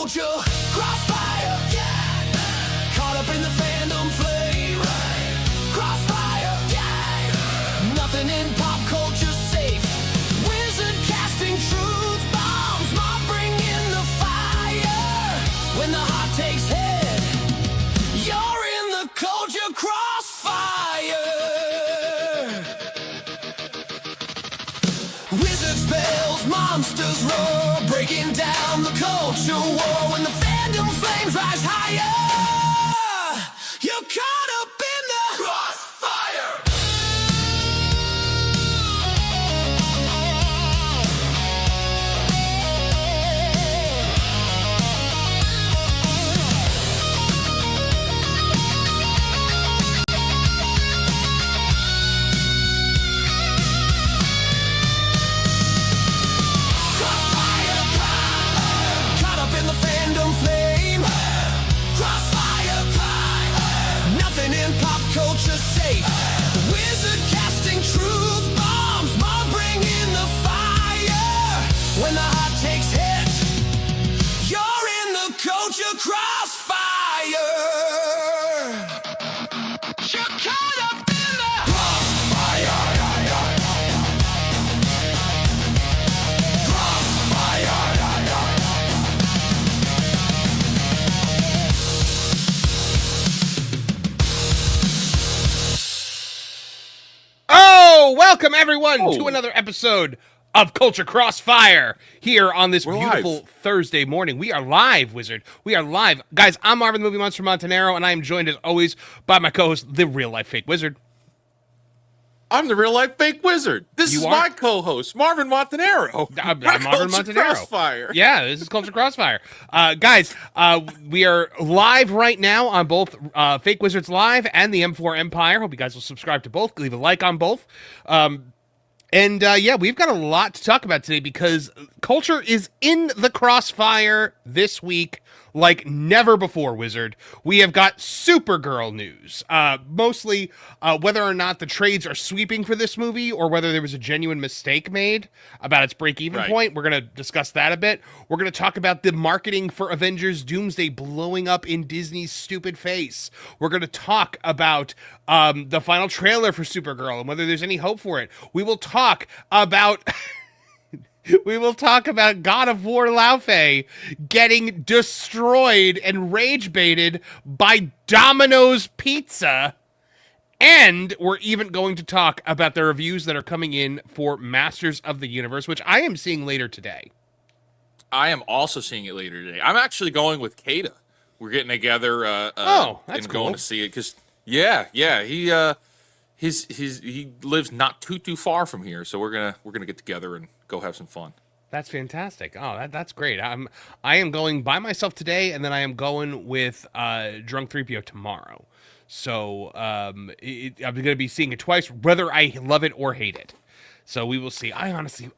culture, crossfire, yeah. Caught up in the fandom flame, crossfire, yeah. Nothing in pop culture safe. Wizard casting truth bombs, mob bringing the fire. When the heart takes head, you're in the culture crossfire. Wizard spells, monsters roar, breaking down the culture war. When the fandom flames rise higher, you're caught up in the crossfire. Culture safe. Wizard casting truth bombs, mob bringing the fire. When the heart takes hit, you're in the culture crossfire. You're caught up in the crossfire. Welcome, everyone, to another episode of Culture Crossfire here on this beautiful Thursday morning. We are live, Wizard. We are live. Guys, I'm Marvin the Movie Monster Montanaro, and I am joined, as always, by my co-host, the real-life fake wizard. I'm the real-life fake wizard. This is my co-host, Marvin Montanaro. I'm Marvin Montanaro. Crossfire. Yeah, this is Culture Crossfire. Guys, we are live right now on both Fake Wizards Live and the M4 Empire. Hope you guys will subscribe to both. Leave a like on both. Yeah, we've got a lot to talk about today because culture is in the crossfire this week like never before, Wizard. We have got Supergirl news. Mostly whether or not the trades are sweeping for this movie or whether there was a genuine mistake made about its break-even point. We're going to discuss that a bit. We're going to talk about the marketing for Avengers Doomsday blowing up in Disney's stupid face. We're going to talk about the final trailer for Supergirl and whether there's any hope for it. We will talk about... We will talk about God of War Laufey getting destroyed and rage-baited by Domino's Pizza. And we're even going to talk about the reviews that are coming in for Masters of the Universe, which I am seeing later today. I am also seeing it later today. I'm actually going with Kata. We're getting together that's and cool. going to see it. Because, he lives not too far from here. So we're gonna get together and go have some fun. That's fantastic. Oh, that's great. I am going by myself today, and then I am going with Drunk 3PO tomorrow. So I'm going to be seeing it twice, whether I love it or hate it. So we will see. I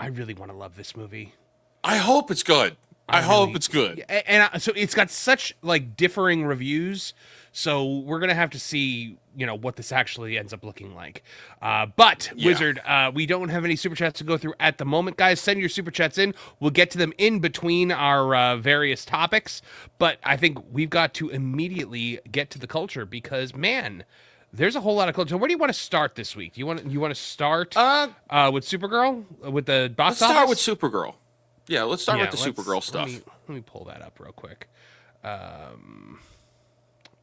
really want to love this movie. I hope it's good. I hope it's good. And so it's got such like differing reviews. So we're going to have to see, what this actually ends up looking like. Wizard, we don't have any Super Chats to go through at the moment. Guys, send your Super Chats in. We'll get to them in between our various topics. But I think we've got to immediately get to the culture because, man, there's a whole lot of culture. Where do you want to start this week? You want to start with Supergirl? With the box office? Let's start with Supergirl. Yeah, let's start with the Supergirl stuff. Let me pull that up real quick.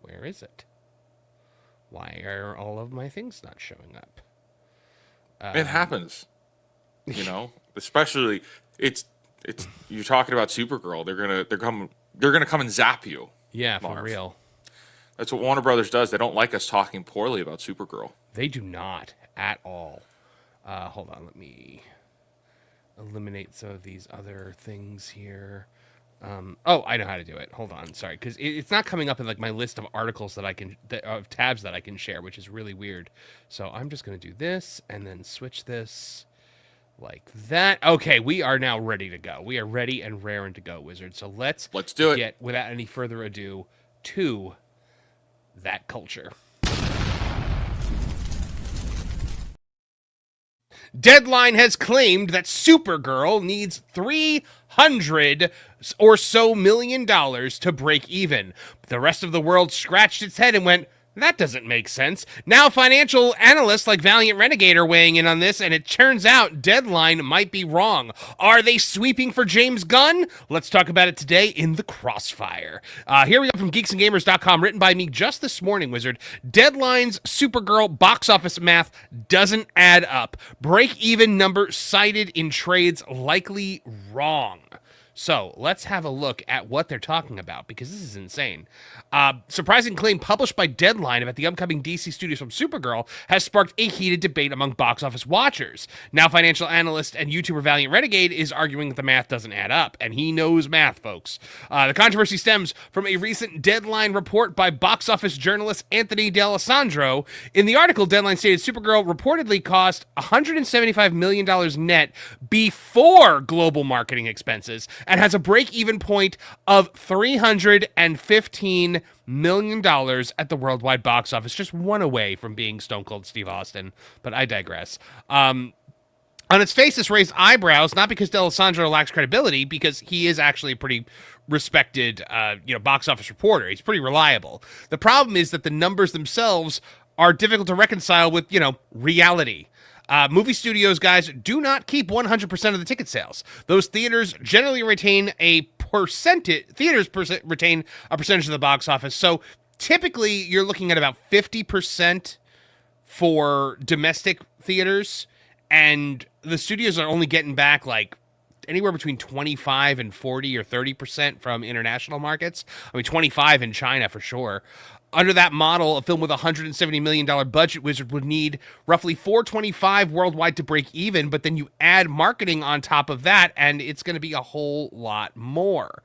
Where is it? Why are all of my things not showing up? It happens, Especially it's you're talking about Supergirl. They're gonna come and zap you. Yeah, Marv. for real. That's what Warner Brothers does. They don't like us talking poorly about Supergirl. They do not at all. Hold on, let me eliminate some of these other things here. I know how to do it. Hold on, sorry, because it's not coming up in like my list of articles of tabs that I can share, which is really weird. So I'm just gonna do this and then switch this like that. Okay, we are now ready to go. We are ready and raring to go, Wizard. So let's do it. Get without any further ado to that culture. Deadline has claimed that Supergirl needs 300 or so million dollars to break even. The rest of the world scratched its head and went, that doesn't make sense. Now financial analysts like Valiant Renegade are weighing in on this, and it turns out Deadline might be wrong. Are they sweeping for James Gunn? Let's talk about it today in the Crossfire. Here we go from geeksandgamers.com, written by me just this morning, Wizard. Deadline's Supergirl box office math doesn't add up. Break-even number cited in trades likely wrong. So let's have a look at what they're talking about, because this is insane. Surprising claim published by Deadline about the upcoming DC Studios film Supergirl has sparked a heated debate among box office watchers. Now financial analyst and YouTuber Valiant Renegade is arguing that the math doesn't add up, and he knows math, folks. The controversy stems from a recent Deadline report by box office journalist Anthony D'Alessandro. In the article, Deadline stated Supergirl reportedly cost $175 million net before global marketing expenses, and has a break-even point of $315 million at the worldwide box office, just one away from being Stone Cold Steve Austin, but I digress. On its face, this raised eyebrows, not because D'Alessandro lacks credibility, because he is actually a pretty respected, box office reporter. He's pretty reliable. The problem is that the numbers themselves are difficult to reconcile with, reality. Movie studios, guys, do not keep 100% of the ticket sales. Those theaters generally retain a percentage. Retain a percentage of the box office. So typically, you're looking at about 50% for domestic theaters, and the studios are only getting back like anywhere between 25 and 40 or 30% from international markets. I mean, 25 in China for sure. Under that model, a film with a $170 million budget, Wizard, would need roughly $425 worldwide to break even, but then you add marketing on top of that, and it's going to be a whole lot more.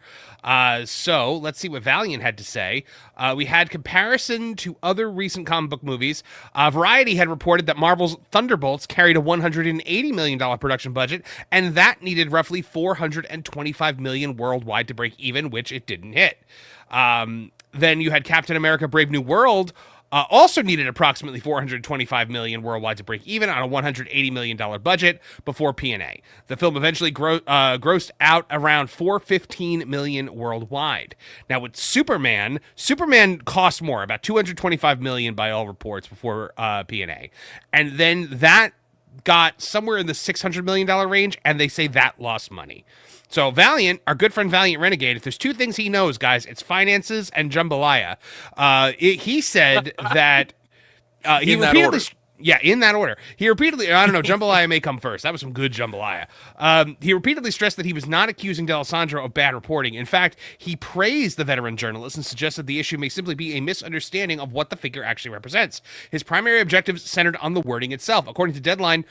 So let's see what Valiant had to say. We had comparison to other recent comic book movies. Variety had reported that Marvel's Thunderbolts carried a $180 million production budget, and that needed roughly $425 million worldwide to break even, which it didn't hit. Then you had Captain America Brave New World, also needed approximately $425 million worldwide to break even on a $180 million budget before P&A. The film eventually grossed out around $415 million worldwide. Now with Superman cost more, about $225 million by all reports before P&A. And then that got somewhere in the $600 million range, and they say that lost money. So Valiant, our good friend Valiant Renegade, if there's two things he knows, guys, it's finances and jambalaya. He said that he repeatedly... Yeah, in that order. He repeatedly, I don't know, jambalaya may come first. That was some good jambalaya. He repeatedly stressed that he was not accusing D'Alessandro of bad reporting. In fact, he praised the veteran journalist and suggested the issue may simply be a misunderstanding of what the figure actually represents. His primary objectives centered on the wording itself. According to Deadline,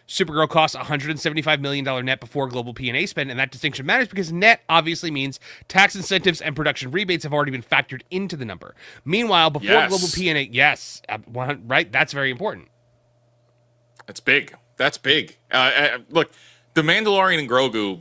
Supergirl costs $175 million net before global P&A spend, and that distinction matters because net obviously means tax incentives and production rebates have already been factored into the number. Meanwhile, before global P&A, right, that's very important. That's big. That's big. Look, the Mandalorian and Grogu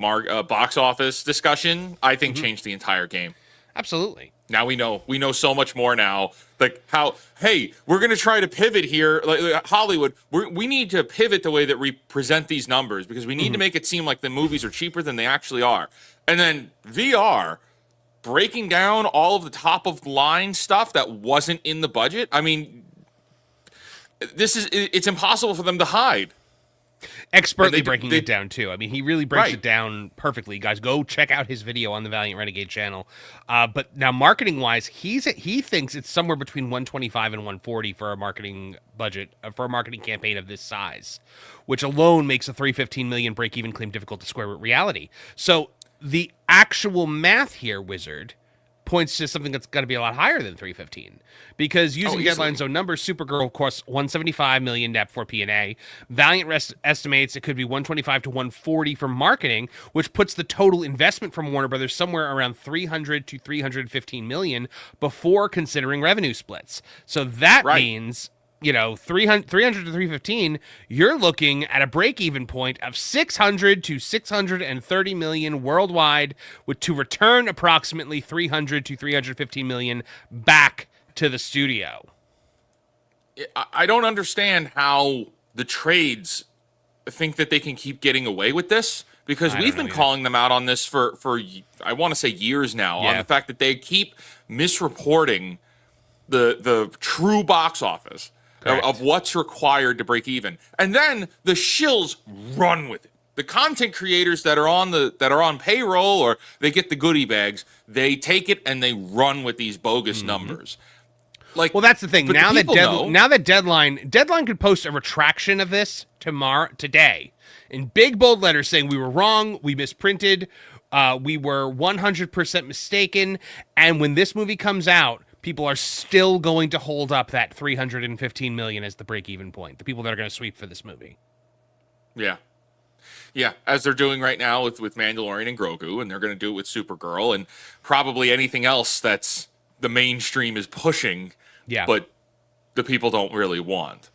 box office discussion, I think, changed the entire game. Absolutely. Now we know so much more now. Like how, hey, we're going to try to pivot here. Like Hollywood, we need to pivot the way that we present these numbers because we need to make it seem like the movies are cheaper than they actually are. And then VR, breaking down all of the top of the line stuff that wasn't in the budget. I mean, it's impossible for them to hide. Expertly breaking it down, too. I mean, he really breaks it down perfectly. Guys, go check out his video on the Valiant Renegade channel. But now, marketing-wise, he thinks it's somewhere between 125 and 140 for a marketing budget, for a marketing campaign of this size, which alone makes a $315 million break-even claim difficult to square with reality. So the actual math here, Wizard, points to something that's going to be a lot higher than 315 because using Deadline's own numbers, Supergirl costs $175 million net for P&A. Valiant estimates it could be 125 to 140 for marketing, which puts the total investment from Warner Brothers somewhere around 300 to 315 million before considering revenue splits. So that means 300 to 315, you're looking at a break-even point of 600 to 630 million worldwide, to return approximately 300 to 315 million back to the studio. I don't understand how the trades think that they can keep getting away with this because we've been calling them out on this for I want to say years now, on the fact that they keep misreporting the true box office of what's required to break even, and then the shills run with it. The content creators that are on payroll, or they get the goodie bags, they take it and they run with these bogus numbers. Like, well, that's the thing. Now that Deadline could post a retraction of this today, in big bold letters saying we were wrong, we misprinted, we were 100% mistaken, and when this movie comes out, people are still going to hold up that $315 million as the break-even point. The people that are going to sweep for this movie. Yeah, as they're doing right now with Mandalorian and Grogu, and they're going to do it with Supergirl, and probably anything else that's the mainstream is pushing. Yeah, but the people don't really want.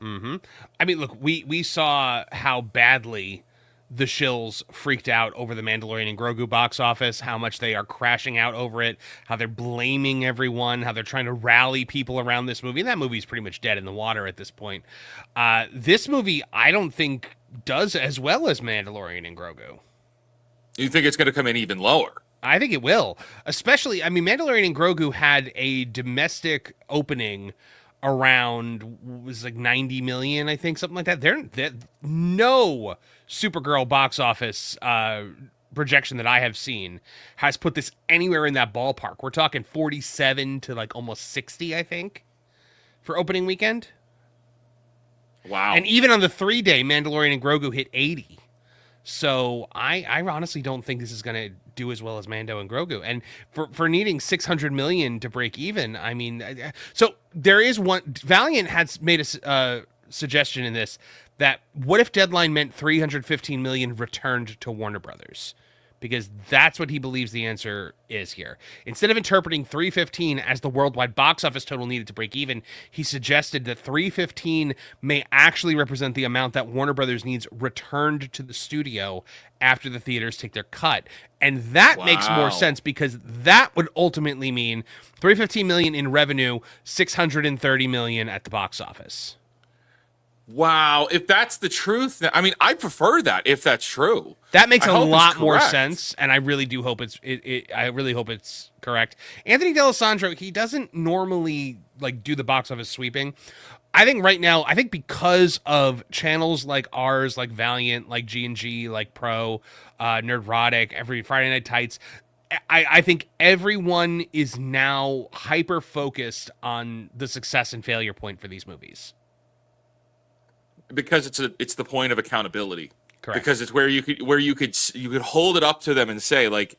I mean, look, we saw how badly the shills freaked out over the Mandalorian and Grogu box office, how much they are crashing out over it, how they're blaming everyone, how they're trying to rally people around this movie. And that movie's pretty much dead in the water at this point. This movie, I don't think, does as well as Mandalorian and Grogu. You think it's going to come in even lower? I think it will. Especially, I mean, Mandalorian and Grogu had a domestic opening around, was like 90 million, I think, something like that. They're no Supergirl box office projection that I have seen has put this anywhere in that ballpark. We're talking 47 to like almost 60, I think, for opening weekend. Wow. And even on the 3-day, Mandalorian and Grogu hit 80. So I honestly don't think this is going to do as well as Mando and Grogu. And for needing 600 million to break even, I mean, so there is one. Valiant has made a suggestion in this that what if Deadline meant 315 million returned to Warner Brothers? Because that's what he believes the answer is here. Instead of interpreting 315 as the worldwide box office total needed to break even, he suggested that 315 may actually represent the amount that Warner Brothers needs returned to the studio after the theaters take their cut. And that makes more sense, because that would ultimately mean 315 million in revenue, 630 million at the box office. Wow, if that's the truth, I mean, I prefer that if that's true. That makes a lot more sense, and I really do hope I really hope it's correct. Anthony D'Alessandro, he doesn't normally like do the box office sweeping. I think right now, because of channels like ours, like Valiant, like G&G, like Pro, Nerdrotic, every Friday Night Tights, I think everyone is now hyper focused on the success and failure point for these movies. Because it's the point of accountability. Correct. Because it's where you could hold it up to them and say, like,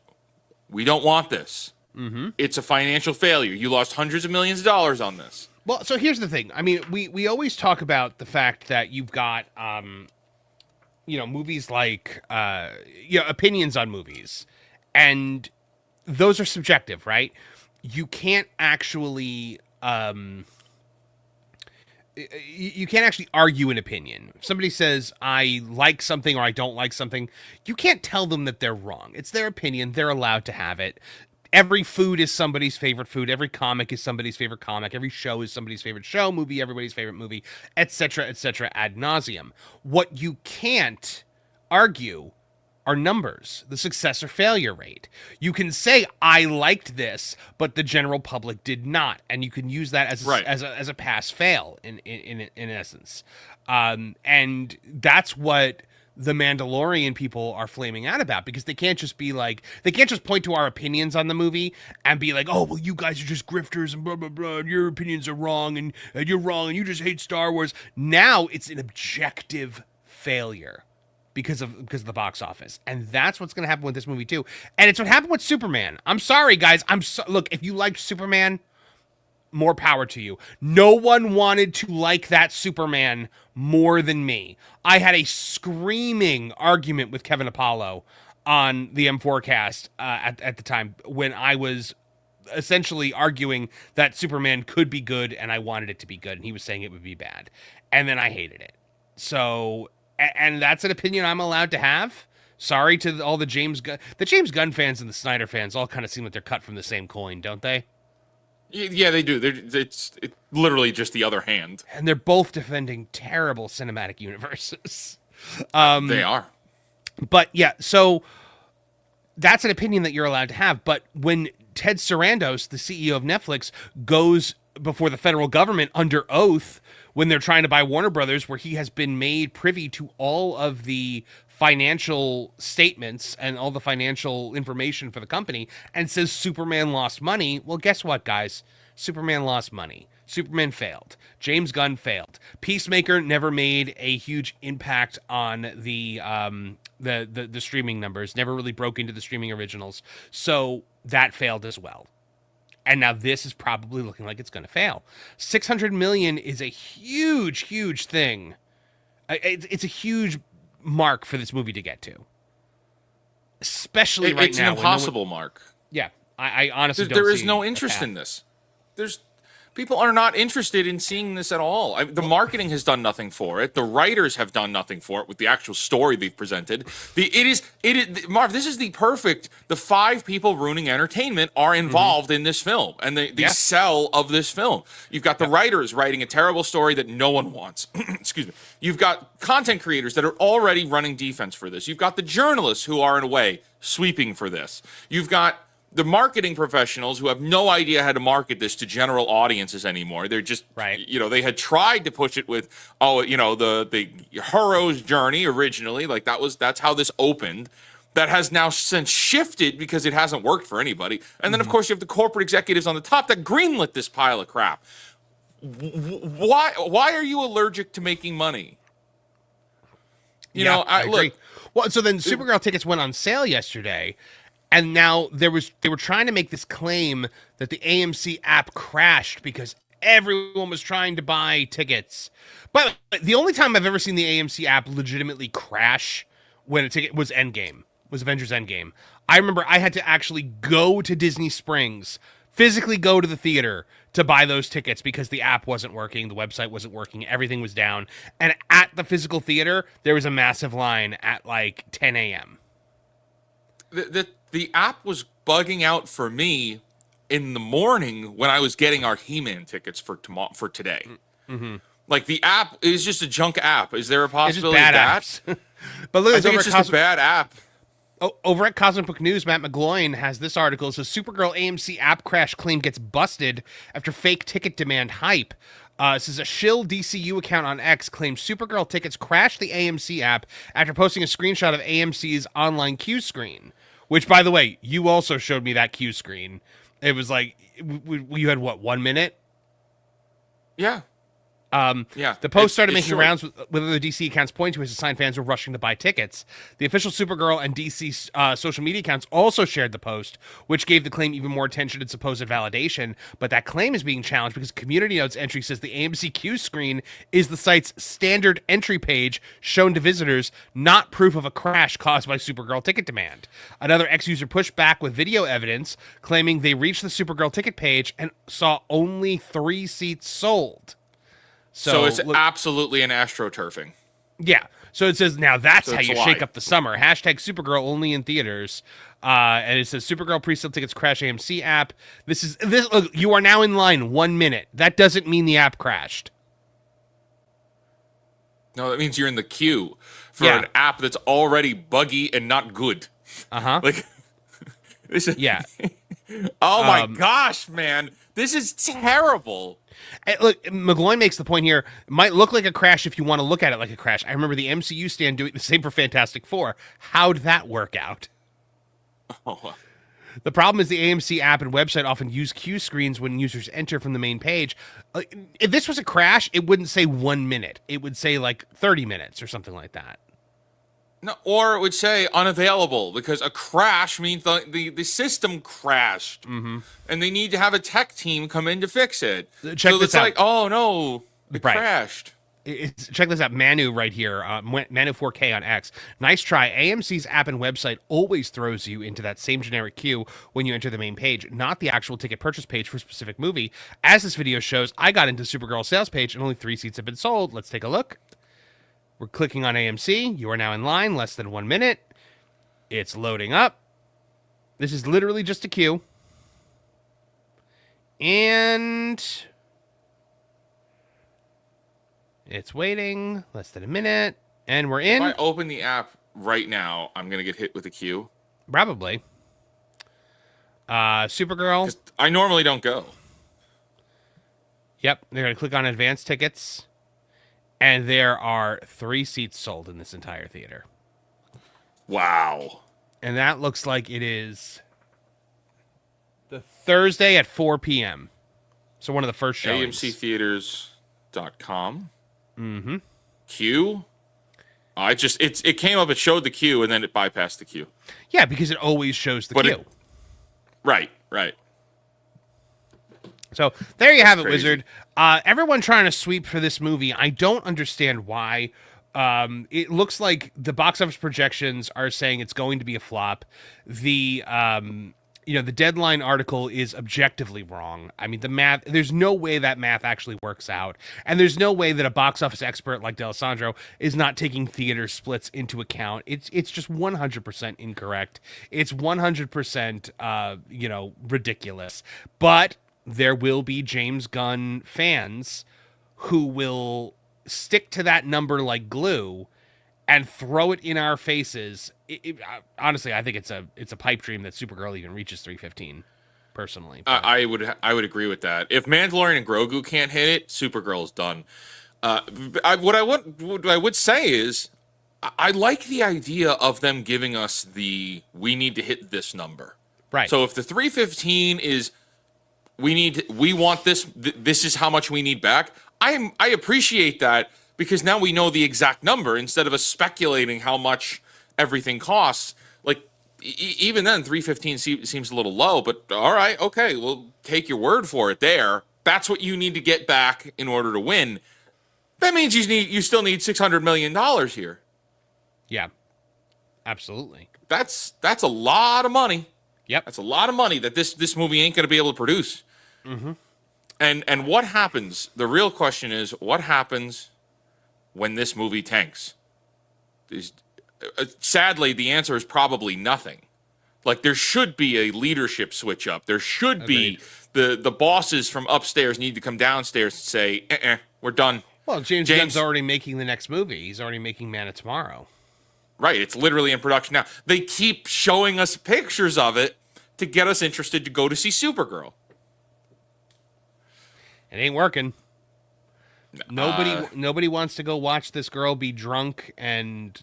we don't want this. Mm-hmm. It's a financial failure. You lost hundreds of millions of dollars on this. Well, so here's the thing. I mean, we always talk about the fact that you've got movies like opinions on movies, and those are subjective, right? You can't actually you can't actually argue an opinion. If somebody says, I like something or I don't like something, you can't tell them that they're wrong. It's their opinion. They're allowed to have it. Every food is somebody's favorite food. Every comic is somebody's favorite comic. Every show is somebody's favorite show, movie, everybody's favorite movie, etc., ad nauseum. What you can't argue are numbers, the success or failure rate. You can say, I liked this, but the general public did not. And you can use that as a pass-fail in essence. And that's what the Mandalorian people are flaming out about, because they can't just point to our opinions on the movie and be like, oh, well, you guys are just grifters and blah, blah, blah, and your opinions are wrong and you're wrong and you just hate Star Wars. Now it's an objective failure because of the box office. And that's what's going to happen with this movie too. And it's what happened with Superman. I'm sorry, guys. Look, if you liked Superman, more power to you. No one wanted to like that Superman more than me. I had a screaming argument with Kevin Apollo on the M4cast at the time, when I was essentially arguing that Superman could be good and I wanted it to be good, and he was saying it would be bad. And then I hated it. So, and that's an opinion I'm allowed to have. Sorry to all the James Gunn fans and the Snyder fans all kind of seem like they're cut from the same coin, don't they? Yeah, they do. It's literally just the other hand. And they're both defending terrible cinematic universes. They are. But yeah, so that's an opinion that you're allowed to have. But when Ted Sarandos, the CEO of Netflix, goes before the federal government under oath when they're trying to buy Warner Brothers, where he has been made privy to all of the financial statements and all the financial information for the company, and says Superman lost money. Well, guess what, guys? Superman lost money. Superman failed. James Gunn failed. Peacemaker never made a huge impact on the streaming numbers. Never really broke into the streaming originals. So that failed as well. And now this is probably looking like it's going to fail. 600 million is a huge, huge thing. It's a huge mark for this movie to get to, especially right now. It's an impossible mark. Yeah, I honestly don't. There is no interest in this. People are not interested in seeing this at all. The marketing has done nothing for it. The writers have done nothing for it with the actual story they've presented. It is Marv. This is the 5 people ruining entertainment are involved in this film, and the sell of this film. You've got the writers writing a terrible story that no one wants. Excuse me. You've got content creators that are already running defense for this. You've got the journalists who are in a way sweeping for this. You've got the marketing professionals who have no idea how to market this to general audiences anymore. They're just, they had tried to push it with, the hero's journey originally. Like that's how this opened. That has now since shifted because it hasn't worked for anybody. And then, of course, you have the corporate executives on the top that greenlit this pile of crap. Why are you allergic to making money? I agree. Look. Well, so then Supergirl tickets went on sale yesterday. And now they were trying to make this claim that the AMC app crashed because everyone was trying to buy tickets. But the only time I've ever seen the AMC app legitimately crash when a ticket was Avengers Endgame. I remember I had to actually go to Disney Springs, physically go to the theater to buy those tickets because the app wasn't working, the website wasn't working, everything was down. And at the physical theater, there was a massive line at like 10 a.m. The app was bugging out for me in the morning when I was getting our He-Man tickets for today. Mm-hmm. Like the app is just a junk app. Is there a possibility of that? Apps. But look, I think it's just a bad app. Over at Cosmic Book News, Matt McGloin has this article. It says Supergirl AMC app crash claim gets busted after fake ticket demand hype. It says a shill DCU account on X claims Supergirl tickets crashed the AMC app after posting a screenshot of AMC's online queue screen. Which, by the way, you also showed me that queue screen. It was like, you had what, 1 minute? Yeah. The post started making rounds with other DC accounts pointing to as assigned fans were rushing to buy tickets. The official Supergirl and DC social media accounts also shared the post, which gave the claim even more attention and supposed validation. But that claim is being challenged because Community Notes entry says the AMC queue screen is the site's standard entry page shown to visitors, not proof of a crash caused by Supergirl ticket demand. Another X-user pushed back with video evidence, claiming they reached the Supergirl ticket page and saw only 3 seats sold. So it's absolutely an astroturfing. Yeah. So it says, now that's how you shake up the summer. Hashtag Supergirl only in theaters. And it says Supergirl pre-sale tickets crash AMC app. Look, you are now in line 1 minute. That doesn't mean the app crashed. No, that means you're in the queue for an app that's already buggy and not good. Like, this is, oh my gosh, man. This is terrible. Look, McGloin makes the point here. It might look like a crash if you want to look at it like a crash. I remember the MCU stand doing the same for Fantastic Four. How'd that work out? Oh. The problem is the AMC app and website often use queue screens when users enter from the main page. If this was a crash, it wouldn't say 1 minute. It would say like 30 minutes or something like that. No, or it would say unavailable because a crash means the system crashed, and they need to have a tech team come in to fix it. Check this out. Like, oh no, it crashed. Check this out, Manu right here, Manu 4K on X. Nice try. AMC's app and website always throws you into that same generic queue when you enter the main page, not the actual ticket purchase page for a specific movie. As this video shows, I got into Supergirl sales page and only 3 seats have been sold. Let's take a look. We're clicking on AMC. You are now in line, less than 1 minute. It's loading up. This is literally just a queue. And it's waiting, less than a minute. And we're in. If I open the app right now, I'm gonna get hit with a Q. Probably. Supergirl. I normally don't go. Yep, they're going to click on advanced tickets, and there are 3 seats sold in this entire theater. Wow. And that looks like it is the Thursday at 4 p.m. So one of the first showings. AMCtheaters.com. Mm-hmm. Q. It came up, it showed the queue, and then it bypassed the queue. Yeah, because it always shows the queue. Right. So there you have it, crazy. Wizard. Everyone trying to sweep for this movie. I don't understand why. It looks like the box office projections are saying it's going to be a flop. The the Deadline article is objectively wrong. I mean, the math, there's no way that math actually works out. And there's no way that a box office expert like D'Alessandro is not taking theater splits into account. It's just 100% incorrect. It's 100%, ridiculous. But there will be James Gunn fans who will stick to that number like glue and throw it in our faces. Honestly, I think it's a pipe dream that Supergirl even reaches 315. Personally, I would agree with that. If Mandalorian and Grogu can't hit it, Supergirl is done. What I would say is, I like the idea of them giving us we need to hit this number. Right. So if the 315 is we want this, this is how much we need back. I appreciate that, because now we know the exact number instead of us speculating how much everything costs. Like, even then, 315 seems a little low, but all right, okay, we'll take your word for it there. That's what you need to get back in order to win. That means you still need $600 million here. Yeah, absolutely. That's a lot of money. Yep. That's a lot of money that this movie ain't going to be able to produce. Mm-hmm. And what happens? The real question is, what happens when this movie tanks? Sadly, the answer is probably nothing. Like, there should be a leadership switch up. There should be the bosses from upstairs need to come downstairs and say, we're done. Well, James Gunn's already making the next movie. He's already making Man of Tomorrow. Right, it's literally in production now. They keep showing us pictures of it to get us interested to go to see Supergirl. It ain't working. Nobody wants to go watch this girl be drunk and,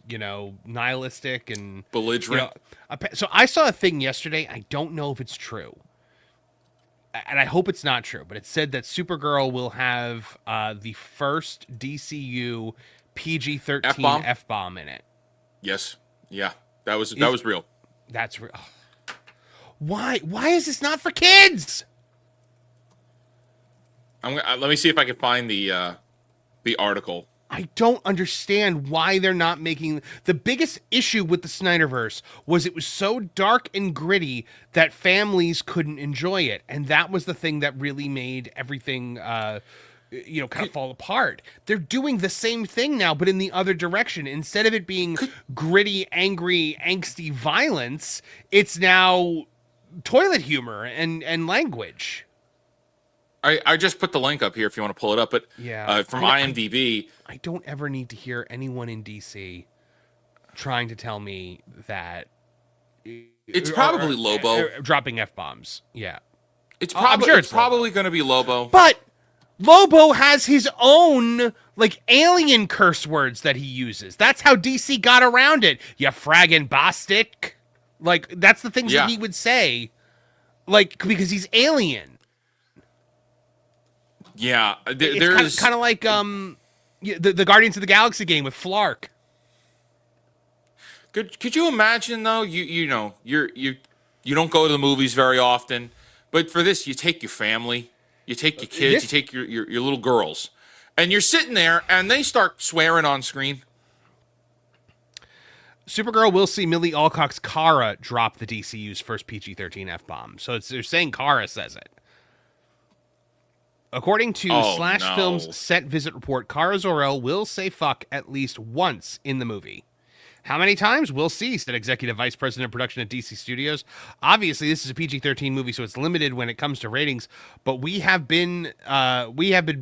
nihilistic and belligerent. So I saw a thing yesterday. I don't know if it's true, and I hope it's not true, but it said that Supergirl will have the first DCU PG-13 F-bomb in it. Yes. Yeah. That was real. That's real. Why is this not for kids? Let me see if I can find the article. I don't understand why they're not making... The biggest issue with the Snyderverse was it was so dark and gritty that families couldn't enjoy it. And that was the thing that really made everything, kind of fall apart. They're doing the same thing now, but in the other direction. Instead of it being gritty, angry, angsty violence, it's now toilet humor and language. I just put the link up here if you want to pull it up, but from IMDb. I don't ever need to hear anyone in DC trying to tell me that it's probably Lobo dropping F-bombs. Yeah, it's probably going to be Lobo. But Lobo has his own alien curse words that he uses. That's how DC got around it. You fraggin' bastic. That's the things that he would say. Because he's alien. Yeah, it's kind of like the Guardians of the Galaxy game with Flark. Could you imagine though? You don't go to the movies very often, but for this you take your family, you take your kids, you take your little girls, and you're sitting there and they start swearing on screen. Supergirl will see Millie Alcock's Kara drop the DCU's first PG-13 F-bomb. So they're saying Kara says it. According to Slash Films set visit report, Kara Zor-El will say fuck at least once in the movie. How many times? We'll see, said Executive Vice President of Production at DC Studios. Obviously, this is a PG-13 movie, so it's limited when it comes to ratings. But we have been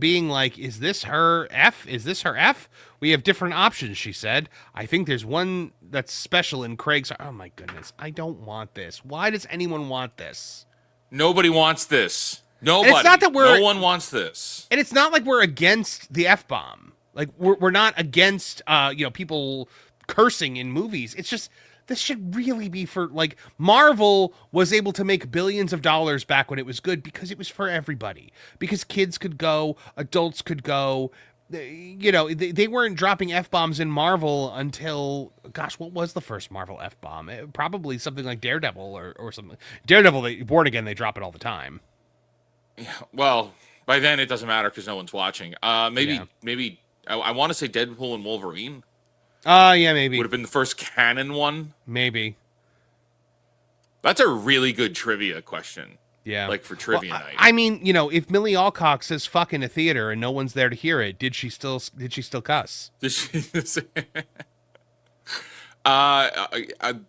being like, is this her F? Is this her F? We have different options, she said. I think there's one that's special in Craig's. Oh my goodness, I don't want this. Why does anyone want this? Nobody wants this. Nobody. And it's not that no one wants this. And it's not like we're against the F-bomb. Like we're not against people cursing in movies. It's just this should really be for, like, Marvel was able to make billions of dollars back when it was good because it was for everybody. Because kids could go, adults could go. They weren't dropping F-bombs in Marvel until, gosh, what was the first Marvel F-bomb? Probably something like Daredevil or something. Daredevil, Born Again, they drop it all the time. Yeah, well, by then it doesn't matter because no one's watching. Maybe I want to say Deadpool and Wolverine. Yeah, maybe. Would have been the first canon one. Maybe. That's a really good trivia question. Yeah. Like for trivia night. I mean, if Millie Alcock says fuck in a theater and no one's there to hear it, did she still cuss? Did she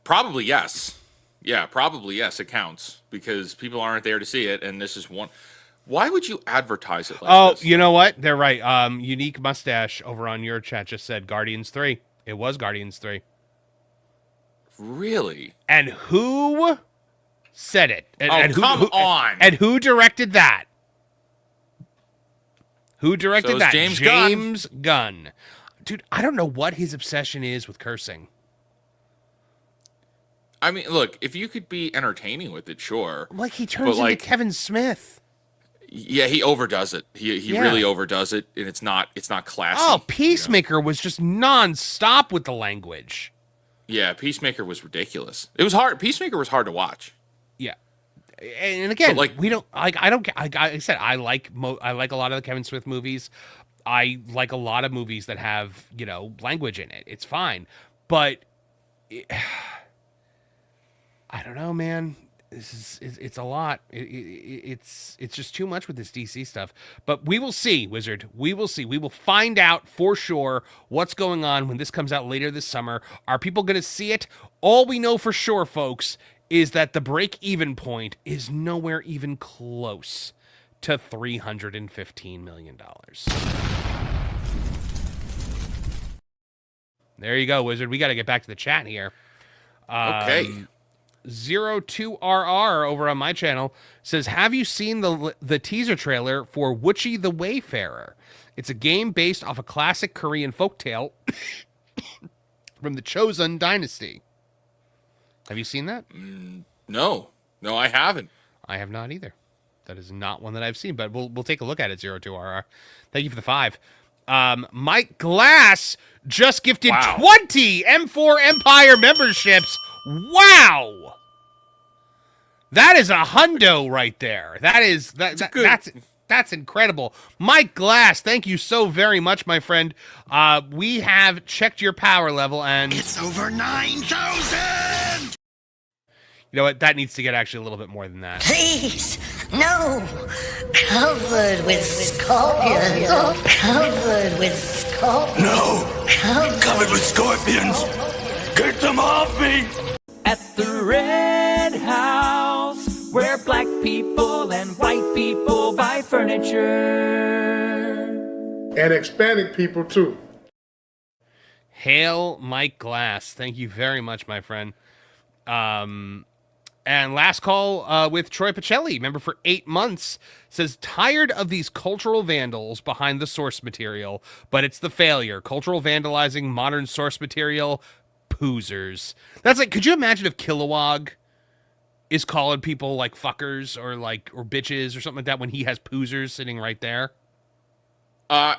probably yes. Yeah, probably yes, it counts because people aren't there to see it, and this is one. Why would you advertise it like this? You know what? They're right. Unique Mustache over on your chat just said Guardians 3. It was Guardians 3. Really? And who said it? Come on. And who directed that? Who directed that? James Gunn. Dude, I don't know what his obsession is with cursing. I mean, look, if you could be entertaining with it, sure. Like, he turns into Kevin Smith. Yeah, he overdoes it. He really overdoes it, and it's not classy. Oh, Peacemaker was just nonstop with the language. Yeah, Peacemaker was ridiculous. It was hard. Peacemaker was hard to watch. Yeah, and again, but we don't. I said I like a lot of the Kevin Smith movies. I like a lot of movies that have language in it. It's fine, but I don't know, man. It's a lot. It's just too much with this DC stuff. But we will see, Wizard. We will see. We will find out for sure what's going on when this comes out later this summer. Are people going to see it? All we know for sure, folks, is that the break-even point is nowhere even close to $315 million. There you go, Wizard. We got to get back to the chat here. Okay. 02RR over on my channel says, have you seen the teaser trailer for Woochie the Wayfarer? It's a game based off a classic Korean folktale from the Chosun dynasty. Have you seen that? No, I haven't. I have not either. That is not one that I've seen, but we'll take a look at it, 02RR. Thank you for the 5. Mike Glass just gifted 20 M4 Empire memberships. Wow. That is a hundo right there. That's incredible. Mike Glass, thank you so very much, my friend. We have checked your power level and it's over 9,000. You know what? That needs to get actually a little bit more than that. Please, no. Covered with scorpions. Covered with scorpions. No. Covered with scorpions. Get them off me. At the Red House, where black people and white people buy furniture. And Hispanic people, too. Hail Mike Glass. Thank you very much, my friend. And last call with Troy Pacelli, member for 8 months, says, tired of these cultural vandals behind the source material, but it's the failure. Cultural vandalizing modern source material. Poozers. That's like, could you imagine if Kilowog is calling people like fuckers or bitches or something like that when he has poozers sitting right there?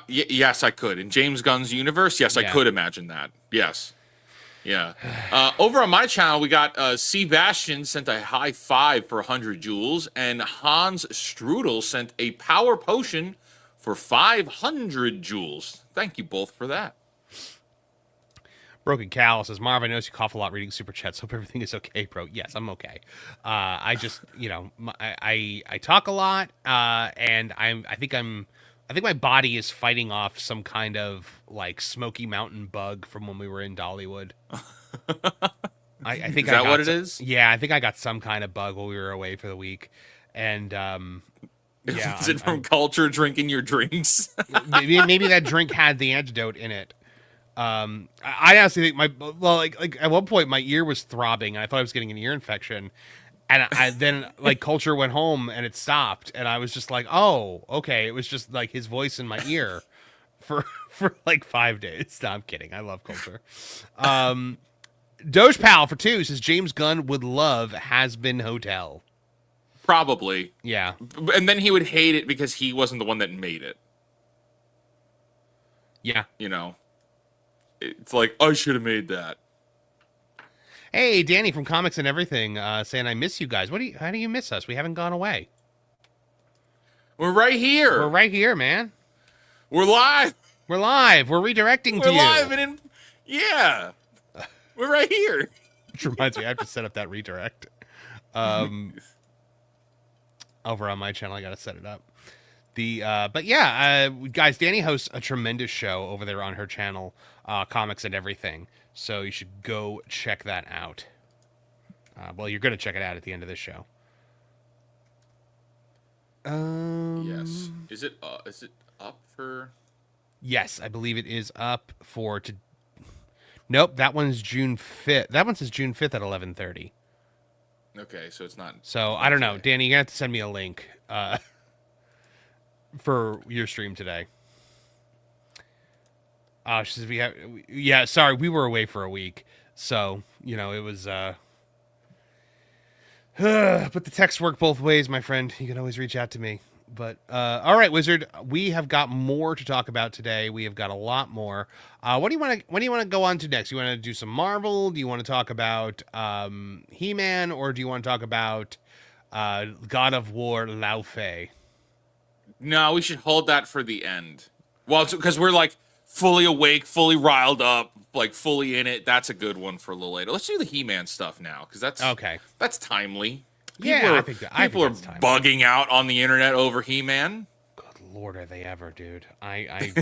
Yes, I could. In James Gunn's universe, yes, I could imagine that. Yes. Yeah. Over on my channel, we got Sebastian sent a high 5 for 100 joules, and Hans Strudel sent a power potion for 500 joules. Thank you both for that. Broken Cal says, Marv, I notice you cough a lot reading super chats. Hope everything is okay, bro. Yes, I'm okay. I just, I talk a lot, and I think my body is fighting off some kind of like Smoky Mountain bug from when we were in Dollywood. I think Is that what it is? Yeah, I think I got some kind of bug while we were away for the week, and yeah, Is it from culture drinking your drinks? maybe that drink had the antidote in it. I honestly think like at one point my ear was throbbing and I thought I was getting an ear infection, and I then like culture went home and it stopped, and I was just like, oh, okay, it was just like his voice in my ear for like 5 days. No, I'm kidding. I love culture. Doge Pal for 2 says James Gunn would love Has Been Hotel. Probably. Yeah. And then he would hate it because he wasn't the one that made it. Yeah. You know, it's like, I should have made that. Hey, Danny from Comics and Everything, saying I miss you guys. How do you miss us? We haven't gone away. We're right here. We're right here, man. We're live. We're live. We're redirecting to We're you. live and yeah. We're right here. Which reminds me, I have to set up that redirect. Over on my channel, I got to set it up. But yeah, guys, Danny hosts a tremendous show over there on her channel, Comics and Everything. So you should go check that out. Well, you're going to check it out at the end of this show. Yes. Is it up for? Yes, I believe it is up for. Nope, that one's June 5th. That one says June 5th at 11:30. Okay, so it's not. So I don't know, Danny. You're gonna have to send me a link for your stream today. She says yeah. Sorry, we were away for a week, so you know it was. But the texts work both ways, my friend. You can always reach out to me. But all right, Wizard, we have got more to talk about today. We have got a lot more. What do you want to go on to next? You want to do some Marvel? Do you want to talk about He-Man, or do you want to talk about God of War Lao Fei? No, we should hold that for the end. Well, because we're like fully awake, fully riled up, like fully in it. That's a good one for a little later. Let's do the He-Man stuff now, because that's okay. That's timely. I think people are bugging out on the internet over He-Man. Good Lord, are they ever, dude? I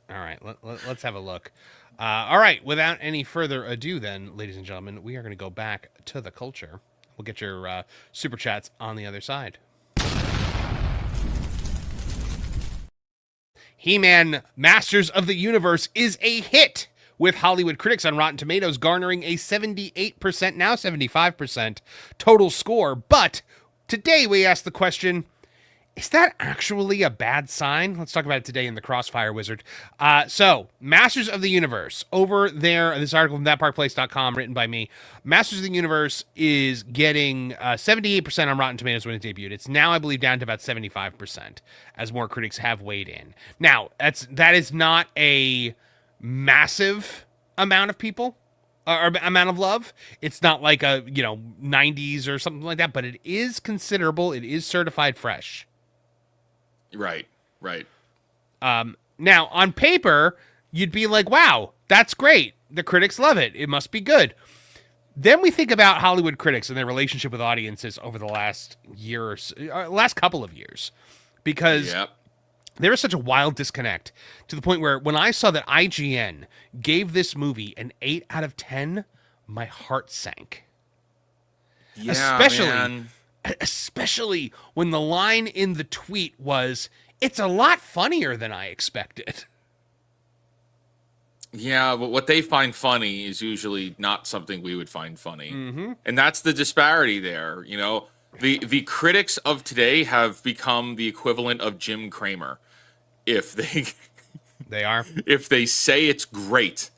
All right, let's have a look. All right, without any further ado, then, ladies and gentlemen, we are going to go back to the culture. We'll get your super chats on the other side. He-Man Masters of the Universe is a hit, with Hollywood critics on Rotten Tomatoes garnering a 78%, now 75% total score. But today we ask the question, is that actually a bad sign? Let's talk about it today in the Crossfire, Wizard. So, Masters of the Universe, over there, this article from thatparkplace.com, written by me, Masters of the Universe is getting 78% on Rotten Tomatoes when it debuted. It's now, I believe, down to about 75%, as more critics have weighed in. Now, that is not a massive amount of people or amount of love. It's not like a 90s or something like that, but it is considerable. It is certified fresh. Right. Now on paper you'd be like, wow, that's great, the critics love it, it must be good. Then we think about Hollywood critics and their relationship with audiences over the last year or so, last couple of years, because there is such a wild disconnect to the point where when I saw that IGN gave this movie an 8 out of 10, my heart sank. Yeah, especially when the line in the tweet was, "It's a lot funnier than I expected." Yeah, but what they find funny is usually not something we would find funny. Mm-hmm. And that's the disparity there. You know, the critics of today have become the equivalent of Jim Cramer. If if they say it's great,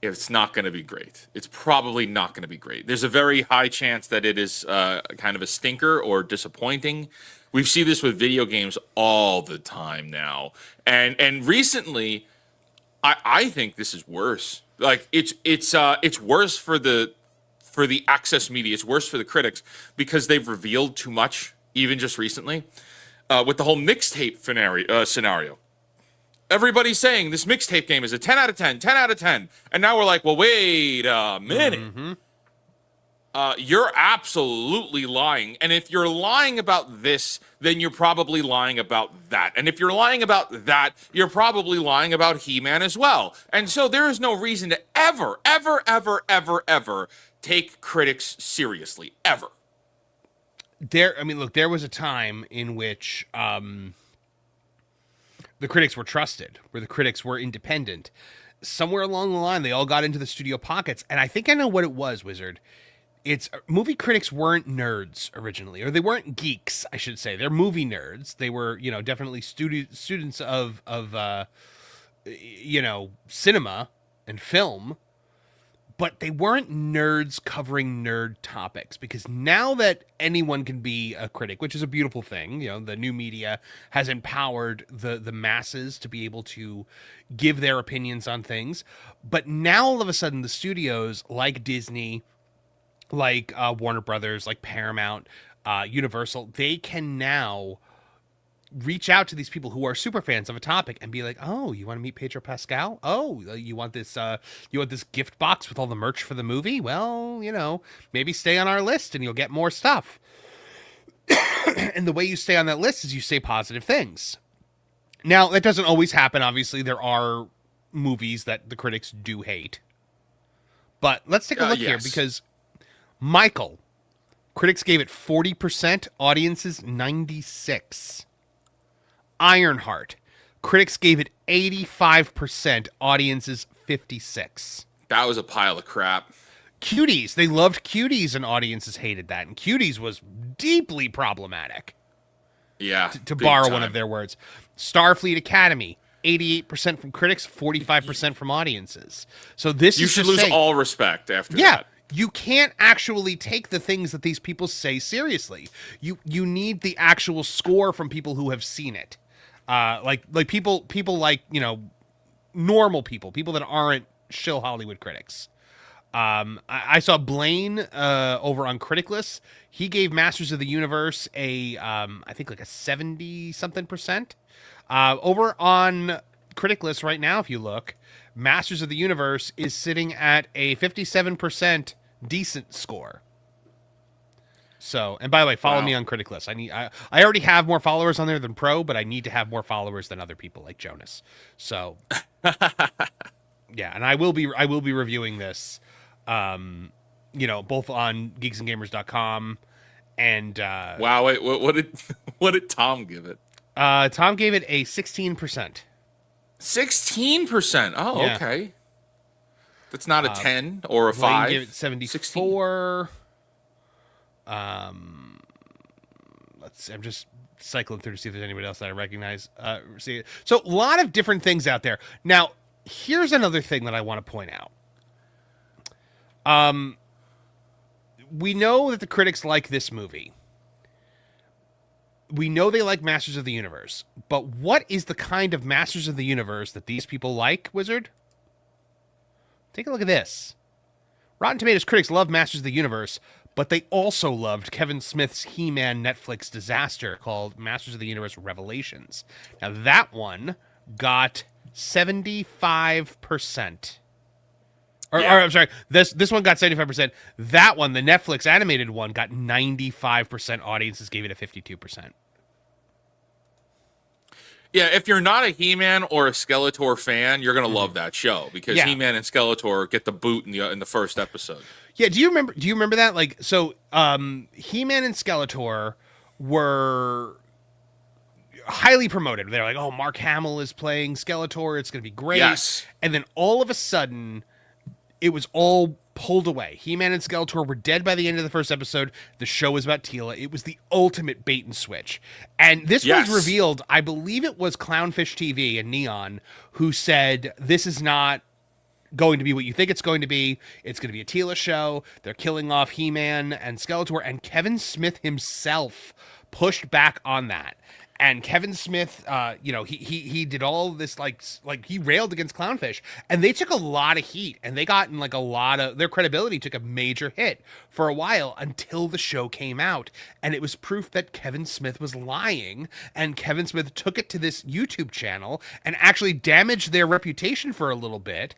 it's not going to be great. It's probably not going to be great. There's a very high chance that it is kind of a stinker or disappointing. We see this with video games all the time now. And recently, I think this is worse. Like it's worse for the access media. It's worse for the critics because they've revealed too much, even just recently, with the whole mixtape scenario. Everybody's saying this mixtape game is a 10 out of 10, 10 out of 10. And now we're like, well, wait a minute. Mm-hmm. you're absolutely lying. And if you're lying about this, then you're probably lying about that. And if you're lying about that, you're probably lying about He-Man as well. And so there is no reason to ever, ever, ever, ever, ever take critics seriously. Ever. Look, there was a time in which the critics were trusted, where the critics were independent. Somewhere along the line, they all got into the studio pockets. And I think I know what it was, Wizard. It's movie critics weren't nerds originally, or they weren't geeks, I should say. They're movie nerds. They were, definitely students of cinema and film, but they weren't nerds covering nerd topics, because now that anyone can be a critic, which is a beautiful thing, the new media has empowered the masses to be able to give their opinions on things. But now all of a sudden the studios like Disney, like Warner Brothers, like Paramount, Universal, they can now reach out to these people who are super fans of a topic and be like, oh, you want to meet Pedro Pascal? Oh, you want this gift box with all the merch for the movie? Well, maybe stay on our list and you'll get more stuff. And the way you stay on that list is you say positive things. Now, that doesn't always happen. Obviously, there are movies that the critics do hate. But let's take a look here, because Michael, critics gave it 40%, audiences 96%. Ironheart, critics gave it 85%, audiences 56%. That was a pile of crap. Cuties, they loved Cuties and audiences hated that. And Cuties was deeply problematic. Yeah. To borrow one of their words. Starfleet Academy, 88% from critics, 45% from audiences. So this you is should lose all respect after that. You can't actually take the things that these people say seriously. You need the actual score from people who have seen it. Like people like, normal people that aren't shill Hollywood critics. I saw Blaine over on Criticless. He gave Masters of the Universe I think like a 70-something%. Over on Criticless right now, if you look, Masters of the Universe is sitting at a 57% decent score. So, and by the way, follow me on Criticless. I already have more followers on there than Pro, but I need to have more followers than other people like Jonas. So, yeah, and I will be reviewing this, both on geeksandgamers.com and wow, wait, what did Tom give it? Tom gave it a 16%. 16%. Oh, yeah. Okay. That's not a 10 or a 5. Gave it 74. 16. Let's see. I'm just cycling through to see if there's anybody else that I recognize. So a lot of different things out there. Now, here's another thing that I want to point out. We know that the critics like this movie. We know they like Masters of the Universe. But what is the kind of Masters of the Universe that these people like, Wizard? Take a look at this. Rotten Tomatoes critics love Masters of the Universe, but they also loved Kevin Smith's He-Man Netflix disaster called Masters of the Universe Revelations. Now, that one got 75%. Or I'm sorry, this one got 75%. That one, the Netflix animated one, got 95%. Audiences gave it a 52%. Yeah, if you're not a He-Man or a Skeletor fan, you're gonna love that show because He-Man and Skeletor get the boot in the first episode. Yeah, do you remember that? Like, so He-Man and Skeletor were highly promoted. They're like, oh, Mark Hamill is playing Skeletor. It's gonna be great. Yes. And then all of a sudden, it was all pulled away. He-Man and Skeletor were dead by the end of the first episode. The show was about Teela. It was the ultimate bait and switch. And this was revealed, I believe it was Clownfish TV and Neon, who said, this is not going to be what you think it's going to be. It's going to be a Teela show. They're killing off He-Man and Skeletor. And Kevin Smith himself pushed back on that. And Kevin Smith, he did all this like he railed against Clownfish, and they took a lot of heat, and they got in like a lot of their credibility took a major hit for a while until the show came out, and it was proof that Kevin Smith was lying, and Kevin Smith took it to this YouTube channel and actually damaged their reputation for a little bit.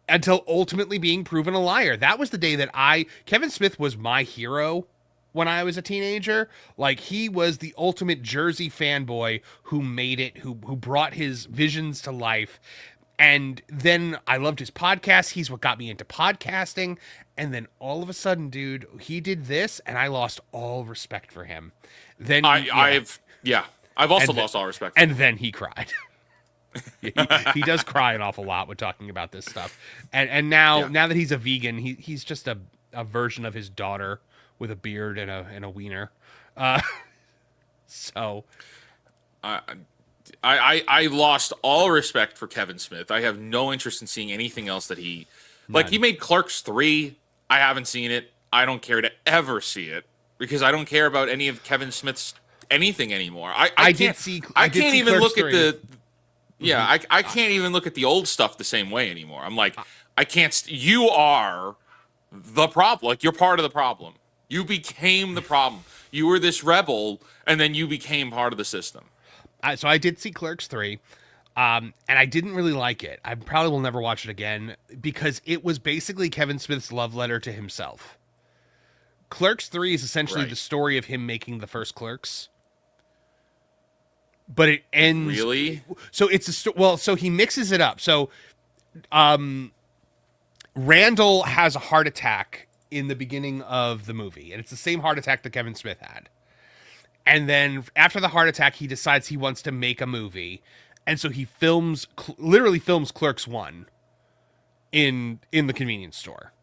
until ultimately being proven a liar. That was the day that Kevin Smith was my hero when I was a teenager. Like, he was the ultimate Jersey fanboy who made it, who brought his visions to life. And then I loved his podcast. He's what got me into podcasting. And then all of a sudden, dude, he did this, and I lost all respect for him. Then I've also lost all respect. And then he cried. he does cry an awful lot when talking about this stuff. And now that he's a vegan, he's just a version of his daughter with a beard and a wiener. So I lost all respect for Kevin Smith. I have no interest in seeing anything else that he like. He made Clerks 3. I haven't seen it. I don't care to ever see it because I don't care about any of Kevin Smith's anything anymore. I can't even look at the I can't even look at the old stuff the same way anymore. I'm like, I can't. You are the problem. Like, you're part of the problem. You became the problem. You were this rebel, and then you became part of the system. So I did see Clerks 3, and I didn't really like it. I probably will never watch it again because it was basically Kevin Smith's love letter to himself. Clerks 3 is essentially the story of him making the first Clerks. But it ends... Really? So it's so he mixes it up. So Randall has a heart attack in the beginning of the movie, and it's the same heart attack that Kevin Smith had. And then after the heart attack, he decides he wants to make a movie. And so he literally films Clerks 1 in the convenience store.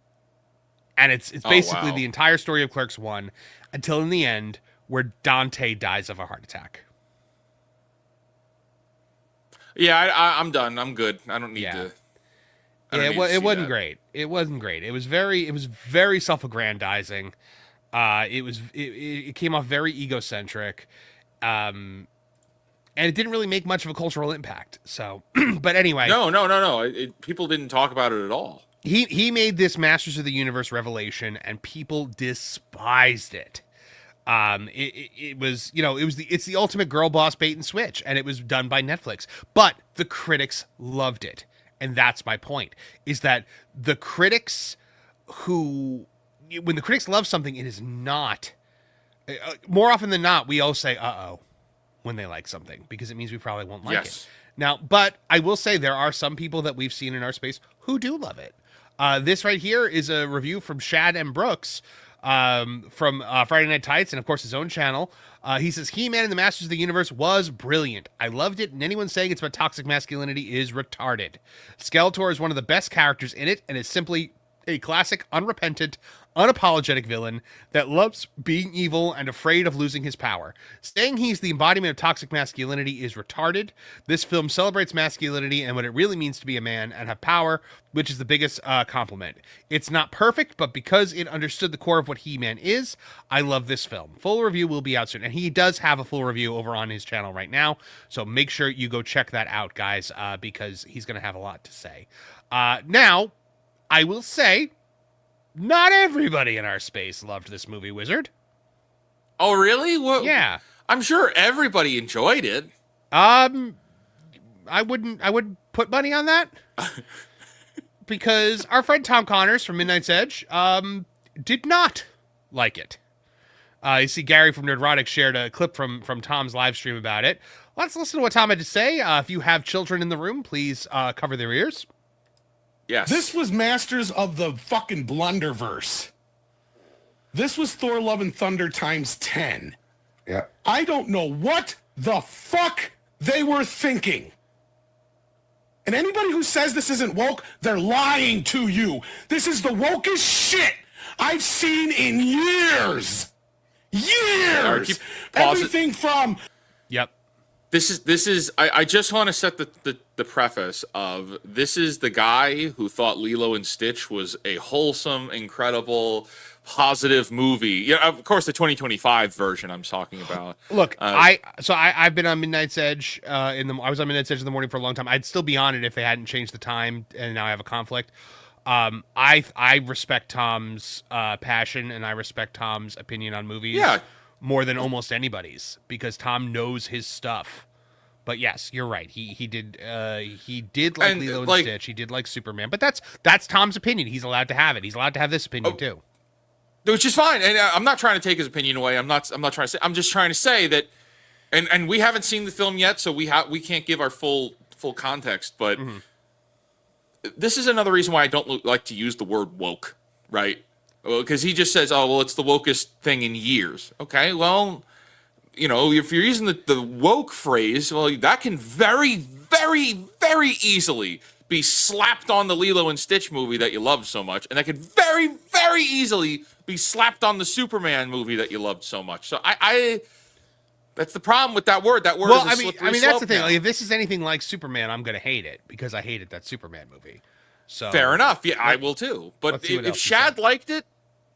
And it's basically the entire story of Clerks 1 until in the end where Dante dies of a heart attack. Yeah, I'm done. I'm good. I don't need to. It wasn't great. It wasn't great. It was very self-aggrandizing. It came off very egocentric, and it didn't really make much of a cultural impact. So, but anyway, no. People didn't talk about it at all. He made this Masters of the Universe revelation, and people despised it. It's the ultimate girl boss bait and switch, and it was done by Netflix. But the critics loved it, and that's my point: is that the critics when the critics love something, it is not. More often than not, we all say "uh-oh" when they like something because it means we probably won't like it. Now, but I will say there are some people that we've seen in our space who do love it. This right here is a review from Shad M. Brooks from Friday Night Tights and, of course, his own channel. He says, He-Man and the Masters of the Universe was brilliant. I loved it, and anyone saying it's about toxic masculinity is retarded. Skeletor is one of the best characters in it and is simply a classic, unrepentant, unapologetic villain that loves being evil and afraid of losing his power. Saying he's the embodiment of toxic masculinity is retarded. This film celebrates masculinity and what it really means to be a man and have power, which is the biggest compliment. It's not perfect, but because it understood the core of what He-Man is, I love this film. Full review will be out soon, and he does have a full review over on his channel right now, so make sure you go check that out, guys, because he's going to have a lot to say. Now, I will say, not everybody in our space loved this movie, Wizard. Oh, really? Well, yeah. I'm sure everybody enjoyed it. I wouldn't put money on that. Because our friend Tom Connors from Midnight's Edge did not like it. You see Gary from Nerdrotic shared a clip from Tom's live stream about it. Let's listen to what Tom had to say. If you have children in the room, please cover their ears. Yes. This was Masters of the fucking Blunderverse. This was Thor Love and Thunder times 10. Yeah. I don't know what the fuck they were thinking. And anybody who says this isn't woke, they're lying to you. This is the wokest shit I've seen in years. Years. Everything from... Yep. This is. I just want to set the preface of this is the guy who thought Lilo and Stitch was a wholesome, incredible, positive movie. Yeah, of course, the 2025 version I'm talking about. Look, I've been on Midnight's Edge I was on Midnight's Edge in the morning for a long time. I'd still be on it if they hadn't changed the time, and now I have a conflict. I respect Tom's passion, and I respect Tom's opinion on movies. Yeah. More than almost anybody's, because Tom knows his stuff But yes, you're right. He did like And, Lilo and like- Stitch. He did like Superman. But that's Tom's opinion. He's allowed to have it. He's allowed to have this opinion too. Which is fine. And I'm not trying to take his opinion away. I'm not trying to say. I'm just trying to say that, and we haven't seen the film yet, so we can't give our full context. But this is another reason why I don't like to use the word woke, right? Well, because he just says, "Oh, well, it's the wokest thing in years." Okay, well, you know, if you're using the woke phrase, well, that can very, very, very easily be slapped on the Lilo and Stitch movie that you loved so much, and that could very, very easily be slapped on the Superman movie that you loved so much. So I that's the problem with that word. That word Well, is a slippery that's the slope thing. now. Like, if this is anything like Superman, I'm gonna hate it because I hated that Superman movie. So Fair enough. Yeah, I will too. But let's see what if else he Shad said. liked it,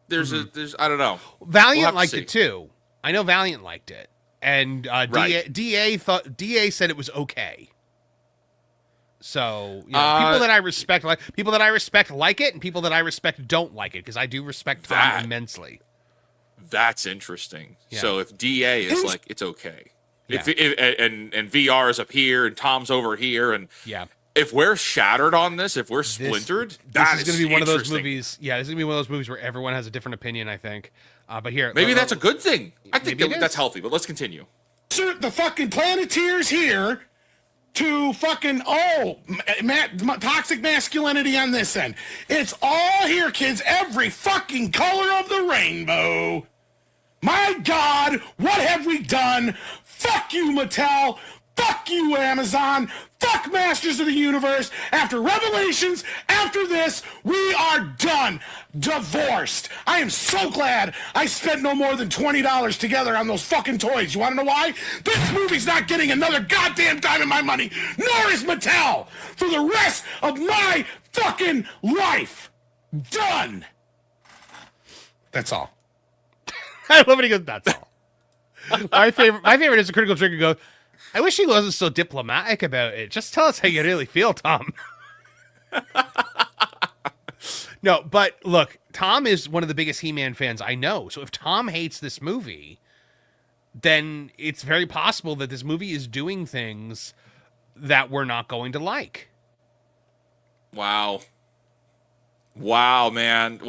there's I don't know. Valiant We'll have to liked see. it too. I know Valiant liked it, and Right. DA said it was okay. So people that I respect like it, and people that I respect don't like it because I do respect Tom That- immensely. That's interesting. Yeah. So if DA is like, it's okay. Yeah. And VR is up here and Tom's over here, and Yeah. if we're shattered on this, if we're splintered, This is going to be one of those interesting. movies. Yeah, this is going to be one of those movies where everyone has a different opinion, I think. But here, Maybe that's a good thing. I think Maybe it that's is. healthy, but let's continue. The fucking Planeteers here to fucking toxic masculinity on this end. It's all here, kids. Every fucking color of the rainbow. My God, what have we done? Fuck you, Mattel. Fuck you, Amazon. Fuck Masters of the Universe. After Revelations, after this, we are done. Divorced. I am so glad I spent no more than $20 together on those fucking toys. You want to know why? This movie's not getting another goddamn dime of my money, nor is Mattel, for the rest of my fucking life. Done. That's all. I love when he goes, that's all. my favorite is the Critical Trigger goes, I wish he wasn't so diplomatic about it. Just tell us how you really feel, Tom. No, but look, Tom is one of the biggest He-Man fans I know. So if Tom hates this movie, then it's very possible that this movie is doing things that we're not going to like. Wow, man,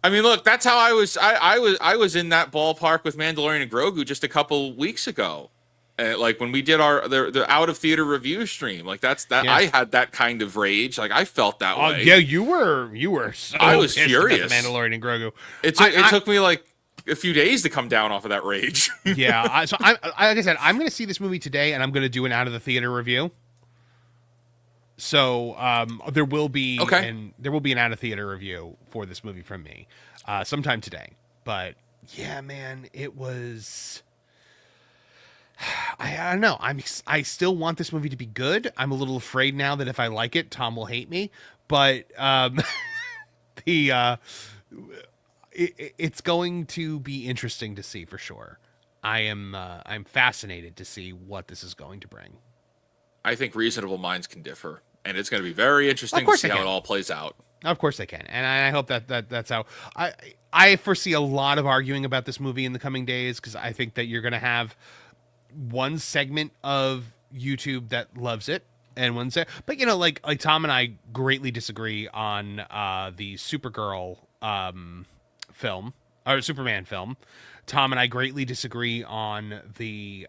I mean, look, that's how I was. I was in that ballpark with Mandalorian and Grogu just a couple weeks ago, like when we did the out of theater review stream. Like that. Yeah. I had that kind of rage. Like I felt that way. Yeah, you were. So I was pissed furious. about the Mandalorian and Grogu. It took me like a few days to come down off of that rage. Yeah. Like I said, I'm going to see this movie today, and I'm going to do an out of the theater review. So there will be an out of theater review for this movie from me sometime today. But yeah, man, it was. I don't know. I still want this movie to be good. I'm a little afraid now that if I like it, Tom will hate me. But it's going to be interesting to see for sure. I'm fascinated to see what this is going to bring. I think reasonable minds can differ, and it's going to be very interesting to course see they how can. it all plays out. Of course they can, and I hope that's how I foresee a lot of arguing about this movie in the coming days because I think that you're going to have one segment of YouTube that loves it and one but like Tom and I greatly disagree on the Supergirl film or Superman film. Tom and I greatly disagree on the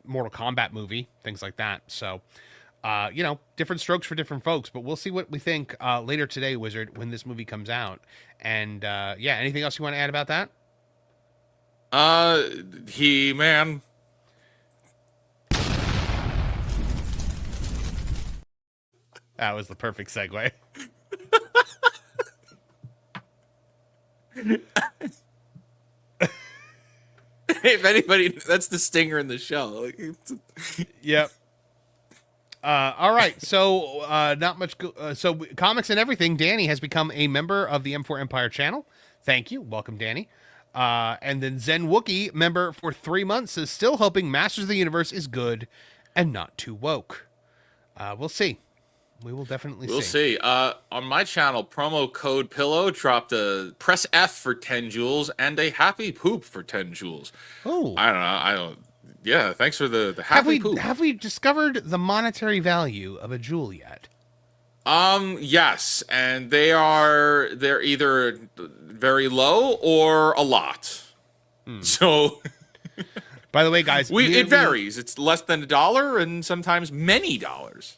Mortal Kombat movie, things like that. So. Different strokes for different folks, but we'll see what we think later today, Wizard, when this movie comes out. And anything else you want to add about that? He-Man. That was the perfect segue. If anybody, that's the stinger in the show. Yep. All right. So, not much. So, comics and everything. Danny has become a member of the M4 Empire channel. Thank you. Welcome, Danny. And then Zen Wookie, member for 3 months, is still hoping Masters of the Universe is good and not too woke. We'll see. We will definitely see. We'll see. On my channel, promo code Pillow dropped a press F for 10 joules and a happy poop for 10 joules. Oh. I don't know. Yeah, thanks for the happy poop. Have we discovered the monetary value of a jewel yet? Yes, and they're either very low or a lot. So By the way, guys, it varies. It's less than $1 and sometimes many dollars.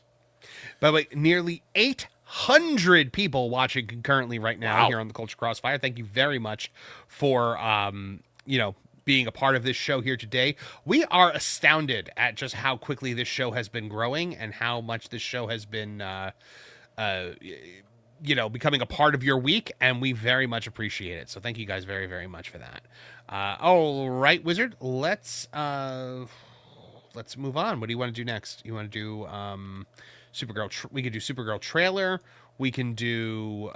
By the way, nearly 800 people watching concurrently right now here on the Culture Crossfire. Thank you very much for being a part of this show here today. We are astounded at just how quickly this show has been growing and how much this show has been becoming a part of your week, and we very much appreciate it. So thank you guys very, very much for that. All right, Wizard, let's move on. What do you want to do next? You want to do Supergirl? We could do Supergirl trailer. We can do.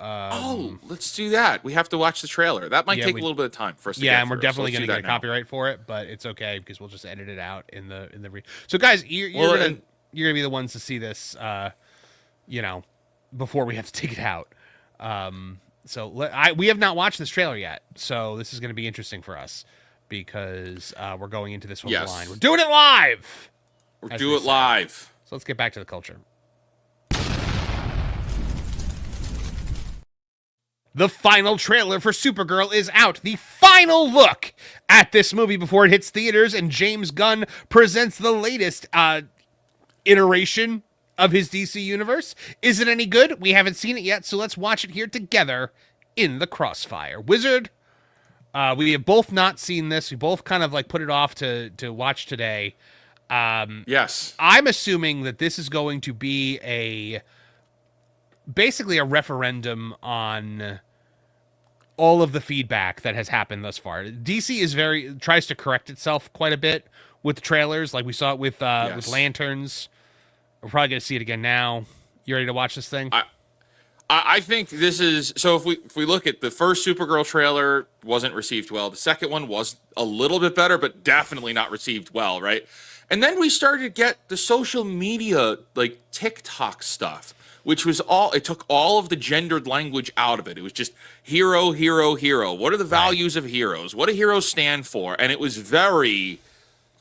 Let's do that. We have to watch the trailer. That might take a little bit of time for us to get and we're through, definitely going to get a copyright for it, but it's okay because we'll just edit it out in the. So, guys, you're gonna be the ones to see this. Before we have to take it out. We have not watched this trailer yet, so this is going to be interesting for us because we're going into this one blind. We're doing it live. We're doing it live. So let's get back to the culture. The final trailer for Supergirl is out. The final look at this movie before it hits theaters, and James Gunn presents the latest iteration of his DC universe. Is it any good? We haven't seen it yet, so let's watch it here together in the Crossfire. Wizard, we have both not seen this. We both kind of put it off to watch today. Yes. I'm assuming that this is going to be basically a referendum on all of the feedback that has happened thus far. DC tries to correct itself quite a bit with trailers, like we saw it with Lanterns. We're probably going to see it again now. You ready to watch this thing? I think this is... So if we look at the first Supergirl trailer, wasn't received well. The second one was a little bit better, but definitely not received well, right? And then we started to get the social media, TikTok stuff, which was it took all of the gendered language out of it. It was just hero, hero, hero. What are the values of heroes? What do heroes stand for? And it was very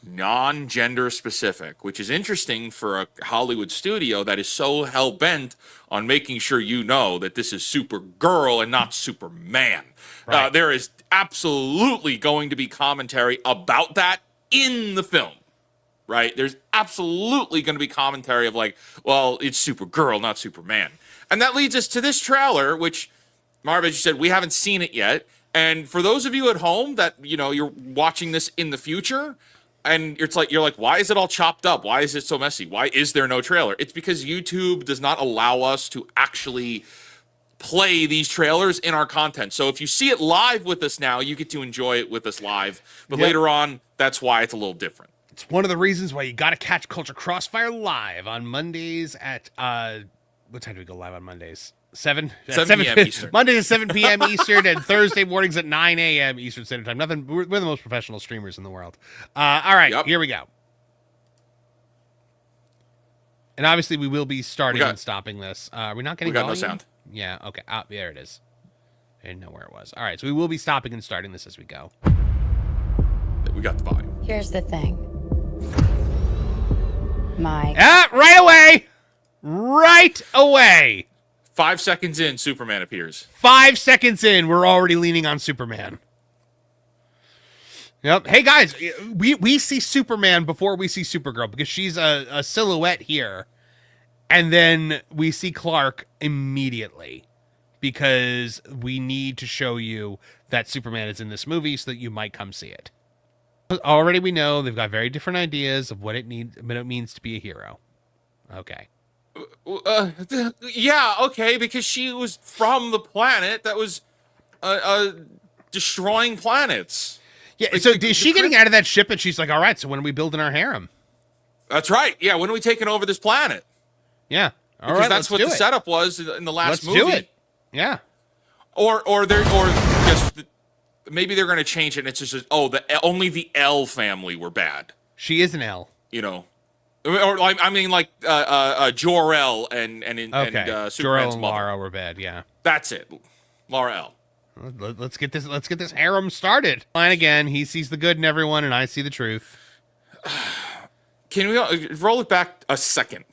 non-gender specific, which is interesting for a Hollywood studio that is so hell-bent on making sure you know that this is Supergirl and not Superman. Right. There is absolutely going to be commentary about that in the film, right? There's absolutely going to be commentary of it's Supergirl, not Superman. And that leads us to this trailer, which, Marv, as you said, we haven't seen it yet. And for those of you at home that, you're watching this in the future, and you're like, why is it all chopped up? Why is it so messy? Why is there no trailer? It's because YouTube does not allow us to actually play these trailers in our content. So if you see it live with us now, you get to enjoy it with us live. But later on, that's why it's a little different. It's one of the reasons why you got to catch Culture Crossfire live on Mondays at what time do we go live on Mondays? 7 p.m. Eastern. Mondays at 7 p.m. Eastern, and Thursday mornings at 9 a.m. Eastern Standard Time. We're the most professional streamers in the world. All right, Here we go. And obviously, we will be starting and stopping this. We're not getting volume? No sound. Yeah, okay. There it is. I didn't know where it was. All right, so we will be stopping and starting this as we go. We got the volume. Here's the thing. Right away! Right away! 5 seconds in, Superman appears. 5 seconds in, we're already leaning on Superman. Yep. Hey, guys, we see Superman before we see Supergirl because she's a silhouette here. And then we see Clark immediately because we need to show you that Superman is in this movie so that you might come see it. Already we know they've got very different ideas of what it means to be a hero. Okay. Okay, because she was from the planet that was destroying planets. Yeah, so is she getting out of that ship and she's like, all right, so when are we building our harem? That's right. Yeah, when are we taking over this planet? Yeah. All right, that's what the setup was in the last movie. Let's do it. Yeah. Or maybe they're going to change it and it's just, only the L family were bad. She is an L. Or Jor-El and Superman's Jor-El and mother. Lara were bad, yeah. That's it. Laura L. Let's get this harem started. Fine again. He sees the good in everyone, and I see the truth. Can we roll it back a second?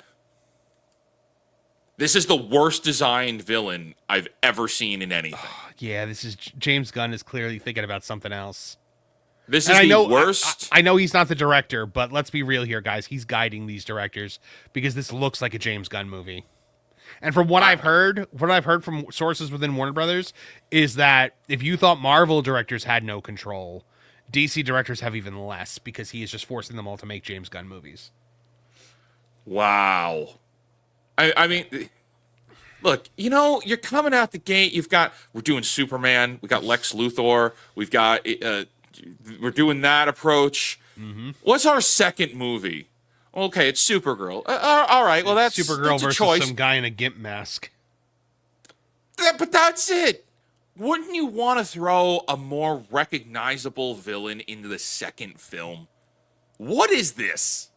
This is the worst designed villain I've ever seen in anything. Yeah, this is James Gunn is clearly thinking about something else. This is the worst. I know he's not the director, but let's be real here, guys. He's guiding these directors because this looks like a James Gunn movie. And from what I've heard from sources within Warner Brothers, is that if you thought Marvel directors had no control, DC directors have even less because he is just forcing them all to make James Gunn movies. Wow. I mean, look, you're coming out the gate. We're doing Superman. We got Lex Luthor. We're doing that approach. Mm-hmm. What's our second movie? Okay, it's Supergirl. All right, well, that's Supergirl that's a versus choice. some guy in a gimp mask. But that's it. Wouldn't you want to throw a more recognizable villain into the second film? What is this?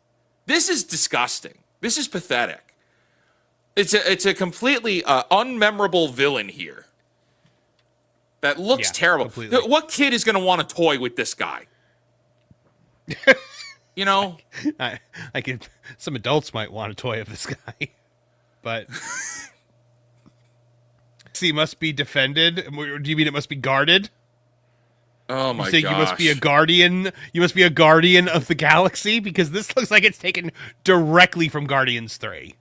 This is disgusting. This is pathetic. It's a completely unmemorable villain here that looks terrible. Completely. What kid is going to want a toy with this guy? I could. Some adults might want a toy of this guy, but he must be defended. Do you mean it must be guarded? Oh my gosh! You must be a guardian. You must be a guardian of the galaxy because this looks like it's taken directly from Guardians 3.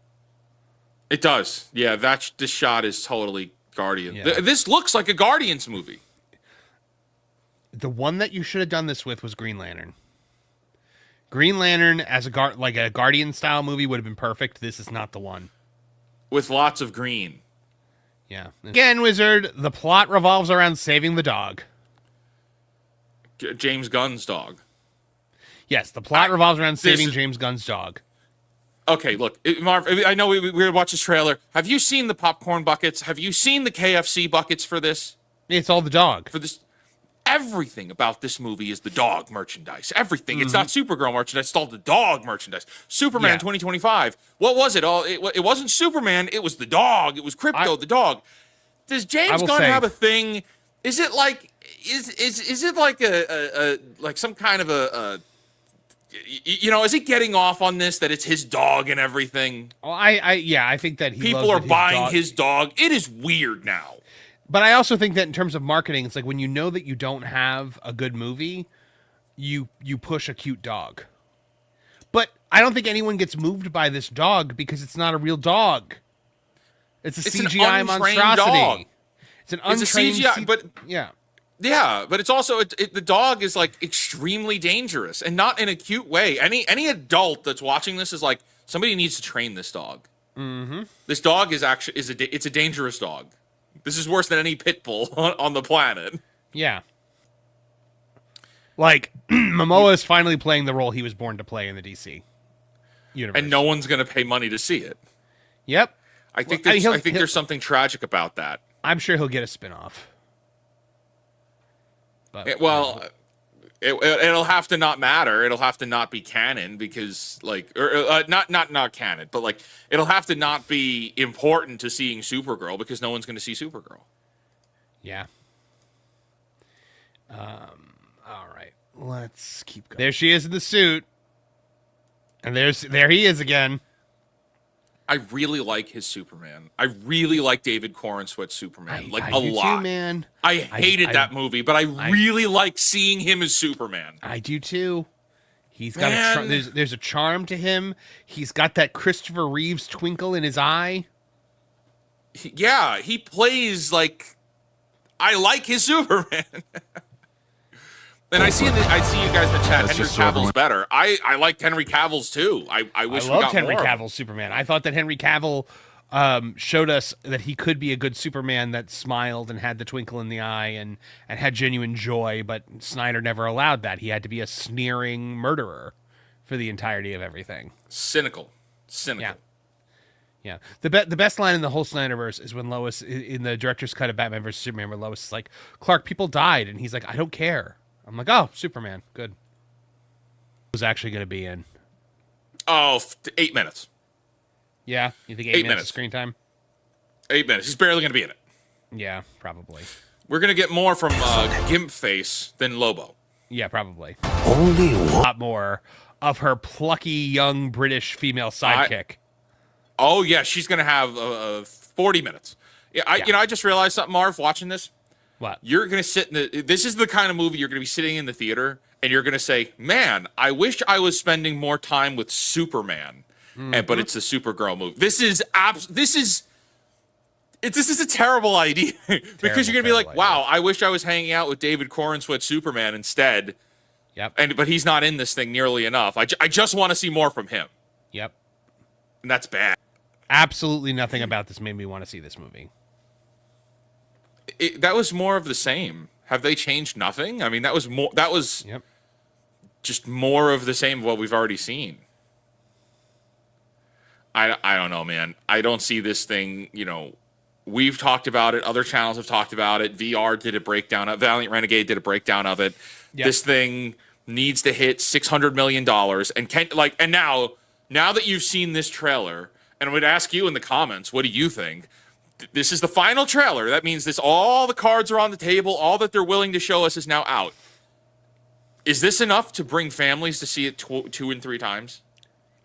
It does. Yeah, this shot is totally Guardian. Yeah. This looks like a Guardians movie. The one that you should have done this with was Green Lantern. Green Lantern as a Guardian style movie would have been perfect. This is not the one. With lots of green. Yeah. Again, Wizard, the plot revolves around saving the dog. James Gunn's dog. Yes, the plot revolves around saving James Gunn's dog. Okay, look, Marv, I know we're going to watch this trailer. Have you seen the popcorn buckets? Have you seen the KFC buckets for this? It's all the dog. For this, everything about this movie is the dog merchandise. Everything. Mm-hmm. It's not Supergirl merchandise. It's all the dog merchandise. Superman 2025. What was it? It wasn't Superman. It was the dog. It was Crypto, the dog. Does James Gunn have a thing? Is it like is it like a like some kind of a is he getting off on this that it's his dog and everything? Oh, I think that people are buying his dog. It is weird now. But I also think that in terms of marketing, it's like when you know that you don't have a good movie, you push a cute dog. But I don't think anyone gets moved by this dog because it's not a real dog. It's a CGI monstrosity. Dog. It's an untrained CGI, but yeah. Yeah, but it's also the dog is like extremely dangerous and not in a cute way. Any adult that's watching this is like, somebody needs to train this dog. Mm-hmm. This dog is actually it's a dangerous dog. This is worse than any pit bull on the planet. Yeah. Like Momoa is finally playing the role he was born to play in the DC universe, and no one's going to pay money to see it. Yep. I think there's something tragic about that. I'm sure he'll get a spinoff. But, it'll have to not matter. It'll have to not be canon because, not canon, but like it'll have to not be important to seeing Supergirl because no one's going to see Supergirl. Yeah. All right, let's keep going. There she is in the suit, and there he is again. I really like his Superman. I really like David Corenswet's Superman, a lot. Too, man. I hated that movie, but I really like seeing him as Superman. I do too. He's got there's a charm to him. He's got that Christopher Reeves twinkle in his eye. He plays like I like his Superman. And I see you guys in the chat. Henry Cavill's better. I liked Henry Cavill's too. I wish we got Henry more. Cavill's Superman. I thought that Henry Cavill showed us that he could be a good Superman that smiled and had the twinkle in the eye and had genuine joy, but Snyder never allowed that. He had to be a sneering murderer for the entirety of everything. Cynical. Yeah. The best line in the whole Snyderverse is when Lois, in the director's cut of Batman vs. Superman, where Lois is like, Clark, people died. And he's like, I don't care. I'm like, oh, Superman. Good. Was actually going to be in. Oh, 8 minutes. Yeah? You think 8 minutes of screen time? 8 minutes. He's barely going to be in it. Yeah, probably. We're going to get more from Gimp Face than Lobo. Yeah, probably. Only A lot more of her plucky young British female sidekick. Oh yeah, she's gonna have 40 minutes. Yeah, I just realized something, Marv. Watching this, What? you're gonna sit in the. This is the kind of movie you're gonna be sitting in the theater, and you're gonna say, "Man, I wish I was spending more time with Superman." But it's the Supergirl movie. This is a terrible idea because you're gonna be like, "Wow, I wish I was hanging out with David Corenswet Superman instead." Yep. But he's not in this thing nearly enough. I just want to see more from him, Yep. and that's bad. Absolutely nothing about this made me want to see this movie. That was more of the same. Have they changed nothing? I mean, that was more. That was Yep. just more of the same of what we've already seen. I don't know, man. I don't see this thing. We've talked about it. Other channels have talked about it. VR did a breakdown. Valiant Renegade did a breakdown of it. Yep. This thing needs to hit $600 million. And now that you've seen this trailer, and I would ask you in the comments, what do you think? This is the final trailer. That means all the cards are on the table. All that they're willing to show us is now out. Is this enough to bring families to see it 2 and 3 times?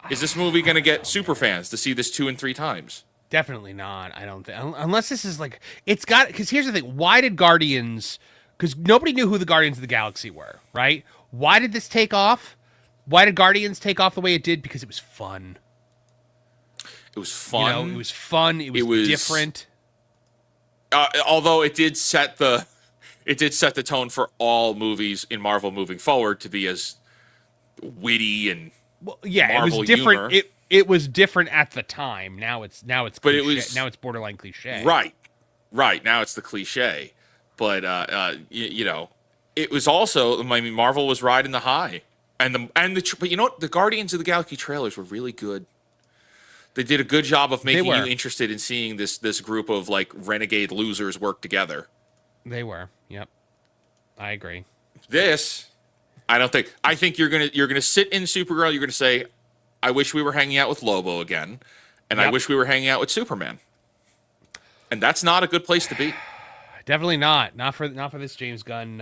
Is this movie going to get super fans to see this 2 and 3 times? Definitely not. I don't think, unless this is like, because here's the thing. Why did Guardians, because nobody knew who the Guardians of the Galaxy were, right? Why did this take off? Why did Guardians take off the way it did? Because it was fun. It was fun. It was fun. It was different. Although it did set the tone for all movies in Marvel moving forward to be as witty and it was different. Humor. It was different at the time. Now it's cliche. Now it's borderline cliche. Right. Now it's the cliche. But it was also, I mean, Marvel was riding the high. But you know what? The Guardians of the Galaxy trailers were really good. They did a good job of making you interested in seeing this group of like renegade losers work together. They were. Yep. I agree. I think you're gonna sit in Supergirl. You're gonna say, "I wish we were hanging out with Lobo again," and I wish we were hanging out with Superman. And that's not a good place to be. Definitely not. Not for this James Gunn.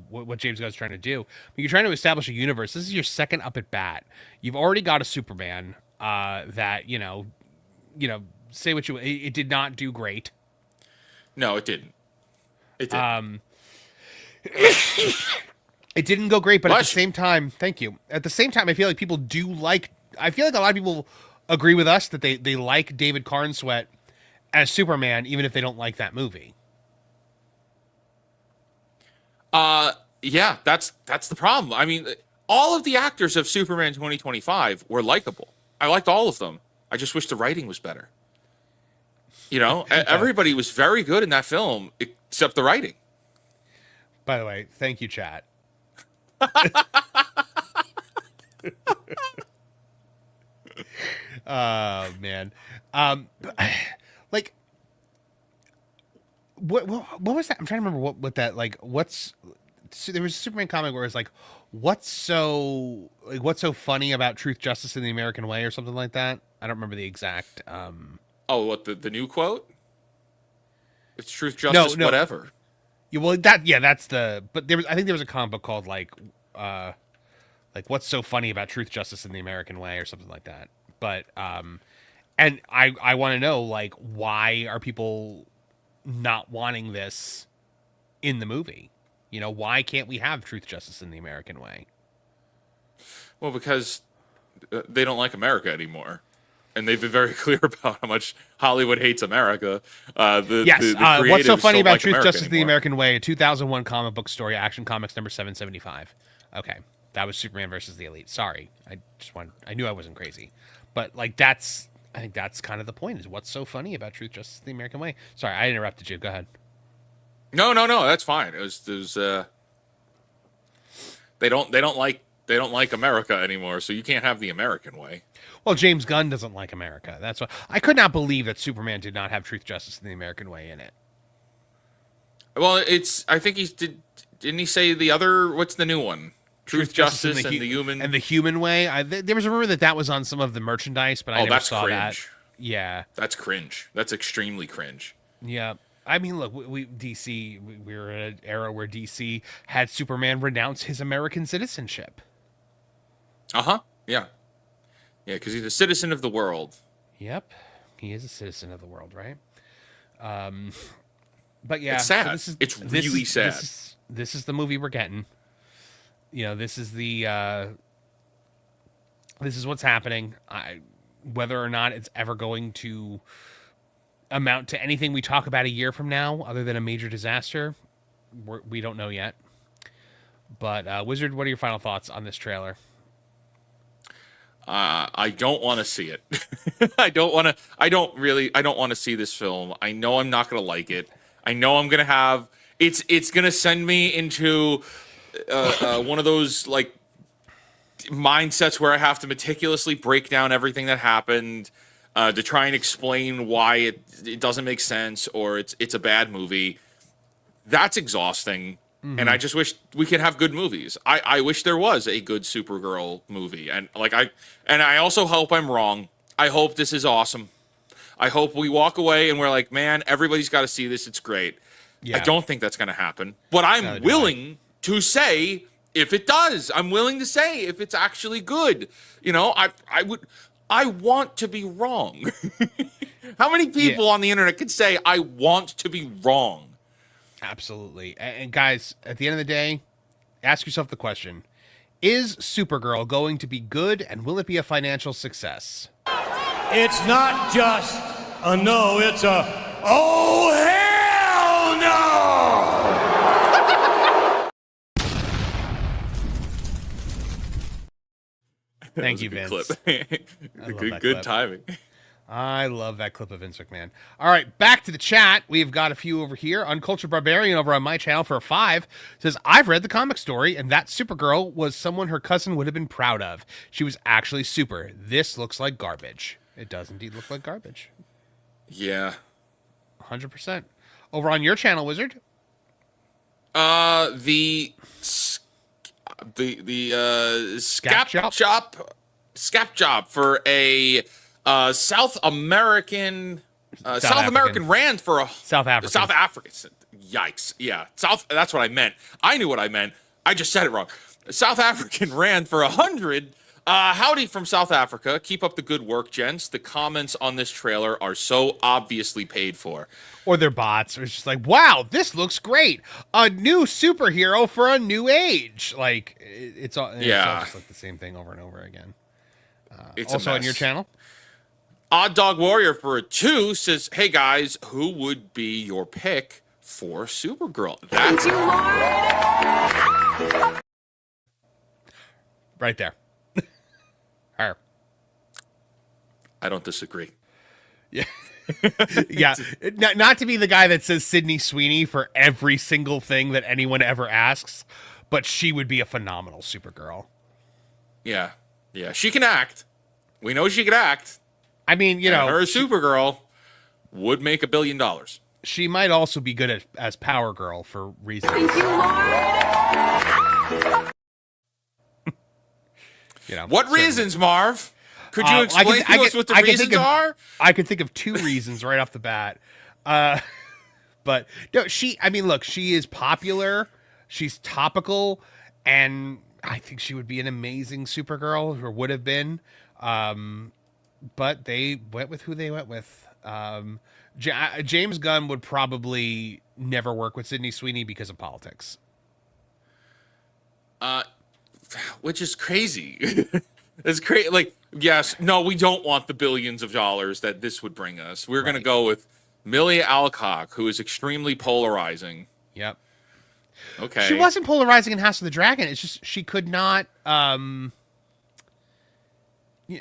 What James Gunn's trying to do. You're trying to establish a universe. This is your second up at bat. You've already got a Superman that say what you. It did not do great. No, it didn't. It didn't. It didn't go great, but at the same time, thank you. At the same time, I feel like people do like. I feel like a lot of people agree with us that they like David Corenswet as Superman, even if they don't like that movie. Yeah, that's the problem. I mean, all of the actors of Superman 2025 were likable. I liked all of them. I just wish the writing was better. Everybody was very good in that film except the writing. By the way, thank you, chat. Oh man, like what was that? I'm trying to remember what that like. There was a Superman comic where it's like, what's so funny about truth, justice, and the American way, or something like that. I don't remember the exact. What the new quote? It's truth, justice, whatever. Yeah, well, that's the. But I think there was a comic book called like what's so funny about truth, justice, and the American way, or something like that. But and I want to know, like, why are people not wanting this in the movie? Why can't we have truth, justice, and the American way? Well, because they don't like America anymore. And they've been very clear about how much Hollywood hates America. The what's so funny about like Truth, America Justice, and the anymore. American Way? A 2001 comic book story, Action Comics number 775. Okay, that was Superman versus the Elite. Sorry, I knew I wasn't crazy, but like I think that's kind of the point. Is what's so funny about Truth, Justice, and the American Way? Sorry, I interrupted you. Go ahead. No, that's fine. It was they don't like America anymore, so you can't have the American way. Well, James Gunn doesn't like America. That's why I could not believe that Superman did not have Truth, Justice, and the American Way in it. Well, I think didn't he say the other? What's the new one? Truth, Justice, and the Human and the Human Way. There was a rumor that was on some of the merchandise, but I never saw cringe. that. Yeah, that's cringe. That's extremely cringe. Yeah. I mean, look, we're in an era where DC had Superman renounce his American citizenship. Uh-huh. Yeah. Yeah, because he's a citizen of the world. Yep, he is a citizen of the world, right? But yeah, It's sad. So It's really sad. This is the movie we're getting. You know, this is what's happening. Whether or not it's ever going to amount to anything we talk about a year from now, other than a major disaster, we don't know yet. But Wizard, what are your final thoughts on this trailer? I don't want to see it. I don't want to see this film. I know I'm not going to like it. I know I'm going to have, it's going to send me into one of those like mindsets where I have to meticulously break down everything that happened to try and explain why it doesn't make sense or it's a bad movie. That's exhausting. And I just wish we could have good movies. I wish there was a good Supergirl movie. And I also hope I'm wrong. I hope this is awesome. I hope we walk away and we're like, man, everybody's got to see this. It's great. Yeah. I don't think that's going to happen. But I'm willing to say if it does. I'm willing to say if it's actually good. You know, I want to be wrong. How many people on the internet could say I want to be wrong? Absolutely. And guys, at the end of the day, ask yourself the question, is Supergirl going to be good and will it be a financial success? It's not just a no, it's a oh hell no! Thank you, Vince. Good timing. I love that clip of Vince McMahon. All right, back to the chat. We've got a few over here. Uncultured Barbarian over on my channel for a 5 says, I've read the comic story, and that Supergirl was someone her cousin would have been proud of. She was actually super. This looks like garbage. It does indeed look like garbage. Yeah. 100%. Over on your channel, Wizard? The scap job for a South American rand for a South African. South African. Yikes. Yeah. That's what I meant. I knew what I meant. I just said it wrong. South African rand for 100. Howdy from South Africa. Keep up the good work, gents. The comments on this trailer are so obviously paid for. Or they're bots. It's just like, wow, this looks great. A new superhero for a new age. Like, it's all just like the same thing over and over again. It's also on your channel? Odd Dog Warrior for a 2 says, hey guys, who would be your pick for Supergirl? That's right there. Her. I don't disagree. Yeah. Yeah. Not to be the guy that says Sydney Sweeney for every single thing that anyone ever asks, but she would be a phenomenal Supergirl. Yeah. Yeah. She can act. We know she can act. I mean, you know, her Supergirl would make $1 billion. She might also be good as Power Girl for reasons. Thank you, Lord. You know, what reasons, Marv? Could you explain to us what the reasons are? I could think of 2 reasons right off the bat. But no, look, she is popular. She's topical. And I think she would be an amazing Supergirl, or would have been. But they went with who they went with. James Gunn would probably never work with Sydney Sweeney because of politics. Which is crazy. It's crazy. Like, yes, no, we don't want the billions of dollars that this would bring us. We're going to go with Milia Alcock, who is extremely polarizing. Yep. Okay. She wasn't polarizing in House of the Dragon. It's just she could not.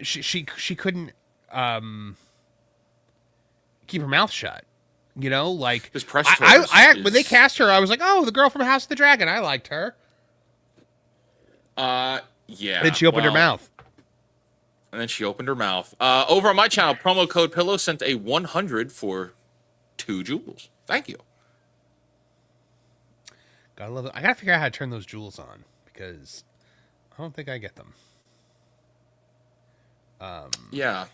She couldn't keep her mouth shut. You know, like this press when they cast her, I was like, oh, the girl from House of the Dragon. I liked her. Yeah. Then she opened her mouth. And then she opened her mouth. Over on my channel, promo code Pillow sent a 100 for 2 jewels. Thank you. Gotta love it. I gotta figure out how to turn those jewels on because I don't think I get them. Yeah.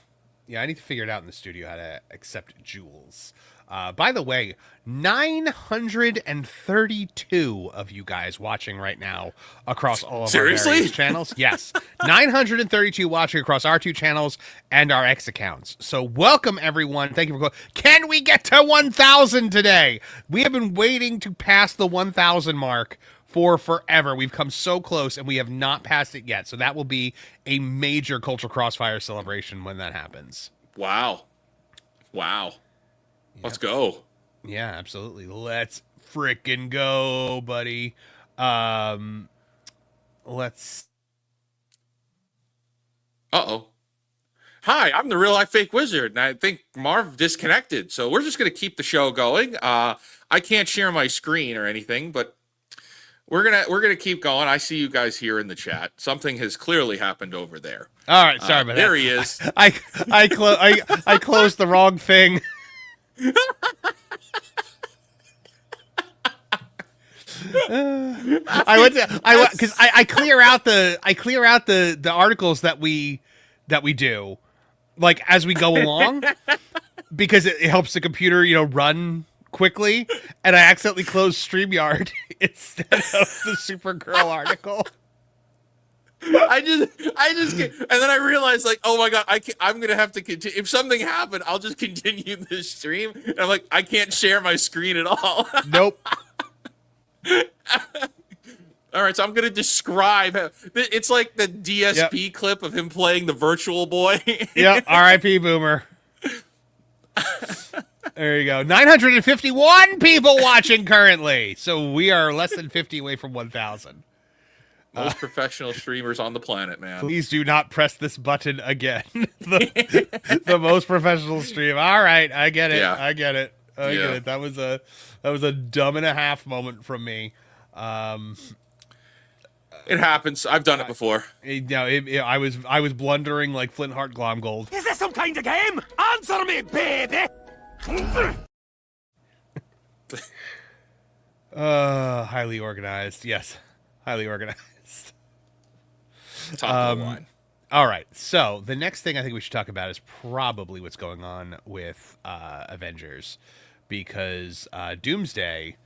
Yeah, I need to figure it out in the studio how to accept jewels. By the way, 932 of you guys watching right now across all of our various channels. Yes, 932 watching across our 2 channels and our X accounts. So welcome, everyone. Thank you for going. Can we get to 1,000 today? We have been waiting to pass the 1,000 mark for forever. We've come so close, and we have not passed it yet. So that will be a major Cultural Crossfire celebration when that happens. Wow. Let's go. Yeah, absolutely. Let's frickin' go, buddy. Let's. Uh-oh. Hi, I'm the real life fake wizard, and I think Marv disconnected. So we're just gonna keep the show going. I can't share my screen or anything, but we're gonna keep going. I see you guys here in the chat. Something has clearly happened over there. All right, sorry about that. There he is. I closed the wrong thing. I clear out the articles that we do, like, as we go along, because it helps the computer, run quickly, and I accidentally closed StreamYard instead of the Supergirl article. I just and then I realized, like, oh my god, I'm gonna have to continue. If something happened, I'll just continue this stream. And I'm like, I can't share my screen at all. Nope. All right, so I'm gonna describe. It's like the DSP clip of him playing the Virtual Boy. Yep. R.I.P. Boomer. There you go. 951 people watching currently. So we are less than 50 away from 1,000. Most professional streamers on the planet, man. Please do not press this button again. the most professional stream. All right, I get it. Yeah. I get it. I get it. That was a dumb and a half moment from me. It happens. I've done it before. I was blundering like Flint Heart Glomgold. Is this some kind of game? Answer me, baby! Highly organized. Yes, highly organized. Top of the line. All right, so the next thing I think we should talk about is probably what's going on with Avengers, because Doomsday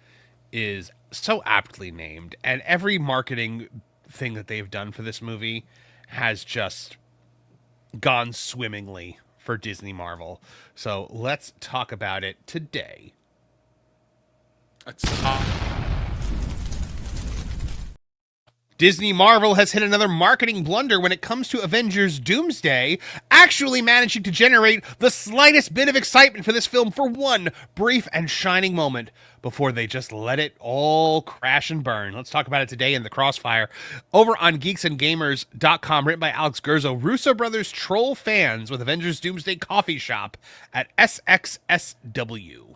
is so aptly named, and every marketing thing that they've done for this movie has just gone swimmingly for Disney Marvel. So let's talk about it today. Disney Marvel has hit another marketing blunder when it comes to Avengers Doomsday, actually managing to generate the slightest bit of excitement for this film for one brief and shining moment before they just let it all crash and burn. Let's talk about it today in the Crossfire. Over on geeksandgamers.com, written by Alex Gurzo, Russo brothers troll fans with Avengers Doomsday coffee shop at SXSW.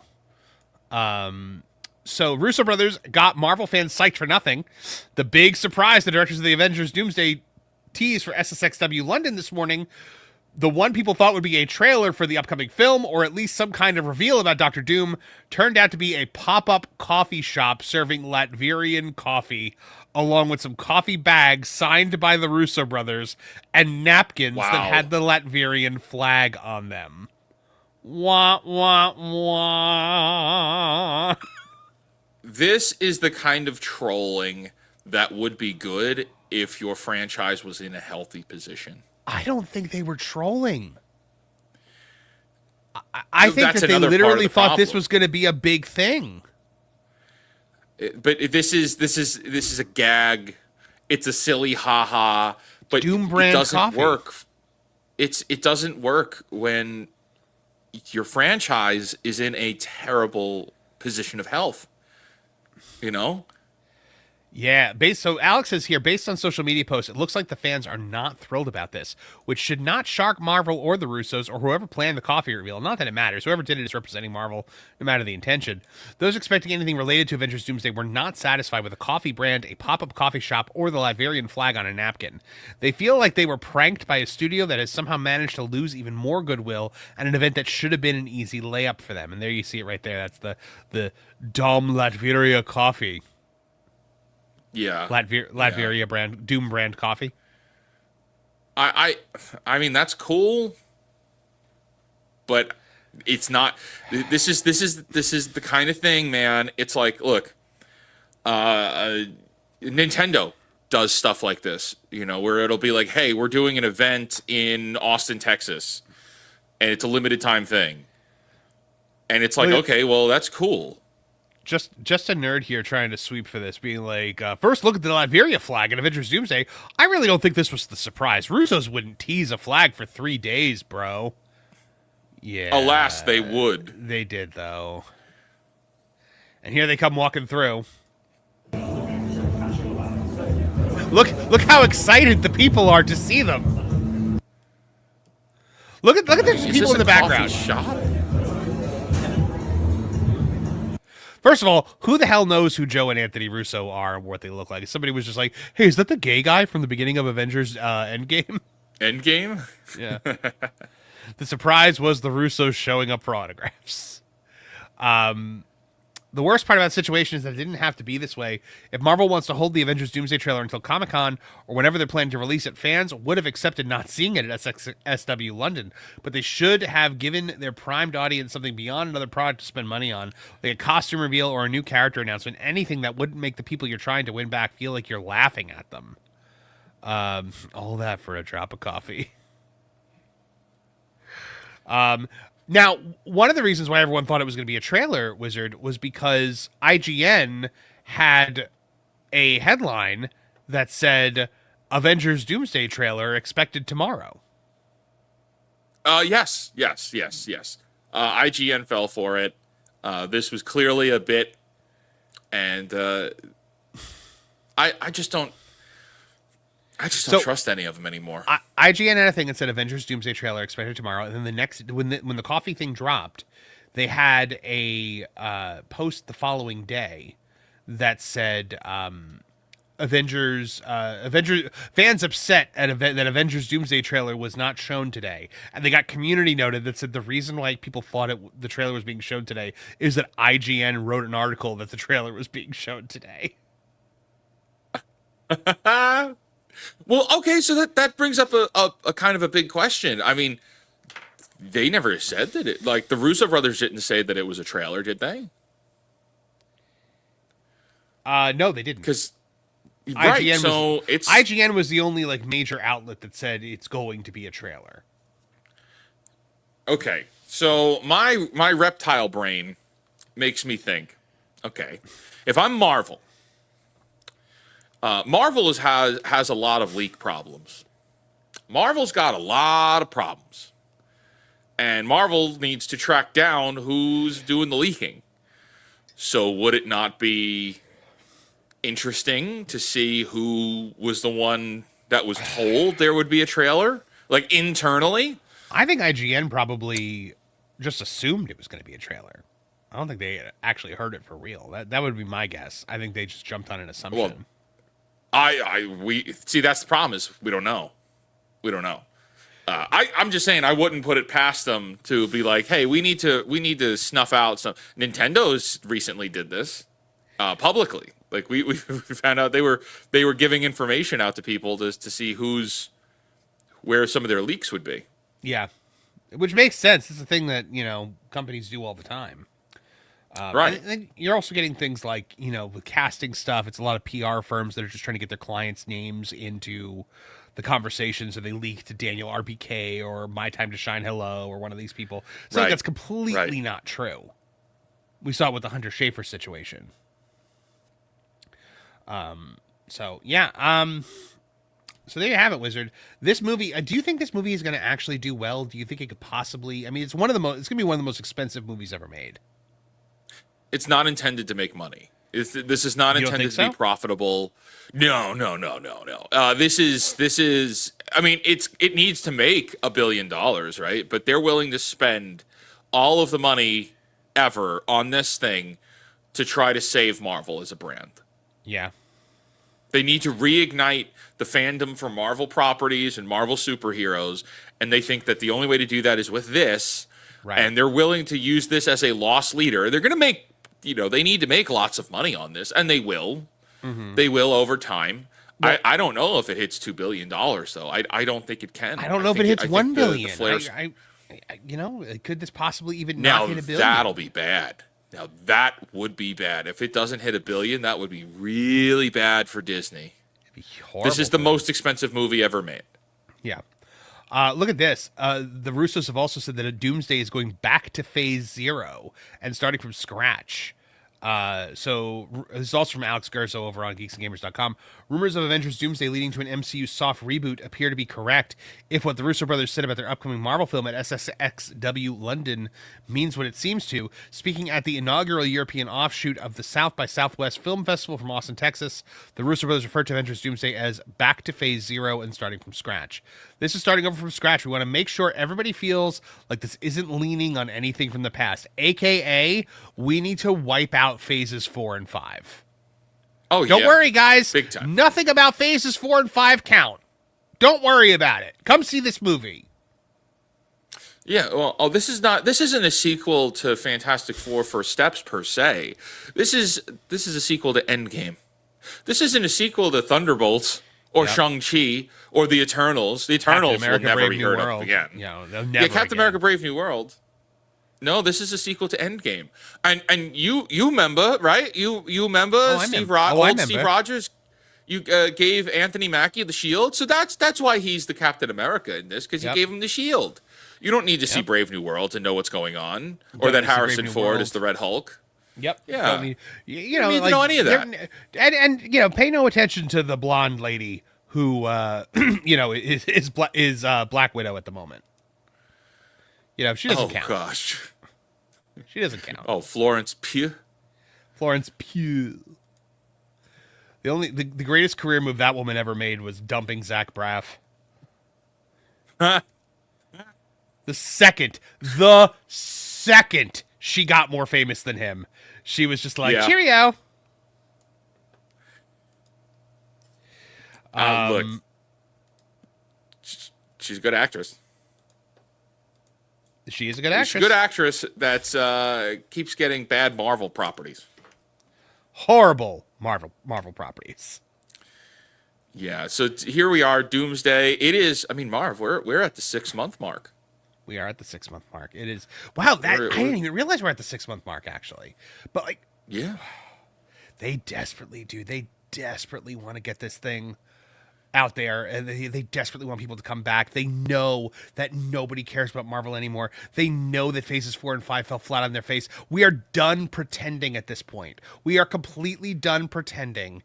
So Russo brothers got Marvel fans psyched for nothing. The big surprise, the directors of the Avengers Doomsday tease for SSXW London this morning, the one people thought would be a trailer for the upcoming film, or at least some kind of reveal about Dr. Doom, turned out to be a pop-up coffee shop serving Latvian coffee, along with some coffee bags signed by the Russo brothers and napkins that had the Latvian flag on them. Wah, wah, wah. This is the kind of trolling that would be good if your franchise was in a healthy position. I don't think they were trolling. I think that they literally thought this was going to be a big thing. But this is a gag. It's a silly haha. But Doom brand it doesn't coffee. work. It doesn't work when your franchise is in a terrible position of health. You know? Yeah, so Alex says here, based on social media posts, it looks like the fans are not thrilled about this, which should not shock Marvel or the Russos or whoever planned the coffee reveal. Not that it matters. Whoever did it is representing Marvel, no matter the intention. Those expecting anything related to Avengers Doomsday were not satisfied with a coffee brand, a pop-up coffee shop, or the Latvian flag on a napkin. They feel like they were pranked by a studio that has somehow managed to lose even more goodwill at an event that should have been an easy layup for them. And there you see it right there. That's the Dom Latveria coffee. Yeah. Latveria brand, Doom brand coffee. I mean, that's cool. but it's not. This is the kind of thing, man. It's like, look, Nintendo does stuff like this, where it'll be like, hey, we're doing an event in Austin, Texas, and it's a limited time thing. And it's like, okay, well, that's cool. Just a nerd here trying to sweep for this, being like, first look at the Liberia flag in Avengers Doomsday. I really don't think this was the surprise. Russos wouldn't tease a flag for 3 days, bro. Yeah. Alas, they would. They did, though. And here they come walking through. Look how excited the people are to see them. Look at the people in the background. Shop? First of all, who the hell knows who Joe and Anthony Russo are and what they look like? Somebody was just like, hey, is that the gay guy from the beginning of Avengers Endgame? Endgame? Yeah. The surprise was the Russos showing up for autographs. The worst part about the situation is that it didn't have to be this way. If Marvel wants to hold the Avengers Doomsday trailer until Comic-Con or whenever they're planning to release it, fans would have accepted not seeing it at SW London. But they should have given their primed audience something beyond another product to spend money on, like a costume reveal or a new character announcement, anything that wouldn't make the people you're trying to win back feel like you're laughing at them. All that for a drop of coffee. Now, one of the reasons why everyone thought it was going to be a trailer, Wizard, was because IGN had a headline that said Avengers Doomsday trailer expected tomorrow. Yes. IGN fell for it. This was clearly a bit, and I just don't trust any of them anymore. IGN had a thing that said Avengers Doomsday trailer expected tomorrow, and then the next when the coffee thing dropped, they had a post the following day that said Avengers fans upset at that Avengers Doomsday trailer was not shown today, and they got community noted that said the reason why people thought the trailer was being shown today is that IGN wrote an article that the trailer was being shown today. Well, okay, so that brings up a kind of a big question. I mean, they never said that it, like, the Russo brothers didn't say that it was a trailer, did they? No, they didn't. Because IGN was the only like major outlet that said it's going to be a trailer. Okay, so my reptile brain makes me think, okay, if I'm Marvel. Marvel has a lot of leak problems. Marvel's got a lot of problems. And Marvel needs to track down who's doing the leaking. So would it not be interesting to see who was the one that was told there would be a trailer? Like, internally? I think IGN probably just assumed it was going to be a trailer. I don't think they actually heard it for real. That would be my guess. I think they just jumped on an assumption. Well, we see, that's the problem, is we don't know. I'm just saying I wouldn't put it past them to be like, hey, we need to snuff out some. Nintendo's recently did this publicly. Like we found out they were giving information out to people to see where some of their leaks would be. Yeah, which makes sense. It's a thing that companies do all the time. Right. And you're also getting things like, with casting stuff, it's a lot of PR firms that are just trying to get their clients' names into the conversation, so they leak to Daniel RBK or My Time to Shine Hello or one of these people. So that's completely not true. We saw it with the Hunter Schafer situation. So there you have it, Wizard. This movie, do you think this movie is going to actually do well? Do you think it could possibly, it's going to be one of the most expensive movies ever made. It's not intended to make money. This is not intended to be profitable. No. This is. I mean, it needs to make $1 billion, right? But they're willing to spend all of the money ever on this thing to try to save Marvel as a brand. Yeah. They need to reignite the fandom for Marvel properties and Marvel superheroes, and they think that the only way to do that is with this. Right. And they're willing to use this as a loss leader. They're going to make. They need to make lots of money on this, and they will. Mm-hmm. They will over time. But I don't know if it hits $2 billion, though. I don't think it can. I don't know if it hits $1 billion. Could this possibly even Now not hit $1 billion? that'll be bad. Now that would be bad. If it doesn't hit $1 billion, that would be really bad for Disney. It'd be horrible. This is the most expensive movie ever made. Yeah. Look at this. The Russos have also said that a Doomsday is going back to phase 0 and starting from scratch. So this is also from Alex Gerso over on geeksandgamers.com. Rumors of Avengers Doomsday leading to an MCU soft reboot appear to be correct if what the Russo brothers said about their upcoming Marvel film at SSXW London means what it seems to. Speaking at the inaugural European offshoot of the South by Southwest Film Festival from Austin, Texas, the Russo brothers referred to Avengers Doomsday as back to phase 0 and starting from scratch. This is starting over from scratch. We want to make sure everybody feels like this isn't leaning on anything from the past. AKA, we need to wipe out phases 4 and 5. Oh, Don't worry, guys. Big time. Nothing about phases 4 and 5 count. Don't worry about it. Come see this movie. Yeah, well, this isn't a sequel to Fantastic Four First Steps per se. This is a sequel to Endgame. This isn't a sequel to Thunderbolts or Shang-Chi or the Eternals. The Eternals will never be heard of again. Yeah, they'll never Captain again. America Brave New World. No, this is a sequel to Endgame. And you remember, right? You remember Steve Rogers? You gave Anthony Mackie the shield, so that's why he's the Captain America in this, because you gave him the shield. You don't need to see Brave New World to know what's going on, or that Harrison Ford is the Red Hulk. Yep. Yeah. You don't need to know any of that. And pay no attention to the blonde lady who is Black Widow at the moment. She doesn't count. Oh gosh. She doesn't count. Oh, Florence Pugh. Florence Pugh. The greatest career move that woman ever made was dumping Zach Braff. The second she got more famous than him, she was just like, cheerio. Look, she's a good actress. She is a good actress. She's a good actress that keeps getting bad Marvel properties. Horrible Marvel properties. Yeah, so here we are, Doomsday. It is, Marv, we're at the 6-month mark. We are at the 6-month mark. It is, wow, I didn't even realize we're at the 6-month mark, actually. But, yeah. They desperately do. They desperately want to get this thing out there, and they desperately want people to come back. They know that nobody cares about Marvel anymore. They know that phases 4 and 5 fell flat on their face. We are done pretending at this point. We are completely done pretending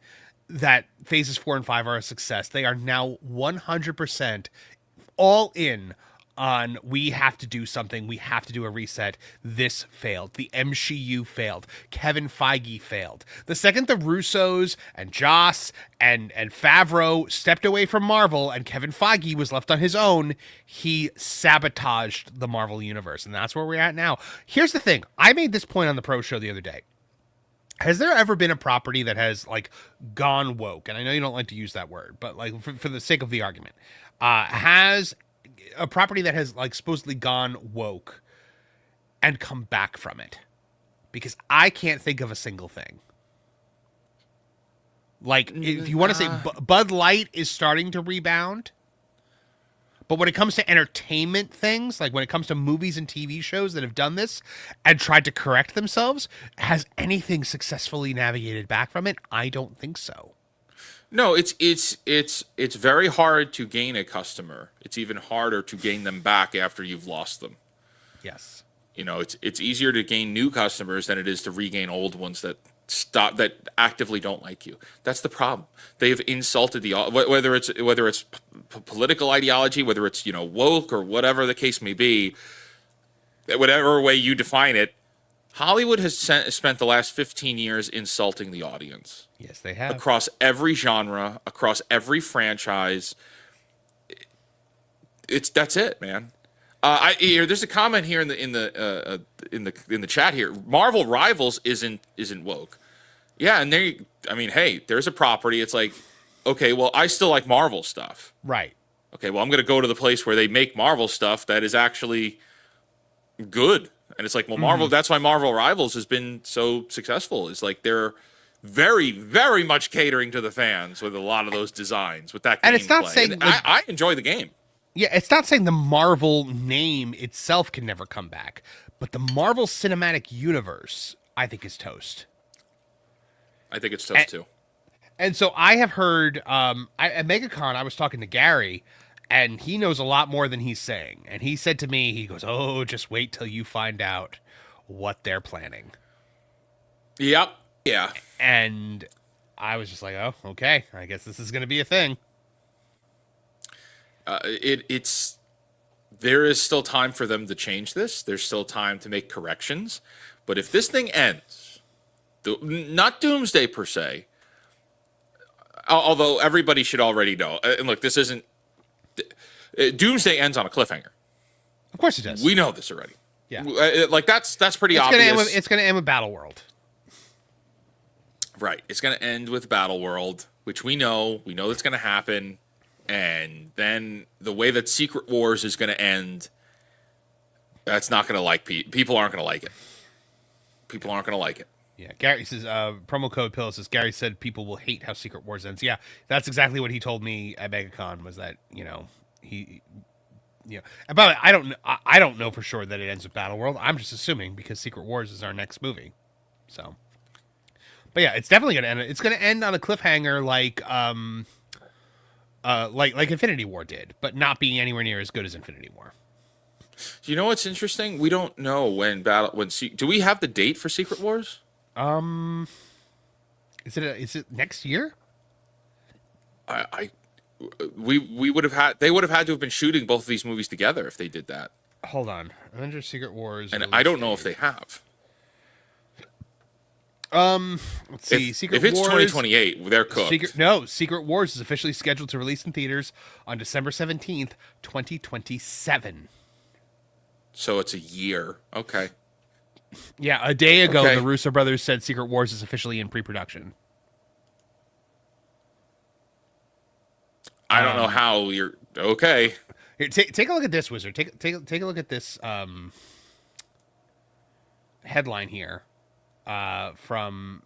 that phases 4 and 5 are a success. They are now 100% all in on, we have to do something. We have to do a reset. This failed. The MCU failed. Kevin Feige failed. The second the Russos and Joss and Favreau stepped away from Marvel and Kevin Feige was left on his own, he sabotaged the Marvel universe. And that's where we're at now. Here's the thing. I made this point on the Pro Show the other day. Has there ever been a property that has gone woke? And I know you don't like to use that word, but for the sake of the argument, has a property that has supposedly gone woke and come back from it? Because I can't think of a single thing. If you want to say Bud Light is starting to rebound, but when it comes to entertainment things, when it comes to movies and TV shows that have done this and tried to correct themselves, has anything successfully navigated back from it? I don't think so. No, it's very hard to gain a customer. It's even harder to gain them back after you've lost them. Yes. It's easier to gain new customers than it is to regain old ones that actively don't like you. That's the problem. They have insulted whether it's political ideology, whether it's woke or whatever the case may be, whatever way you define it. Hollywood has spent the last 15 years insulting the audience. Yes, they have. Across every genre, across every franchise. That's it, man. There's a comment here in the chat here. Marvel Rivals isn't woke. Yeah, and there's a property. It's okay, well, I still like Marvel stuff. Right. Okay, well, I'm going to go to the place where they make Marvel stuff that is actually good. And it's Marvel, that's why Marvel Rivals has been so successful. It's they're very, very much catering to the fans with a lot of those designs, with that gameplay. And it's not saying... I enjoy the game. Yeah, it's not saying the Marvel name itself can never come back, but the Marvel Cinematic Universe, I think, is toast. I think it's toast too. And so I have heard at MegaCon, I was talking to Gary, and he knows a lot more than he's saying. And he said to me, he goes, "Oh, just wait till you find out what they're planning." Yep. Yeah. And I was just like, "Oh, okay. I guess this is going to be a thing." It's there is still time for them to change this. There's still time to make corrections. But if this thing ends, not Doomsday per se, although everybody should already know. And look, this isn't Doomsday ends on a cliffhanger. Of course it does. We know this already. Yeah. Like that's pretty obvious. It's going to end with Battle World. Right. It's going to end with Battle World, which we know. We know that's going to happen. And then the way that Secret Wars is going to end, that's not going to like people aren't going to like it. People aren't going to like it. Yeah, Gary says, promo code Pillow says, Gary said people will hate how Secret Wars ends. Yeah, that's exactly what he told me at MegaCon, was that, he and by the way, I don't know for sure that it ends with Battle World. I'm just assuming because Secret Wars is our next movie. So, but yeah, it's definitely going to end. It's going to end on a cliffhanger like Infinity War did, but not being anywhere near as good as Infinity War. Do you know what's interesting? We don't know do we have the date for Secret Wars? Is it next year? We would have had, they would have had to have been shooting both of these movies together if they did that. Hold on. Avengers Secret Wars. And I don't know if they have. Let's see. If it's 2028, they're cooked. Secret Wars is officially scheduled to release in theaters on December 17th, 2027. So it's a year. Okay. Yeah, a day ago, Okay. the Russo brothers said Secret Wars is officially in pre-production. I don't know how you're okay. Here, take a look at this, Wizard. Take a look at this headline here from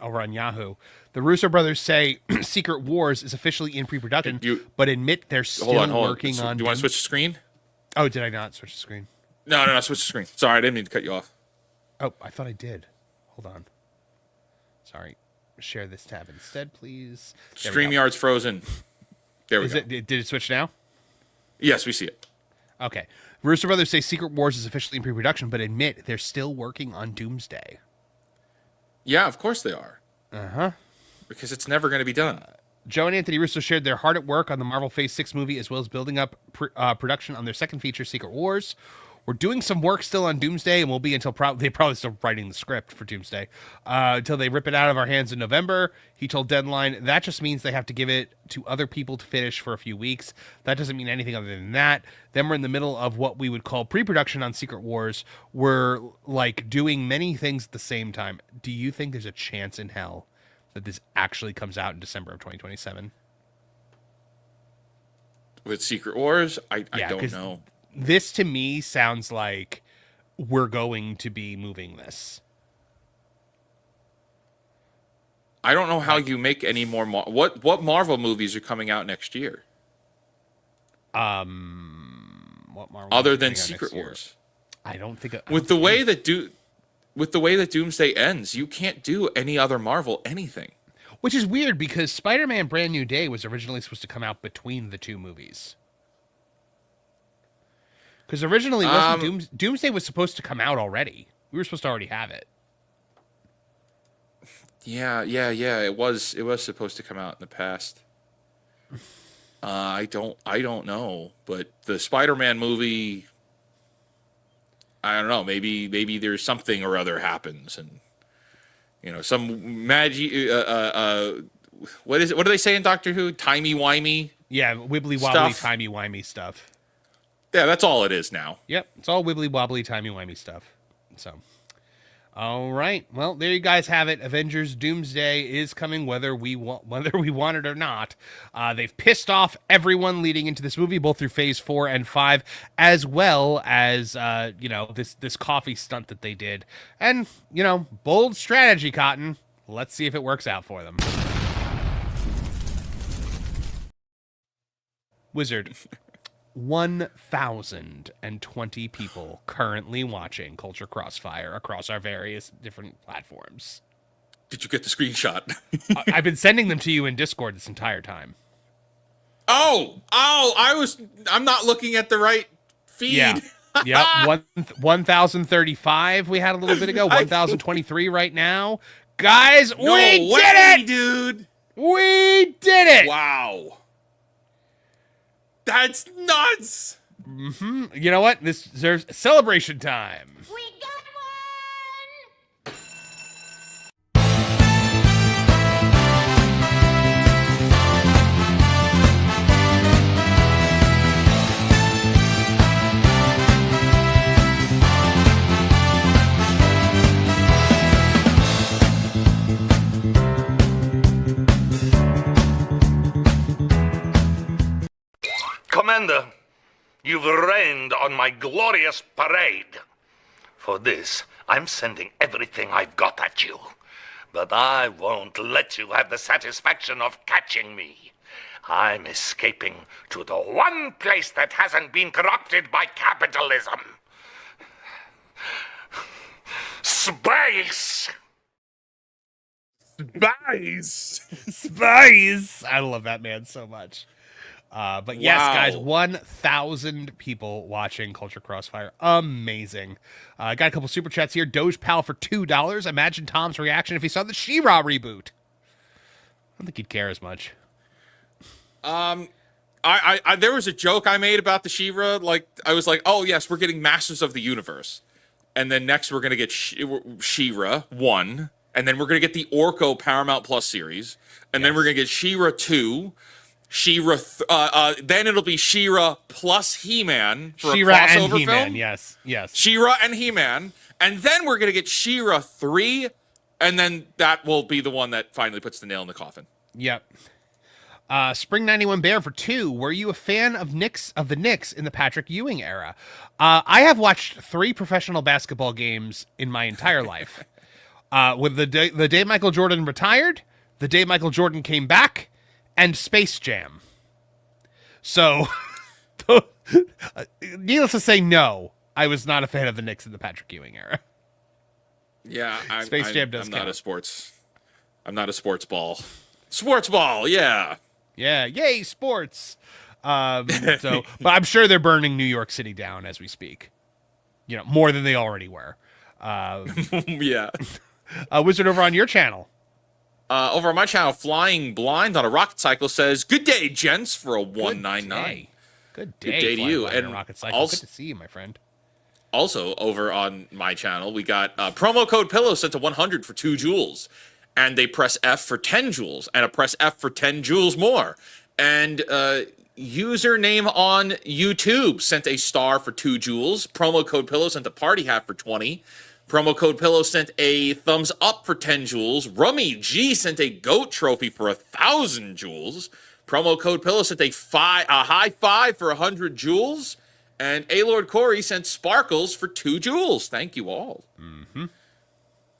over on Yahoo. The Russo brothers say Secret Wars is officially in pre-production, but admit they're still working on. Do you want to switch the screen? Oh, did I not switch the screen? No, switch the screen. Sorry, I didn't mean to cut you off. Oh, I thought I did. Hold on. Sorry. Share this tab instead, please. StreamYard's frozen. There we go. Did it switch now? Yes, we see it. Okay. Russo brothers say Secret Wars is officially in pre-production, but admit they're still working on Doomsday. Yeah, of course they are. Uh-huh. Because it's never going to be done. Joe and Anthony Russo shared they're hard at work on the Marvel Phase 6 movie, as well as building up production on their second feature, Secret Wars. We're doing some work still on Doomsday, and we'll be until they're probably still writing the script for Doomsday until they rip it out of our hands in November. He told Deadline, that just means they have to give it to other people to finish for a few weeks. That doesn't mean anything other than that. Then we're in the middle of what we would call pre-production on Secret Wars. We're like doing many things at the same time. Do you think there's a chance in hell that this actually comes out in December of 2027? With Secret Wars, I don't know. This to me sounds like we're going to be moving this. I don't know how you make any more. What Marvel movies are coming out next year? What Marvel other than Secret Wars? I don't think. With the way that Doomsday ends, you can't do any other Marvel anything. Which is weird because Spider-Man: Brand New Day was originally supposed to come out between the two movies. Because originally, Doomsday was supposed to come out already. We were supposed to already have it. Yeah. It was supposed to come out in the past. I don't know, but the Spider-Man movie, I don't know. Maybe there's something or other happens, and some magic. What is it? What do they say in Doctor Who? Timey-wimey. Yeah, wibbly-wobbly, timey-wimey stuff. Yeah, that's all it is now. Yep, it's all wibbly-wobbly, timey-wimey stuff. So, all right. Well, there you guys have it. Avengers Doomsday is coming whether we want it or not. They've pissed off everyone leading into this movie, both through Phase 4 and 5, as well as, this coffee stunt that they did. And, bold strategy, Cotton. Let's see if it works out for them. Wizard. 1,020 people currently watching Culture Crossfire across our various different platforms. Did you get the screenshot? I've been sending them to you in Discord this entire time. I'm not looking at the right feed. Yeah. Yep. 1,035 we had a little bit ago. 1,023 right now. Guys, No we way, did it! dude. We did it! Wow. That's nuts. You know what? This deserves celebration time. We got one! Commander, you've rained on my glorious parade. For this, I'm sending everything I've got at you. But I won't let you have the satisfaction of catching me. I'm escaping to the one place that hasn't been corrupted by capitalism. Space! Spies! I love that man so much. But yes, Wow. guys, 1,000 people watching Culture Crossfire. Amazing. Got a couple super chats here. Doge Pal for $2. Imagine Tom's reaction if he saw the She-Ra reboot. I don't think he'd care as much. I there was a joke I made about the She-Ra. Like, I was like, oh yes, we're getting Masters of the Universe, and then next we're gonna get She-Ra 1, and then we're gonna get the Orko Paramount Plus series, and then we're gonna get She-Ra 2. Then it'll be She-Ra plus He-Man for She-Ra a crossover and He-Man, film. yes. She-Ra and He-Man, and then we're gonna get She-Ra 3, and then that will be the one that finally puts the nail in the coffin. Yep. Spring 91 Bear for 2. Were you a fan of the Knicks in the Patrick Ewing era? I have watched 3 professional basketball games in my entire life. With the day Michael Jordan retired, the day Michael Jordan came back, and Space Jam. So, needless to say, no, I was not a fan of the Knicks in the Patrick Ewing era. Yeah, Space Jam does I'm count. I'm not a sports ball. Sports ball, yeah. Yeah, yay, sports. But I'm sure they're burning New York City down as we speak. You know, more than they already were. Yeah. Wizard over on your channel. Over on my channel, Flying Blind on a Rocket Cycle says, "Good day, gents," for a 199. Good day to Flying you. Blind on And a Rocket Cycle. also- Good to see you, my friend. Also, over on my channel, we got promo code Pillow sent to 100 for 2 jewels. And they press F for 10 jewels. And a press F for 10 jewels more. And username on YouTube sent a star for 2 jewels. Promo code Pillow sent a party hat for 20. Promo code Pillow sent a thumbs up for 10 jewels. Rummy G sent a goat trophy for 1,000 jewels. Promo code Pillow sent a high five for 100 jewels. And A-Lord Corey sent sparkles for 2 jewels. Thank you all. Mm-hmm.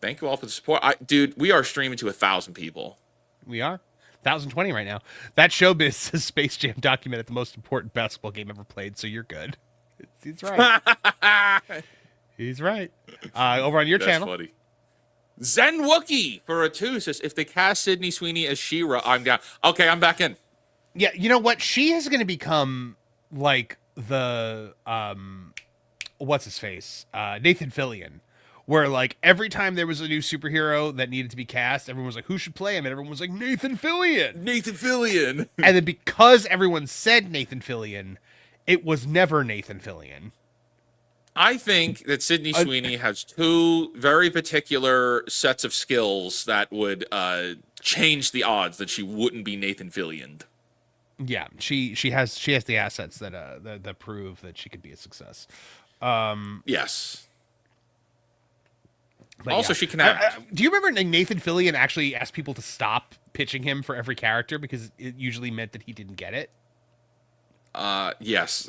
Thank you all for the support. Dude, we are streaming to 1,000 people. We are. 1,020 right now. That showbiz says Space Jam documented the most important basketball game ever played, so you're good. He's right. He's right. Over on your channel. That's funny. Zen Wookie for a 2 says, "If they cast Sydney Sweeney as She-Ra, I'm down." Okay, I'm back in. Yeah, you know what? She is going to become like the what's his face? Nathan Fillion. Where like every time there was a new superhero that needed to be cast, everyone was like, "Who should play him?" And everyone was like, "Nathan Fillion." Nathan Fillion. And then because everyone said Nathan Fillion, it was never Nathan Fillion. I think that Sydney Sweeney has 2 very particular sets of skills that would change the odds that she wouldn't be Nathan Fillion. Yeah, she has the assets that prove that she could be a success. Yes. But Also, yeah. she can act. Do you remember Nathan Fillion actually asked people to stop pitching him for every character because it usually meant that he didn't get it? Yes.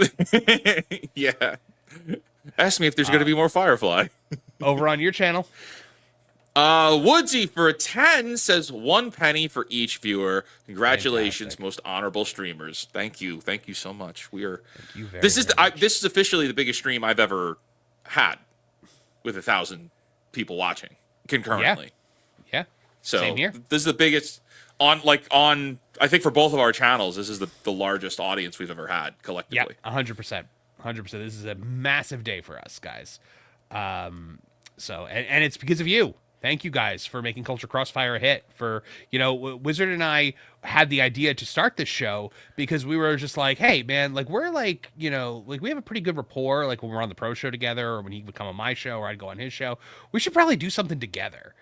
Yeah. Ask me if there's going to be more Firefly. Over on your channel. Woodsy for a 10 says 1 penny for each viewer. Congratulations, Fantastic. most honorable streamers. Thank you so much. We are. Thank you very, This is very much. this is officially the biggest stream I've ever had, with 1,000 people watching concurrently. Yeah. So Same here. this is the biggest on. I think for both of our channels, this is the largest audience we've ever had Yeah, collectively. 100%. 100%. This is a massive day for us, guys. So, and it's because of you. Thank you guys for making Culture Crossfire a hit. For, Wizard and I had the idea to start this show because we were just like, hey, man, like, we're like, like, we have a pretty good rapport, like, when we're on the pro show together, or when he would come on my show, or I'd go on his show. We should probably do something together.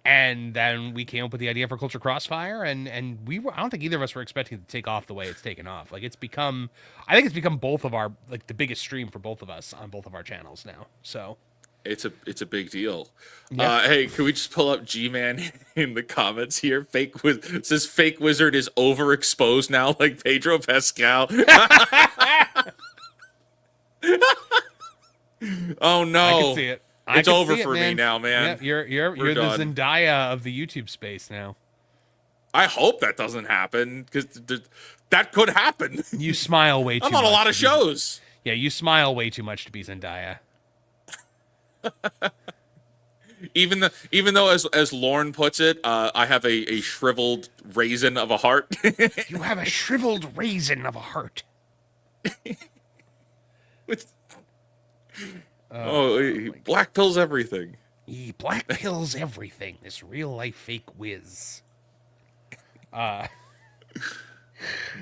And then we came up with the idea for Culture Crossfire, and I don't think either of us were expecting it to take off the way it's taken off. Like, I think it's become both of our, like, the biggest stream for both of us on both of our channels now. So It's a big deal. Yeah. Hey, can we just pull up G-Man in the comments here? Says fake wizard is overexposed now, like Pedro Pascal. Oh no! I can see it. It's over for me now, man. Yeah, you're We're the done. Zendaya of the YouTube space now. I hope that doesn't happen, because that could happen. You smile way too I'm much. on a lot of to be- shows. Yeah, you smile way too much to be Zendaya. Even though, as Lauren puts it, I have a shriveled raisin of a heart. You have a shriveled raisin of a heart. He black pills everything. He black pills everything. This real life fake whiz. Man,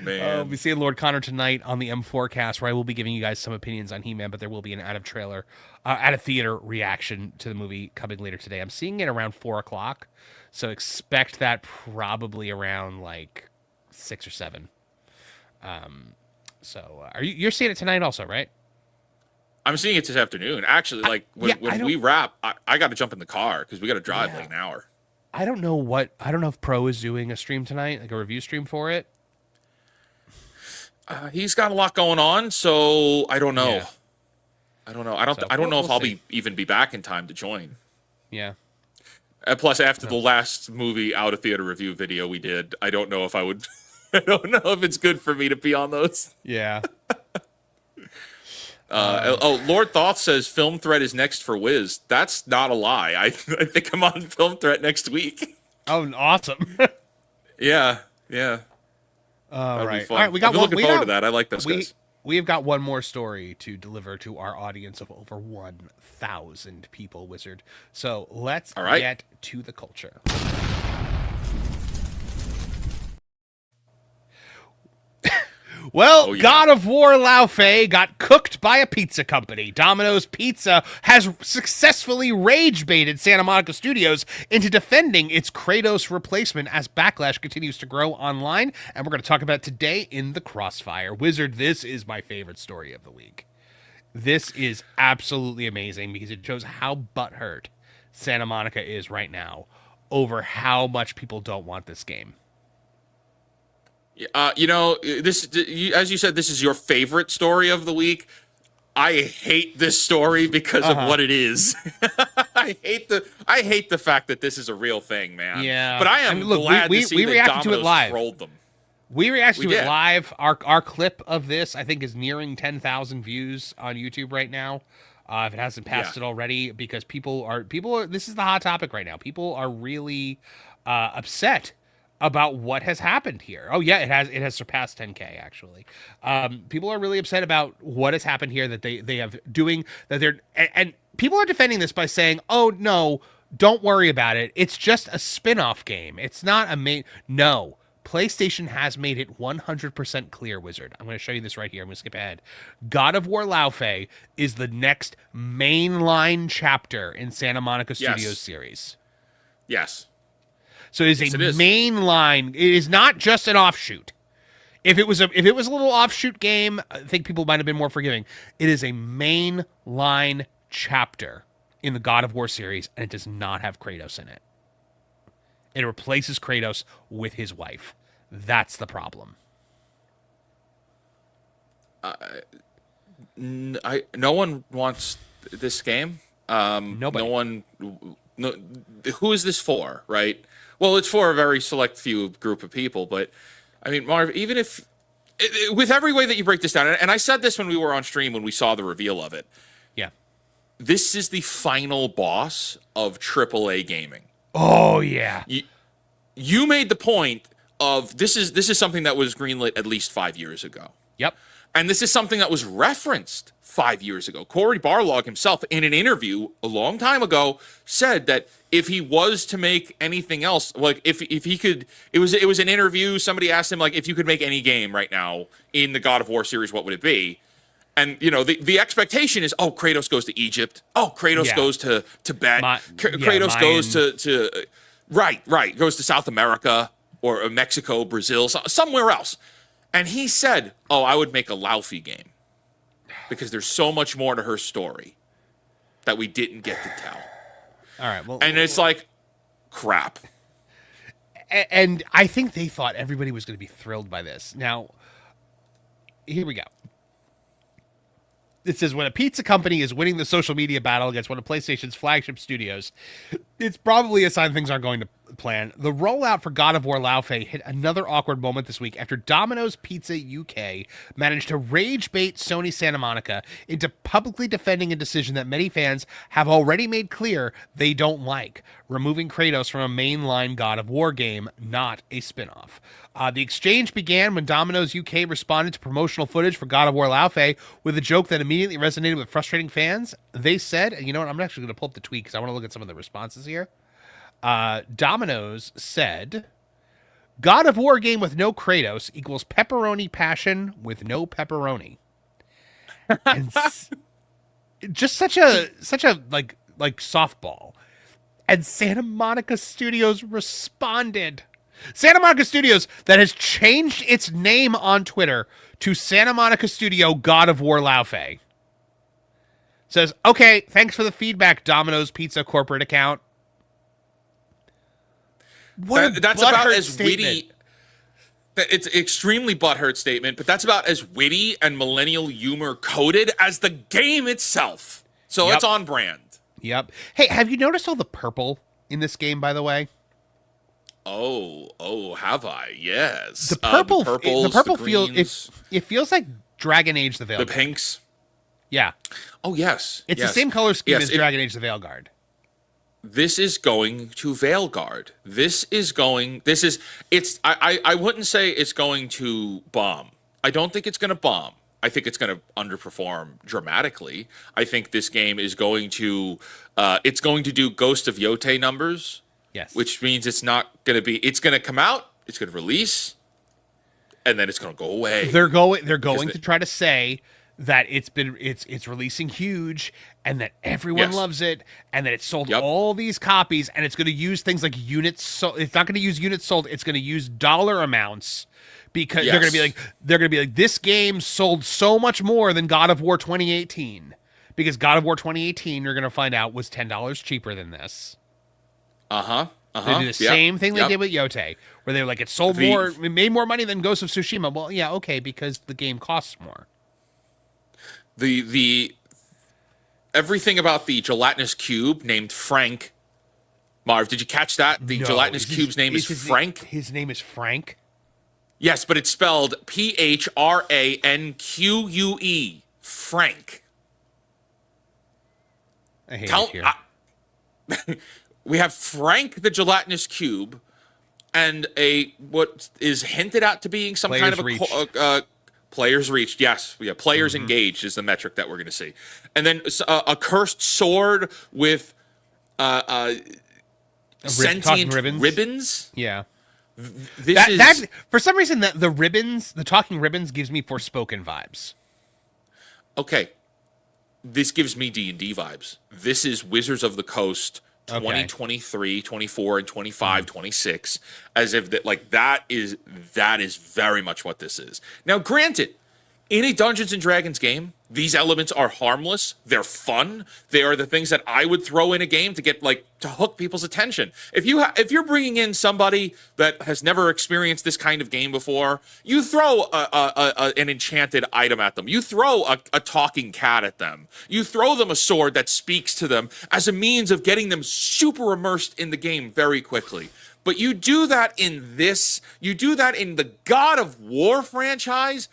We'll be seeing Lord Connor tonight on the M4cast, where I will be giving you guys some opinions on He-Man, but there will be an out of theater reaction to the movie coming later today. I'm seeing it around 4 o'clock, so expect that probably around like 6 or 7. You're seeing it tonight also, right? I'm seeing it this afternoon. Actually, like when we wrap, I got to jump in the car because we got to drive like an hour. I don't know if Pro is doing a stream tonight, like a review stream for it. He's got a lot going on, so I don't know. Yeah. I don't know. I don't know if we'll I'll see. even be back in time to join. Yeah. And plus, after the last movie out of theater review video we did, I don't know if I would. I don't know if it's good for me to be on those. Yeah. Lord Thoth says Film Threat is next for Wiz. That's not a lie. I think I'm on Film Threat next week. Oh, awesome. Yeah. All That'd be right. fun. All right. I've been looking forward to that. I like those guys. We have got one more story to deliver to our audience of over 1,000 people, Wizard. So let's get to the culture. Well, God of War Lao Fei got cooked by a pizza company. Domino's Pizza has successfully rage baited Santa Monica Studios into defending its Kratos replacement as backlash continues to grow online. And we're going to talk about it today in the Crossfire. Wizard, this is my favorite story of the week. This is absolutely amazing because it shows how butthurt Santa Monica is right now over how much people don't want this game. This, as you said, this is your favorite story of the week. I hate this story because of what it is. I hate the fact that this is a real thing, man. Yeah, but I am glad to see we that reacted to it Domino's live. trolled them. We reacted to it did. live. Our clip of this, I think, is nearing 10,000 views on YouTube right now. If it hasn't passed it already, because people are. This is the hot topic right now. People are really upset about what has happened here. Oh yeah, it has surpassed 10K actually. People are really upset about what has happened here, that they have doing that they're and people are defending this by saying, "Oh no, don't worry about it. It's just a spin-off game. It's not a main." No. PlayStation has made it 100% clear, Wizard. I'm going to show you this right here. I'm going to skip ahead. God of War Lao Fei is the next mainline chapter in Santa Monica Studios series. Yes. So it is a mainline. It is not just an offshoot. If it was a little offshoot game, I think people might have been more forgiving. It is a mainline chapter in the God of War series, and it does not have Kratos in it. It replaces Kratos with his wife. That's the problem. No one wants this game. Nobody. No one no, who is this for, right? Well, it's for a very select few group of people, but I mean, Marv, even if with every way that you break this down, and I said this when we were on stream when we saw the reveal of it, Yeah. this is the final boss of AAA gaming. Oh yeah. You made the point of this is something that was greenlit at least 5 years ago. Yep. And this is something that was referenced 5 years ago. Corey Barlog himself, in an interview a long time ago, said that if he was to make anything else, like if he could, it was an interview. Somebody asked him, like, if you could make any game right now in the God of War series, what would it be? And you know, the expectation is, oh, Kratos goes to Egypt. Oh, Kratos goes to Tibet. Kratos goes to right, goes to South America or Mexico, Brazil, somewhere else. And he said, oh, I would make a Laufey game because there's so much more to her story that we didn't get to tell. All right. Well, and it's like, crap. And I think they thought everybody was going to be thrilled by this. Now, here we go. It says, when a pizza company is winning the social media battle against one of PlayStation's flagship studios, it's probably a sign things aren't going to plan. The rollout for God of War Laufey hit another awkward moment this week after Domino's Pizza UK managed to rage bait Sony Santa Monica into publicly defending a decision that many fans have already made clear they don't like, removing Kratos from a mainline God of War game, not a spin-off. The exchange began when Domino's UK responded to promotional footage for God of War Laufey with a joke that immediately resonated with frustrating fans. They said, and you know what, I'm actually going to pull up the tweet because I want to look at some of the responses here. Domino's said, God of War game with no Kratos equals pepperoni passion with no pepperoni. And just such a like softball. And Santa Monica Studios responded. Santa Monica Studios, that has changed its name on Twitter to Santa Monica Studio God of War Laufey, says, okay, thanks for the feedback, Domino's Pizza corporate account. That's about as witty. It's extremely butthurt statement, but that's about as witty and millennial humor coded as the game itself. So it's on brand. Yep. Hey, have you noticed all the purple in this game, by the way? Oh, have I? Yes. The purple, the purple the feels it feels like Dragon Age the Veilguard. The pinks. Yeah. Oh yes. It's the same color scheme as Dragon Age the Veilguard. This is going to Veilguard. I wouldn't say it's going to bomb. I don't think it's going to bomb. I think it's going to underperform dramatically. I think this game is going to do Ghost of Yotei numbers. Yes. Which means it's going to come out, it's going to release, and then it's going to go away. They're going to try to say that it's releasing huge and that everyone loves it and that it sold all these copies, and it's going to use things like units. So it's not going to use units sold. It's going to use dollar amounts because they're going to be like this game sold so much more than God of War 2018 because God of War 2018 you're going to find out was $10 cheaper than this. They do the same thing they did with Yotei, where they were like, it sold more, it made more money than Ghost of Tsushima. Well, yeah, okay, because the game costs more. The everything about the gelatinous cube named Frank. Marv, did you catch that? The gelatinous cube's name is Frank. His name is Frank? Yes, but it's spelled PHRANQUE. Frank. I hate it here. We have Frank the gelatinous cube and what is hinted at to being some kind of a players reached. Yes, players engaged is the metric that we're going to see. And then a cursed sword with sentient ribbons. Yeah. This for some reason the talking ribbons gives me Forspoken vibes. Okay. This gives me D&D vibes. This is Wizards of the Coast 2023, 24, and 25, 26, as if that is very much what this is. Now, granted, in a Dungeons and Dragons game, these elements are harmless. They're fun. They are the things that I would throw in a game to get to hook people's attention. If you're bringing in somebody that has never experienced this kind of game before, you throw an enchanted item at them. You throw a talking cat at them. You throw them a sword that speaks to them as a means of getting them super immersed in the game very quickly. But you do that in this. You do that in the God of War franchise.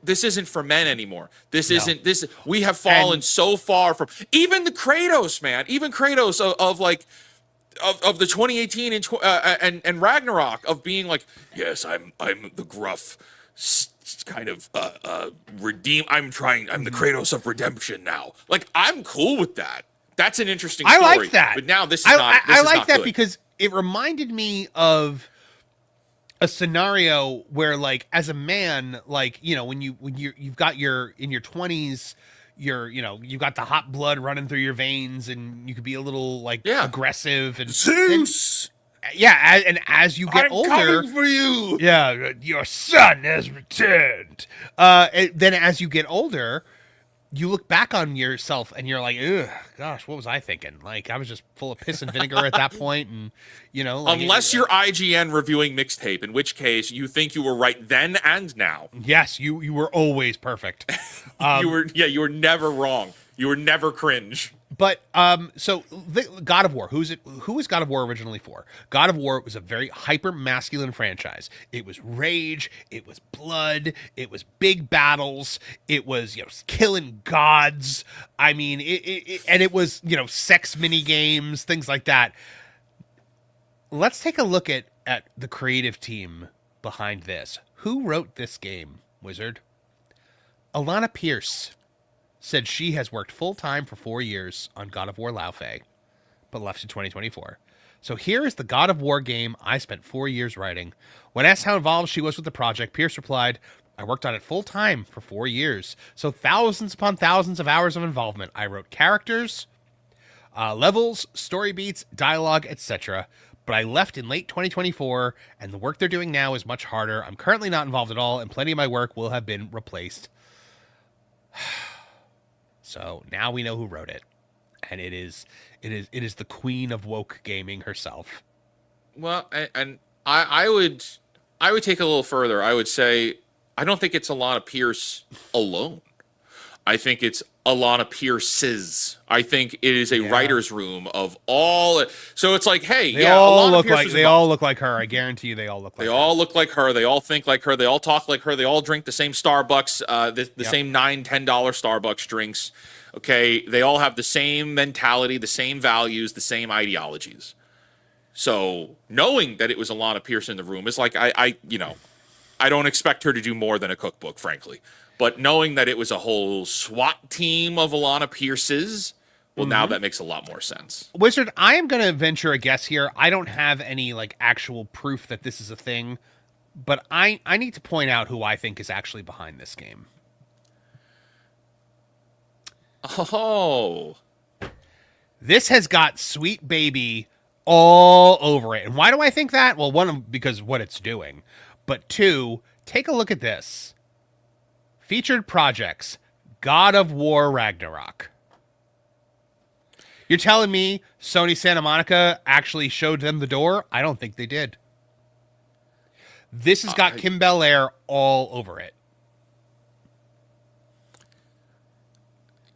This isn't for men anymore. This isn't this. We have fallen so far from even the Kratos, man. Even Kratos of the 2018 and Ragnarok of being like, yes, I'm the gruff kind of redeem. I'm the Kratos of redemption now. Like, I'm cool with that. That's an interesting story. I like that. But now this is not. I like that because it reminded me of a scenario where, like, as a man, like, you know, when you've got in your 20s, you've got the hot blood running through your veins, and you could be a little like aggressive and Zeus. And as you get older, coming for you. Yeah, your son has returned. Then as you get older, you look back on yourself and you're like, ugh, gosh, what was I thinking? Like, I was just full of piss and vinegar at that point, and like, unless you're IGN reviewing mixtape, in which case you think you were right then and now. Yes, you were always perfect. You were never wrong. You were never cringe. But so God of War, who was God of War originally for? God of War was a very hyper masculine franchise. It was rage, it was blood, it was big battles, it was killing gods. I mean, it was sex mini games, things like that. Let's take a look at the creative team behind this. Who wrote this game, Wizard? Alana Pierce said she has worked full-time for 4 years on God of War Laufey, but left in 2024. So here is the God of War game I spent 4 years writing. When asked how involved she was with the project, Pierce replied, I worked on it full-time for 4 years, so thousands upon thousands of hours of involvement. I wrote characters, levels, story beats, dialogue, etc., but I left in late 2024, and the work they're doing now is much harder. I'm currently not involved at all, and plenty of my work will have been replaced. So now we know who wrote it, and it is the queen of woke gaming herself. Well, and I would take it a little further. I would say I don't think it's Alana Pierce alone. I think it's Alana Pierce's. I think it is a writer's room of all. So it's like, hey, they all look like her. I guarantee you, they all look like her. They all look like her. They all think like her. They all talk like her. They all drink the same Starbucks, the same $9, $10 Starbucks drinks. Okay, they all have the same mentality, the same values, the same ideologies. So knowing that it was Alana Pierce in the room is like I don't expect her to do more than a cookbook, frankly. But knowing that it was a whole SWAT team of Alana Pierce's, well, now that makes a lot more sense. Wizard, I am going to venture a guess here. I don't have any actual proof that this is a thing, but I need to point out who I think is actually behind this game. Oh. This has got Sweet Baby all over it. And why do I think that? Well, one, because what it's doing. But two, take a look at this. Featured projects, God of War Ragnarok. You're telling me Sony Santa Monica actually showed them the door? I don't think they did. This has got Kim Bel-Air all over it.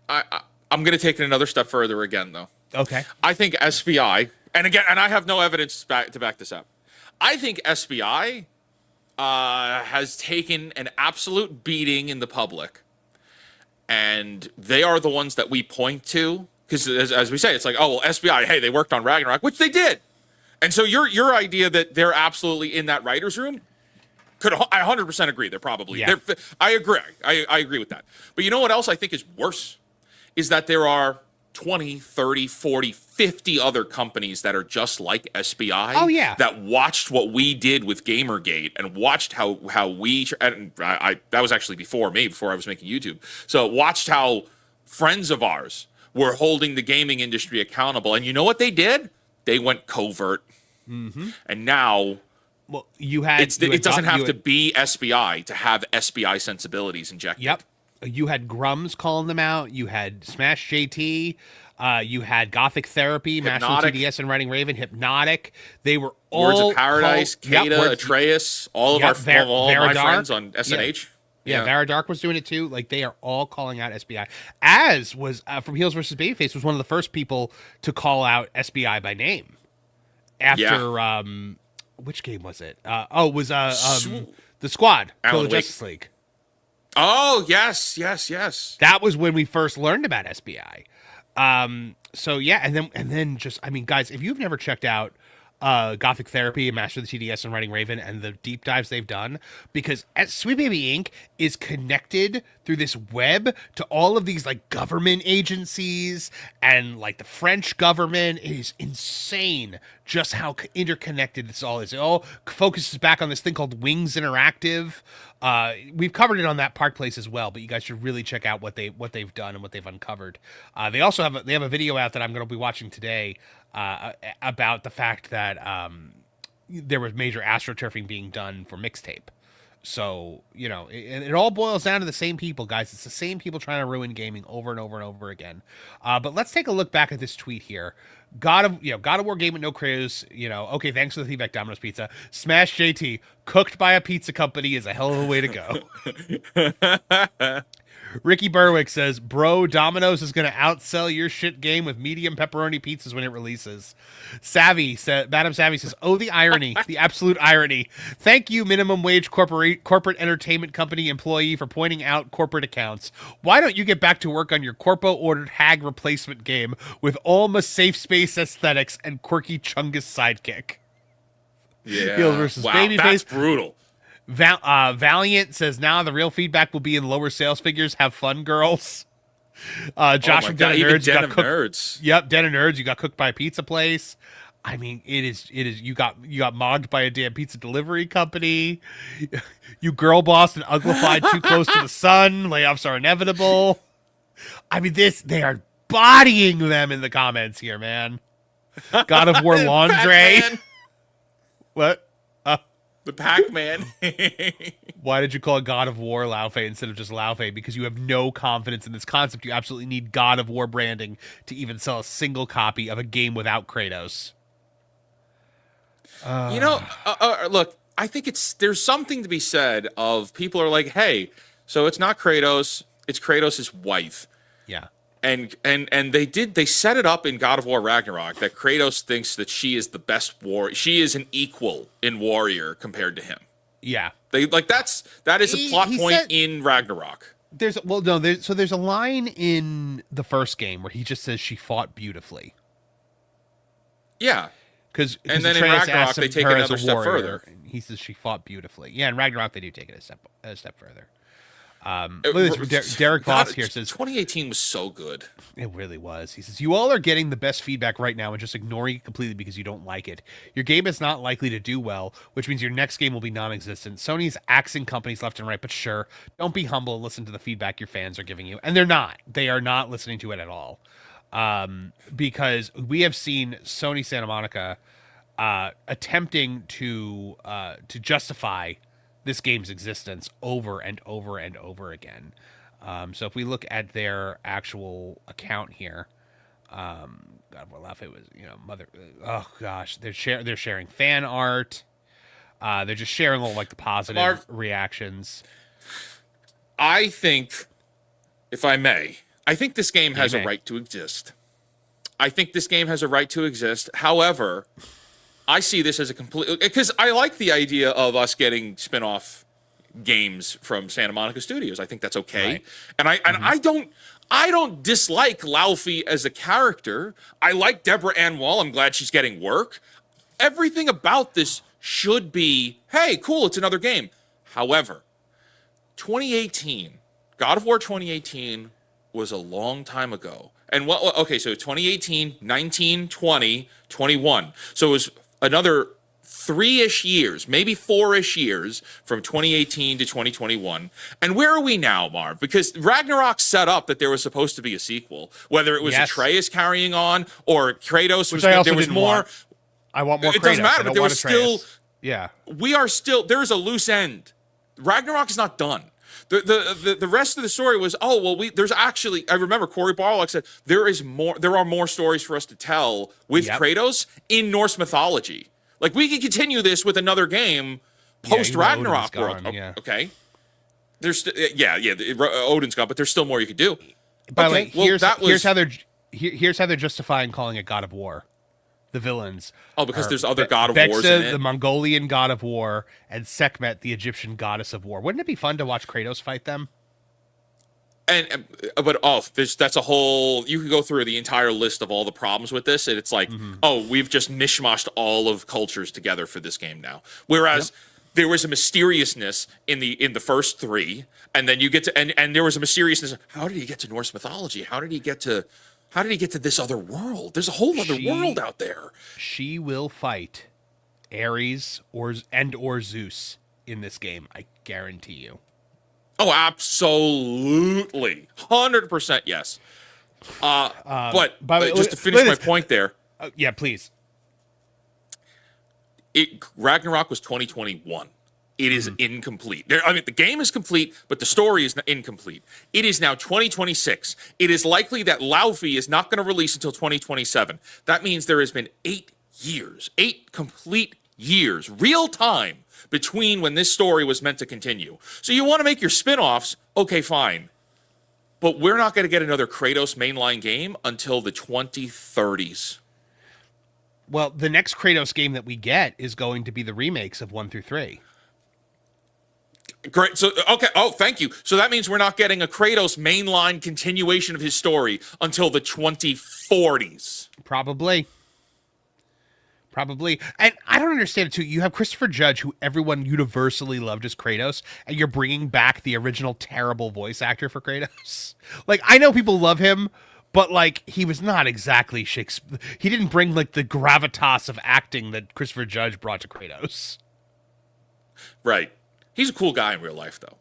I'm going to take it another step further again, though. Okay. I think SBI, and I have no evidence to back this up. I think SBI has taken an absolute beating in the public, and they are the ones that we point to because, as we say, it's like, oh well, SBI, hey, they worked on Ragnarok, which they did, and so your idea that they're absolutely in that writers' room, I 100% agree. They're probably. Yeah. I agree. I agree with that. But you know what else I think is worse is that there are 20, 30, 40, 50 other companies that are just like SBI. Oh, yeah. That watched what we did with Gamergate and watched how we, and that was actually before I was making YouTube. So watched how friends of ours were holding the gaming industry accountable. And you know what they did? They went covert. Mm-hmm. And now Well, you had it doesn't have to be SBI to have SBI sensibilities injected. Yep. You had Grums calling them out. You had Smash JT. You had Gothic Therapy, Master of TDS and Writing Raven, Hypnotic. They were all Words of Paradise, Kata, Atreus, all of my friends on SNH. Yeah, Varadark was doing it too. Like, they are all calling out SBI. Az was from Heels versus Babyface was one of the first people to call out SBI by name. After which game was it? It was the Squad, Kill the Justice League. Oh, yes. That was when we first learned about SBI. So yeah, and then just, I mean, guys, if you've never checked out Gothic Therapy and Master of the TDS and Writing Raven and the deep dives they've done, because Sweet Baby Inc. is connected through this web to all of these like government agencies and like the French government. It is insane just how interconnected this all is. It all focuses back on this thing called Wings Interactive. We've covered it on that Park Place as well, but you guys should really check out what they've done and what they've uncovered. They also have a video out that I'm going to be watching today about the fact that there was major astroturfing being done for Mixtape. So, you know, it all boils down to the same people, guys. It's the same people trying to ruin gaming over and over and over again. But let's take a look back at this tweet here. God of War game with no Kratos, okay, thanks for the feedback, Domino's Pizza. Smash JT, cooked by a pizza company is a hell of a way to go. Ricky Berwick says, bro, Domino's is going to outsell your shit game with medium pepperoni pizzas when it releases. Madam Savvy says, oh, the irony, the absolute irony. Thank you, minimum wage corporate entertainment company employee, for pointing out corporate accounts. Why don't you get back to work on your corpo-ordered hag replacement game with Alma safe space aesthetics and quirky Chungus sidekick? Yeah. Heel versus wow, Babyface. That's brutal. Valiant says, now the real feedback will be in lower sales figures. Have fun, girls. Josh from Den of Nerds. Den of Nerds. Yep, Den of Nerds. You got cooked by a pizza place. I mean, it is. You got mogged by a damn pizza delivery company. You girl bossed and uglified too close to the sun. Layoffs are inevitable. I mean, they are bodying them in the comments here, man. God of War Laundry. What? The Pac-Man. Why did you call it God of War Laufey instead of just Laufey? Because you have no confidence in this concept. You absolutely need God of War branding to even sell a single copy of a game without Kratos. Look, I think there's something to be said of people are like, hey, so it's not Kratos, it's Kratos' wife. Yeah. And they set it up in God of War Ragnarok that Kratos thinks that she is the best she is an equal in warrior compared to him. Yeah. That is a plot point in Ragnarok. There's a line in the first game where he just says she fought beautifully. Yeah. And then in Ragnarok they take it another step further. He says she fought beautifully. Yeah, in Ragnarok they do take it a step further. Look at this. Derek Voss here says 2018 was so good. It really was. He says, you all are getting the best feedback right now and just ignoring it completely because you don't like it. Your game is not likely to do well, which means your next game will be non-existent. Sony's axing companies left and right, but sure, don't be humble and listen to the feedback your fans are giving you. And they're not. They are not listening to it at all. Because we have seen Sony Santa Monica attempting to justify this game's existence over and over and over again. So if we look at their actual account here, God, what laugh it was, mother. Oh gosh, they're sharing fan art. They're just sharing all like the positive reactions. I think, if I may, this game has a right to exist. I think this game has a right to exist. However, I see this as a complete, because I like the idea of us getting spin-off games from Santa Monica Studios. I think that's okay. Right. And I don't dislike Laufey as a character. I like Deborah Ann Wall. I'm glad she's getting work. Everything about this should be, hey, cool, it's another game. However, 2018, God of War 2018 was a long time ago. And so 2018, 19, 20, 21. So it was another 3-ish years, maybe 4-ish years from 2018 to 2021. And where are we now, Marv? Because Ragnarok set up that there was supposed to be a sequel, whether it was Atreus carrying on or Kratos. Which I also didn't want. I want more Kratos. It doesn't matter, but there was still Yeah. We are still, there's a loose end. Ragnarok is not done. The rest of the story was, there's actually, I remember Cory Barlog said there are more stories for us to tell with Kratos in Norse mythology. Like, we can continue this with another game post Ragnarok world. Okay. There's Odin's gone, but there's still more you could do. By the way, here's how they're justifying calling it God of War. The villains. Oh, because there's other God of Wars in it. The Mongolian God of War, and Sekhmet, the Egyptian goddess of war. Wouldn't it be fun to watch Kratos fight them? That's a whole. You could go through the entire list of all the problems with this, and it's like, we've just mishmashed all of cultures together for this game now. Whereas there was a mysteriousness in the first three, and then you get to and there was a mysteriousness. How did he get to Norse mythology? How did he get to this other world? There's a whole other world out there. She will fight Ares or Zeus in this game. I guarantee you. Oh, absolutely. 100% yes. But just to finish my point there. Yeah, please. Ragnarok was 2021. It is incomplete. The game is complete, but the story is incomplete. It is now 2026. It is likely that Laufey is not going to release until 2027. That means there has been 8 complete years, real time, between when this story was meant to continue. So you want to make your spin-offs, okay, fine. But we're not going to get another Kratos mainline game until the 2030s. Well, the next Kratos game that we get is going to be the remakes of 1 through 3. Great. So, okay. Oh, thank you. So that means we're not getting a Kratos mainline continuation of his story until the 2040s. Probably. And I don't understand it, too. You have Christopher Judge, who everyone universally loved as Kratos, and you're bringing back the original terrible voice actor for Kratos. Like, I know people love him, but, like, he was not exactly Shakespeare. He didn't bring, like, the gravitas of acting that Christopher Judge brought to Kratos. Right. He's a cool guy in real life, though.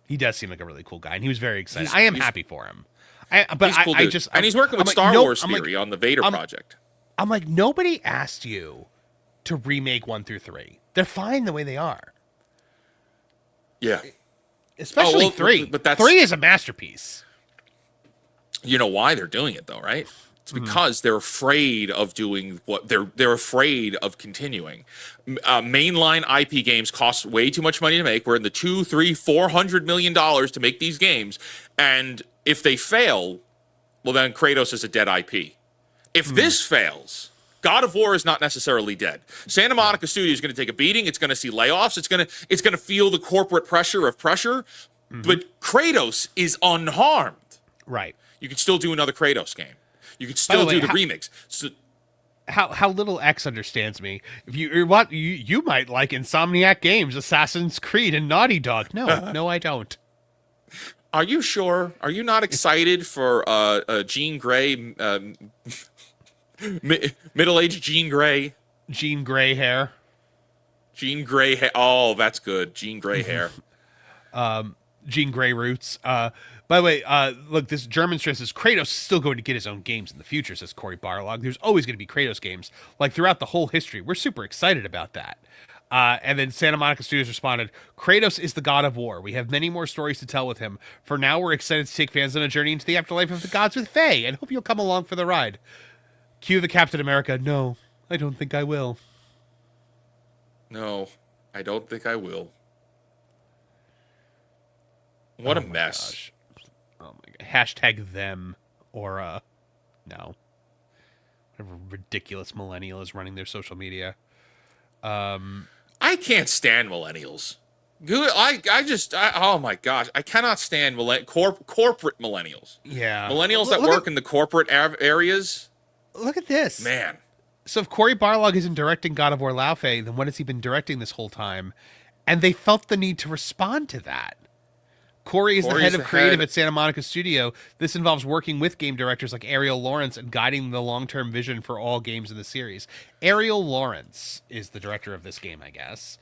He does seem like a really cool guy, and he was very excited. I am happy for him. He's working with Star Wars Theory on the Vader project. I'm like, nobody asked you to remake 1 through 3. They're fine the way they are. Yeah. Especially 3. But 3 is a masterpiece. You know why they're doing it, though, right? It's because they're afraid of doing what they're afraid of continuing. Mainline IP games cost way too much money to make. We're in the $200-400 million to make these games, and if they fail, well, then Kratos is a dead IP. If this fails, God of War is not necessarily dead. Santa Monica Studio is going to take a beating. It's going to see layoffs. It's going to feel the corporate pressure, but Kratos is unharmed. Right. You can still do another Kratos game. You can still do the remix. So, how little X understands me. If you might like Insomniac Games, Assassin's Creed, and Naughty Dog. No, I don't. Are you sure? Are you not excited for Jean Grey, middle-aged Jean Grey? Jean Grey hair. Jean Grey hair. Oh, that's good. Jean Grey hair. Jean Grey roots. By the way, look, this German stresses Kratos is still going to get his own games in the future, says Cory Barlog. There's always going to be Kratos games, like throughout the whole history. We're super excited about that. And then Santa Monica Studios responded, Kratos is the god of war. We have many more stories to tell with him. For now, we're excited to take fans on a journey into the afterlife of the gods with Faye, and hope you'll come along for the ride. Cue the Captain America. No, I don't think I will. No, I don't think I will. What a mess. Gosh. Oh my god. Hashtag them or no. Whatever ridiculous millennial is running their social media. I can't stand millennials. Oh my gosh, I cannot stand corporate millennials. Yeah. Millennials that work in the corporate areas. Look at this. Man. So if Cory Barlog isn't directing God of War Laufey, then what has he been directing this whole time? And they felt the need to respond to that. Cory is the head of creative at Santa Monica Studio. This involves working with game directors like Ariel Lawrence and guiding the long-term vision for all games in the series. Ariel Lawrence is the director of this game, I guess.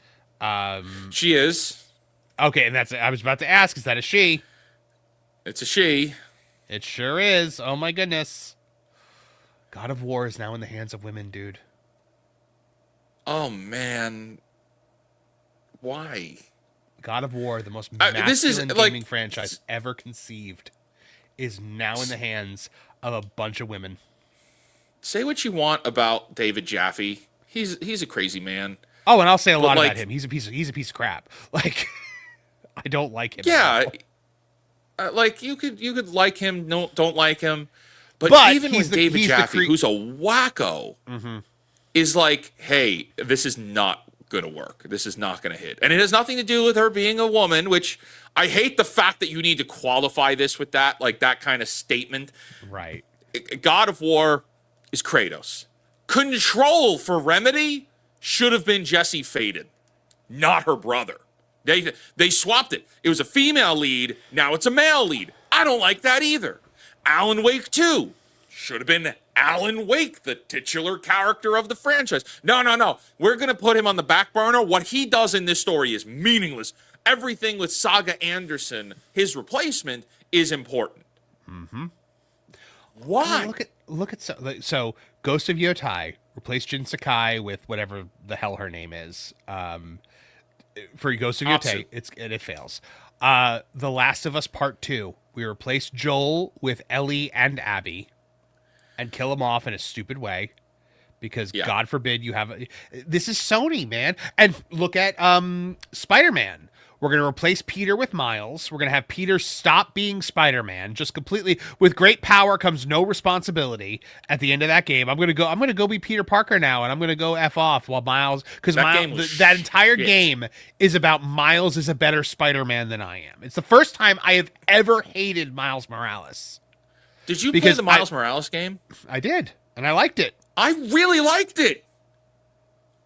She is. Okay, and I was about to ask, is that a she? It's a she. It sure is. Oh my goodness. God of War is now in the hands of women, dude. Oh man. Why? God of War, the most This is, masculine like- gaming franchise ever conceived, is now in the hands of a bunch of women. Say what you want about David Jaffe. He's a crazy man. Oh, and I'll say a lot like- about him. He's a piece of crap. Like, I don't like him. Yeah. at all. Like you could like him, no, don't like him. But even he's with David he's Jaffe, who's a wacko, is like, hey, this is not going to work. This is not going to hit. And it has nothing to do with her being a woman, which I hate the fact that you need to qualify this with that, like that kind of statement. Right. God of War is Kratos. Control for Remedy should have been Jesse Faden, not her brother. They swapped it. It was a female lead. Now it's a male lead. I don't like that either. Alan Wake 2 should have been Alan Wake, the titular character of the franchise. No. We're going to put him on the back burner. What he does in this story is meaningless. Everything with Saga Anderson, his replacement, is important. Mm-hmm. Why? I mean, look at so Ghost of Yotai replaced Jin Sakai with whatever the hell her name is. For Ghost of Yotai, it fails. The Last of Us Part 2, we replaced Joel with Ellie and Abby and kill them off in a stupid way because God forbid you have this is Sony, man. And look at Spider-Man. We're going to replace Peter with Miles. We're going to have Peter stop being Spider-Man, just completely. With great power comes no responsibility. At the end of that game, I'm going to go be Peter Parker now, and I'm going to go F off while Miles, because that entire game is about Miles is a better Spider-Man than I am. It's the first time I have ever hated Miles Morales. Did you play the Miles Morales game? I did, and I liked it. I really liked it.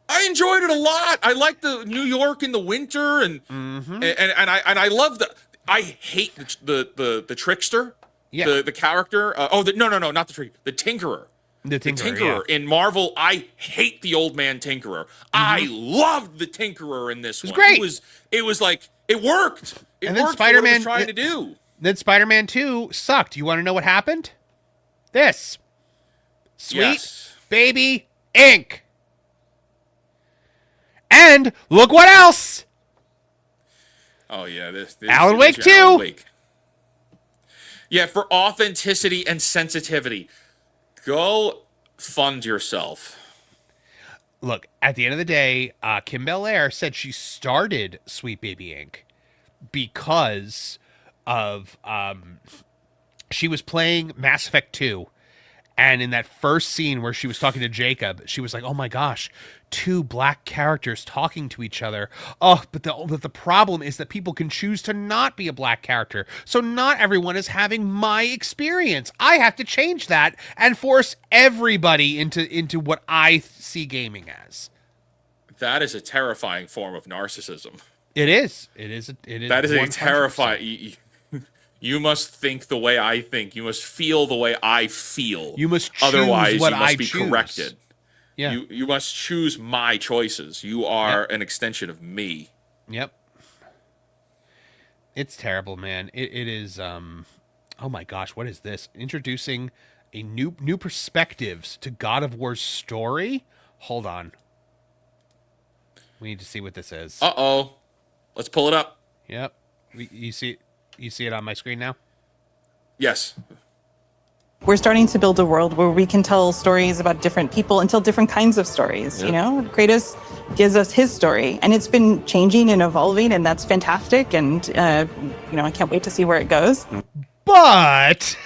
I enjoyed it a lot. I like the New York in the winter, and I love the. I hate the trickster, the character. No, not the trickster. The Tinkerer. The Tinkerer in Marvel. I hate the old man Tinkerer. I loved the Tinkerer in this one. Great. It was like it worked. It and then worked Spider-Man for what it was trying to do. Then Spider-Man 2 sucked. You want to know what happened? This Sweet Baby Ink. And look what else! Oh yeah, this Alan Wake 2. Alan Wake. Yeah, for authenticity and sensitivity, go fund yourself. Look, at the end of the day, Kim Belair said she started Sweet Baby Inc. because of she was playing Mass Effect 2. And in that first scene where she was talking to Jacob, she was like, "Oh my gosh, two black characters talking to each other. Oh, but the problem is that people can choose to not be a black character. So not everyone is having my experience. I have to change that and force everybody into what I see gaming as." That is a terrifying form of narcissism. It is. That is 100%. A terrifying. You must think the way I think. You must feel the way I feel. You must choose Otherwise, what you must I be choose. corrected. Yeah. You must choose my choices. You are an extension of me. Yep. It's terrible, man. It is. Oh my gosh, what is this? Introducing a new perspectives to God of War's story. Hold on. We need to see what this is. Uh-oh. Let's pull it up. Yep. You see it on my screen now? Yes. We're starting to build a world where we can tell stories about different people and tell different kinds of stories. Yep. You know, Kratos gives us his story, and it's been changing and evolving, and that's fantastic. And I can't wait to see where it goes. But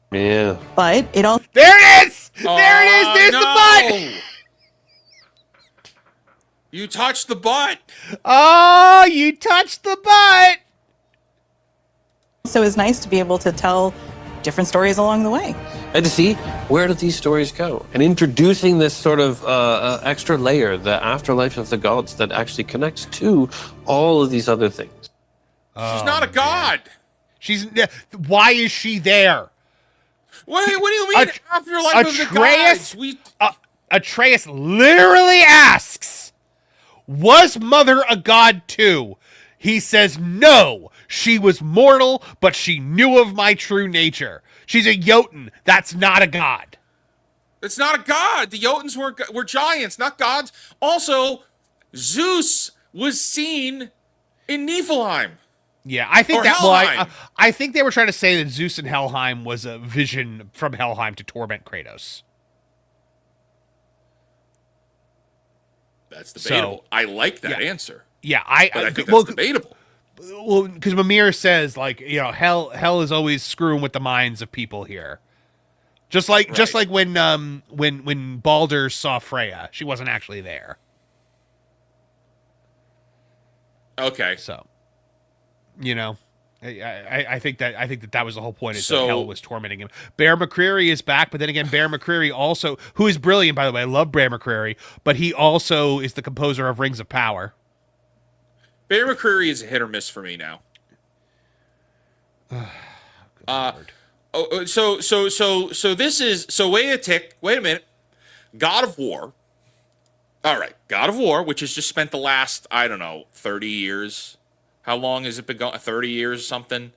but it all there it is. There it is. There's the butt. You touched the butt. Oh, you touched the butt. So it's nice to be able to tell different stories along the way. And to see where do these stories go, and introducing this sort of extra layer, the afterlife of the gods, that actually connects to all of these other things. She's not a god. Why is she there? What do you mean afterlife of the gods? Atreus literally asks, "Was Mother a god too?" He says, "No, she was mortal, but she knew of my true nature. She's a Jotun. That's not a god." It's not a god. The Jotuns were giants, not gods. Also, Zeus was seen in Niflheim. Yeah, I think Or that. Helheim. I think they were trying to say that Zeus in Helheim was a vision from Helheim to torment Kratos. That's debatable. So, I like that yeah. answer. Yeah, But I think that's debatable. Well, because Mimir says, like, you know, hell is always screwing with the minds of people here. Just like when Baldur saw Freya, she wasn't actually there. Okay. So, you know, I think that was the whole point. Is that hell was tormenting him. Bear McCreary is back, but then again, Bear McCreary also, who is brilliant, by the way. I love Bear McCreary, but he also is the composer of Rings of Power. Bear McCreary is a hit or miss for me now. So this is wait a minute. God of War. All right, God of War, which has just spent the last, I don't know, 30 years. How long has it been going? 30 years or something?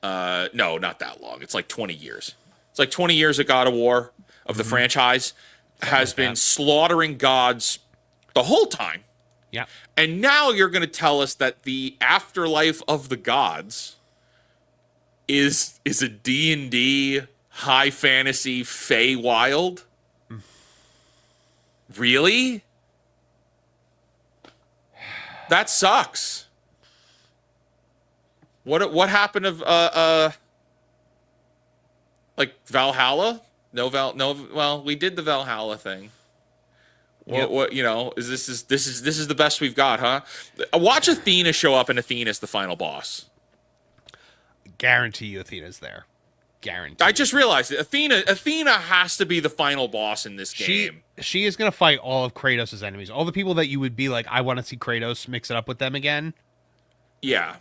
No, not that long. It's like 20 years. It's like 20 years of God of War of the franchise has been slaughtering gods the whole time. Yeah. And now you're going to tell us that the afterlife of the gods is a D&D high fantasy Feywild? Really? That sucks. What happened of like Valhalla? No, well, we did the Valhalla thing. Yep. What you know, this is the best we've got, huh? Watch Athena show up, and Athena's the final boss. Guarantee you Athena's there. Guarantee. I just realized it. Athena has to be the final boss in this game. She is going to fight all of Kratos' enemies. All the people that you would be like, I want to see Kratos mix it up with them again. Yeah.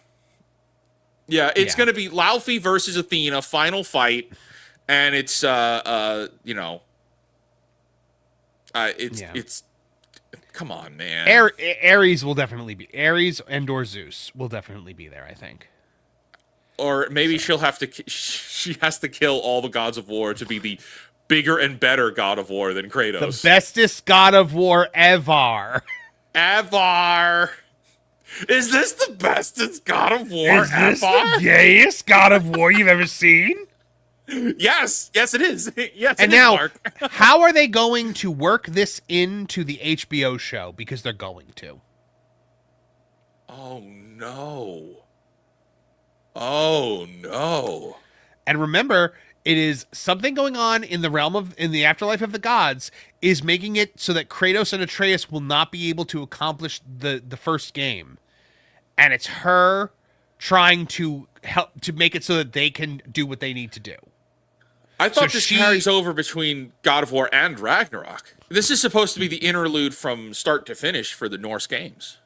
Yeah, it's going to be Laufey versus Athena, final fight, and it's it's come on, man. Ares will definitely be Ares and/or Zeus will definitely be there, I think. Or maybe she has to kill all the gods of war to be the bigger and better god of war than Kratos. The bestest god of war ever. Ever. Is this the bestest god of war Is this the gayest god of war you've ever seen? Yes, it is. Yes, and it now, is, Mark. how are they going to work this into the HBO show? Because they're going to. Oh no. Oh no. And remember, it is something going on in the afterlife of the gods is making it so that Kratos and Atreus will not be able to accomplish the first game. And it's her trying to help to make it so that they can do what they need to do. I thought this carries over between God of War and Ragnarok. This is supposed to be the interlude from start to finish for the Norse games.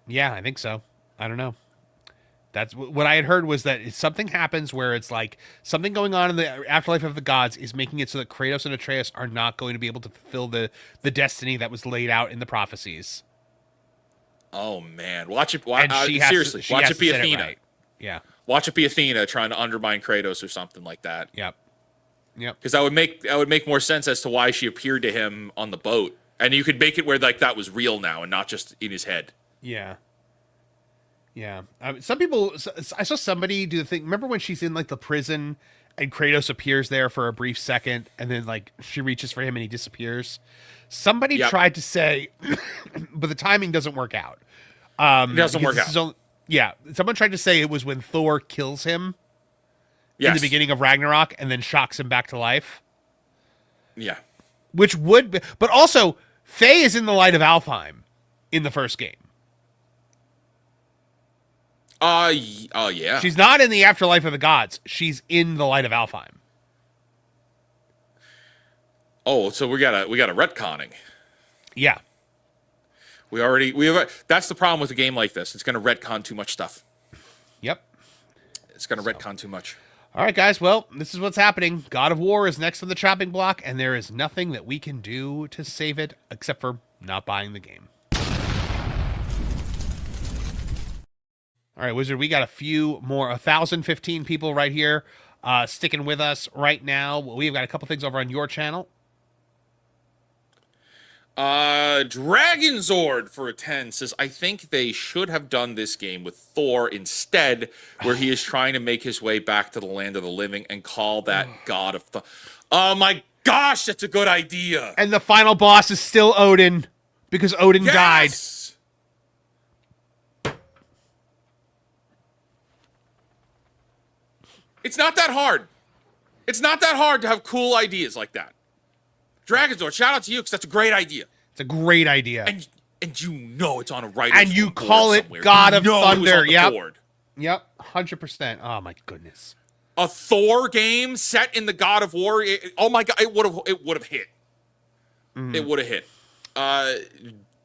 Yeah, I think so. I don't know. That's what I had heard was that if something happens where it's like something going on in the afterlife of the gods is making it so that Kratos and Atreus are not going to be able to fulfill the destiny that was laid out in the prophecies. Oh man, watch it! Seriously, watch it be Athena. Right. Yeah, watch it be Athena trying to undermine Kratos or something like that. Yep. Because that would make more sense as to why she appeared to him on the boat, and you could make it where like that was real now and not just in his head. Yeah. Yeah. Some people, I saw somebody do the thing. Remember when she's in like the prison and Kratos appears there for a brief second and then like she reaches for him and he disappears? Somebody tried to say, but the timing doesn't work out. It doesn't work out. Someone tried to say it was when Thor kills him in the beginning of Ragnarok and then shocks him back to life. Yeah. Which would be, but also Faye is in the light of Alfheim in the first game. Yeah. She's not in the afterlife of the gods. She's in the light of Alfheim. Oh, so we got a retconning. Yeah. That's the problem with a game like this. It's going to retcon too much stuff. Yep. It's going to retcon too much. All right, guys. Well, this is what's happening. God of War is next on the chopping block, and there is nothing that we can do to save it except for not buying the game. All right, Wizard, we got a few more, 1,015 people right here sticking with us right now. We've got a couple things over on your channel. Dragon Zord for a 10 says, I think they should have done this game with Thor instead, where he is trying to make his way back to the land of the living and call that god of Oh my gosh, that's a good idea. And the final boss is still Odin, because Odin died. It's not that hard. It's not that hard to have cool ideas like that. Dragon Zord, shout out to you, because that's a great idea. It's a great idea. And you know it's on a writer's And you board call it somewhere. God of You know it was Thunder. on the Yep. board. Yep. 100%. Oh my goodness. A Thor game set in the God of War. Oh my god, it would have hit. It would have hit.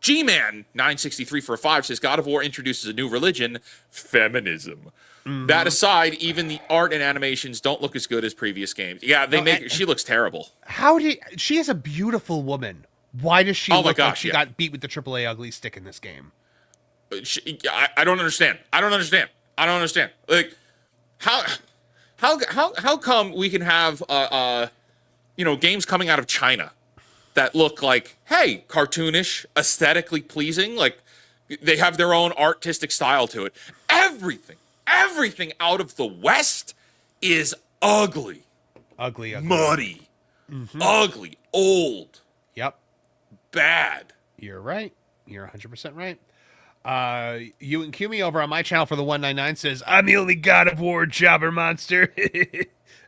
G-Man 963 for a 5 says God of War introduces a new religion, feminism. That aside, even the art and animations don't look as good as previous games. Yeah, she looks terrible. She is a beautiful woman. Why does she look like she got beat with the AAA ugly stick in this game? I don't understand. I don't understand. Like, how come we can have games coming out of China that look like, hey, cartoonish, aesthetically pleasing, like they have their own artistic style to it. Everything out of the West is ugly. Ugly. Muddy. Ugly. Old. Yep. Bad. You're right. You're 100% right. You and Kumi over on my channel for the 199 says, I'm the only God of War jobber monster.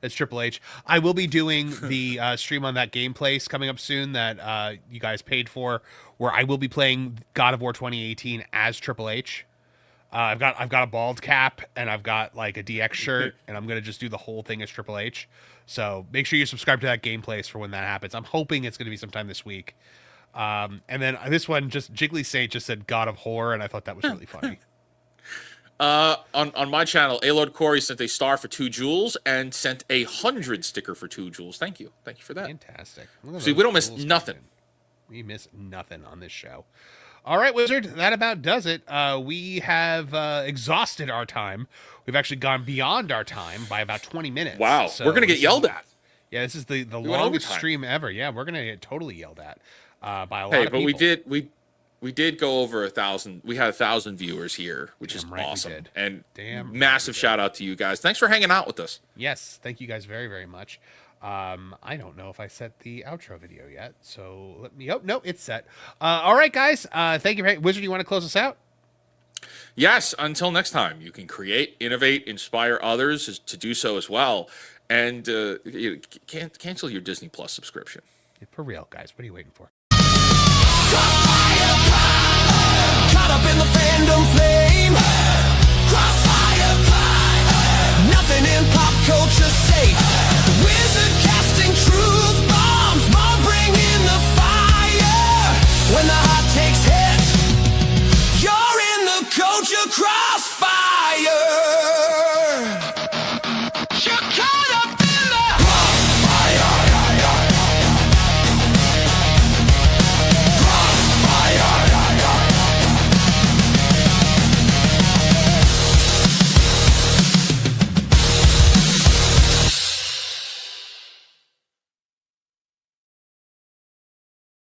That's Triple H. I will be doing the stream on that gameplays coming up soon that you guys paid for, where I will be playing God of War 2018 as Triple H. I've got a bald cap and I've got like a DX shirt, and I'm gonna just do the whole thing as Triple H. So make sure you subscribe to that gameplays for when that happens. I'm hoping it's gonna be sometime this week. And then this one, just Jiggly Sage just said God of Horror, and I thought that was really funny. On my channel, A-Lord Corey sent a star for 2 jewels and sent a 100 sticker for 2 jewels. Thank you for that. Fantastic. See, we don't miss nothing. We miss nothing on this show. All right, Wizard, that about does it. We have exhausted our time. We've actually gone beyond our time by about 20 minutes. Wow, so we're gonna get yelled at. Yeah, this is the longest stream ever. Yeah, we're gonna get totally yelled at by a lot of people. We did go over 1,000. We had 1,000 viewers here, which is awesome. And massive shout out to you guys. Thanks for hanging out with us. Yes, thank you guys very, very much. I don't know if I set the outro video yet, so let me. Oh no, it's set. All right, guys. Thank you, Wizard. You want to close us out? Yes. Until next time, you can create, innovate, inspire others to do so as well, and cancel your Disney Plus subscription. For real, guys. What are you waiting for? Caught up in the fandom flame. Crossfire climb. Nothing in pop culture safe. The wizard casting truth bombs. Mom bringing the fire. When the hot takes hit, you're in the culture crossfire.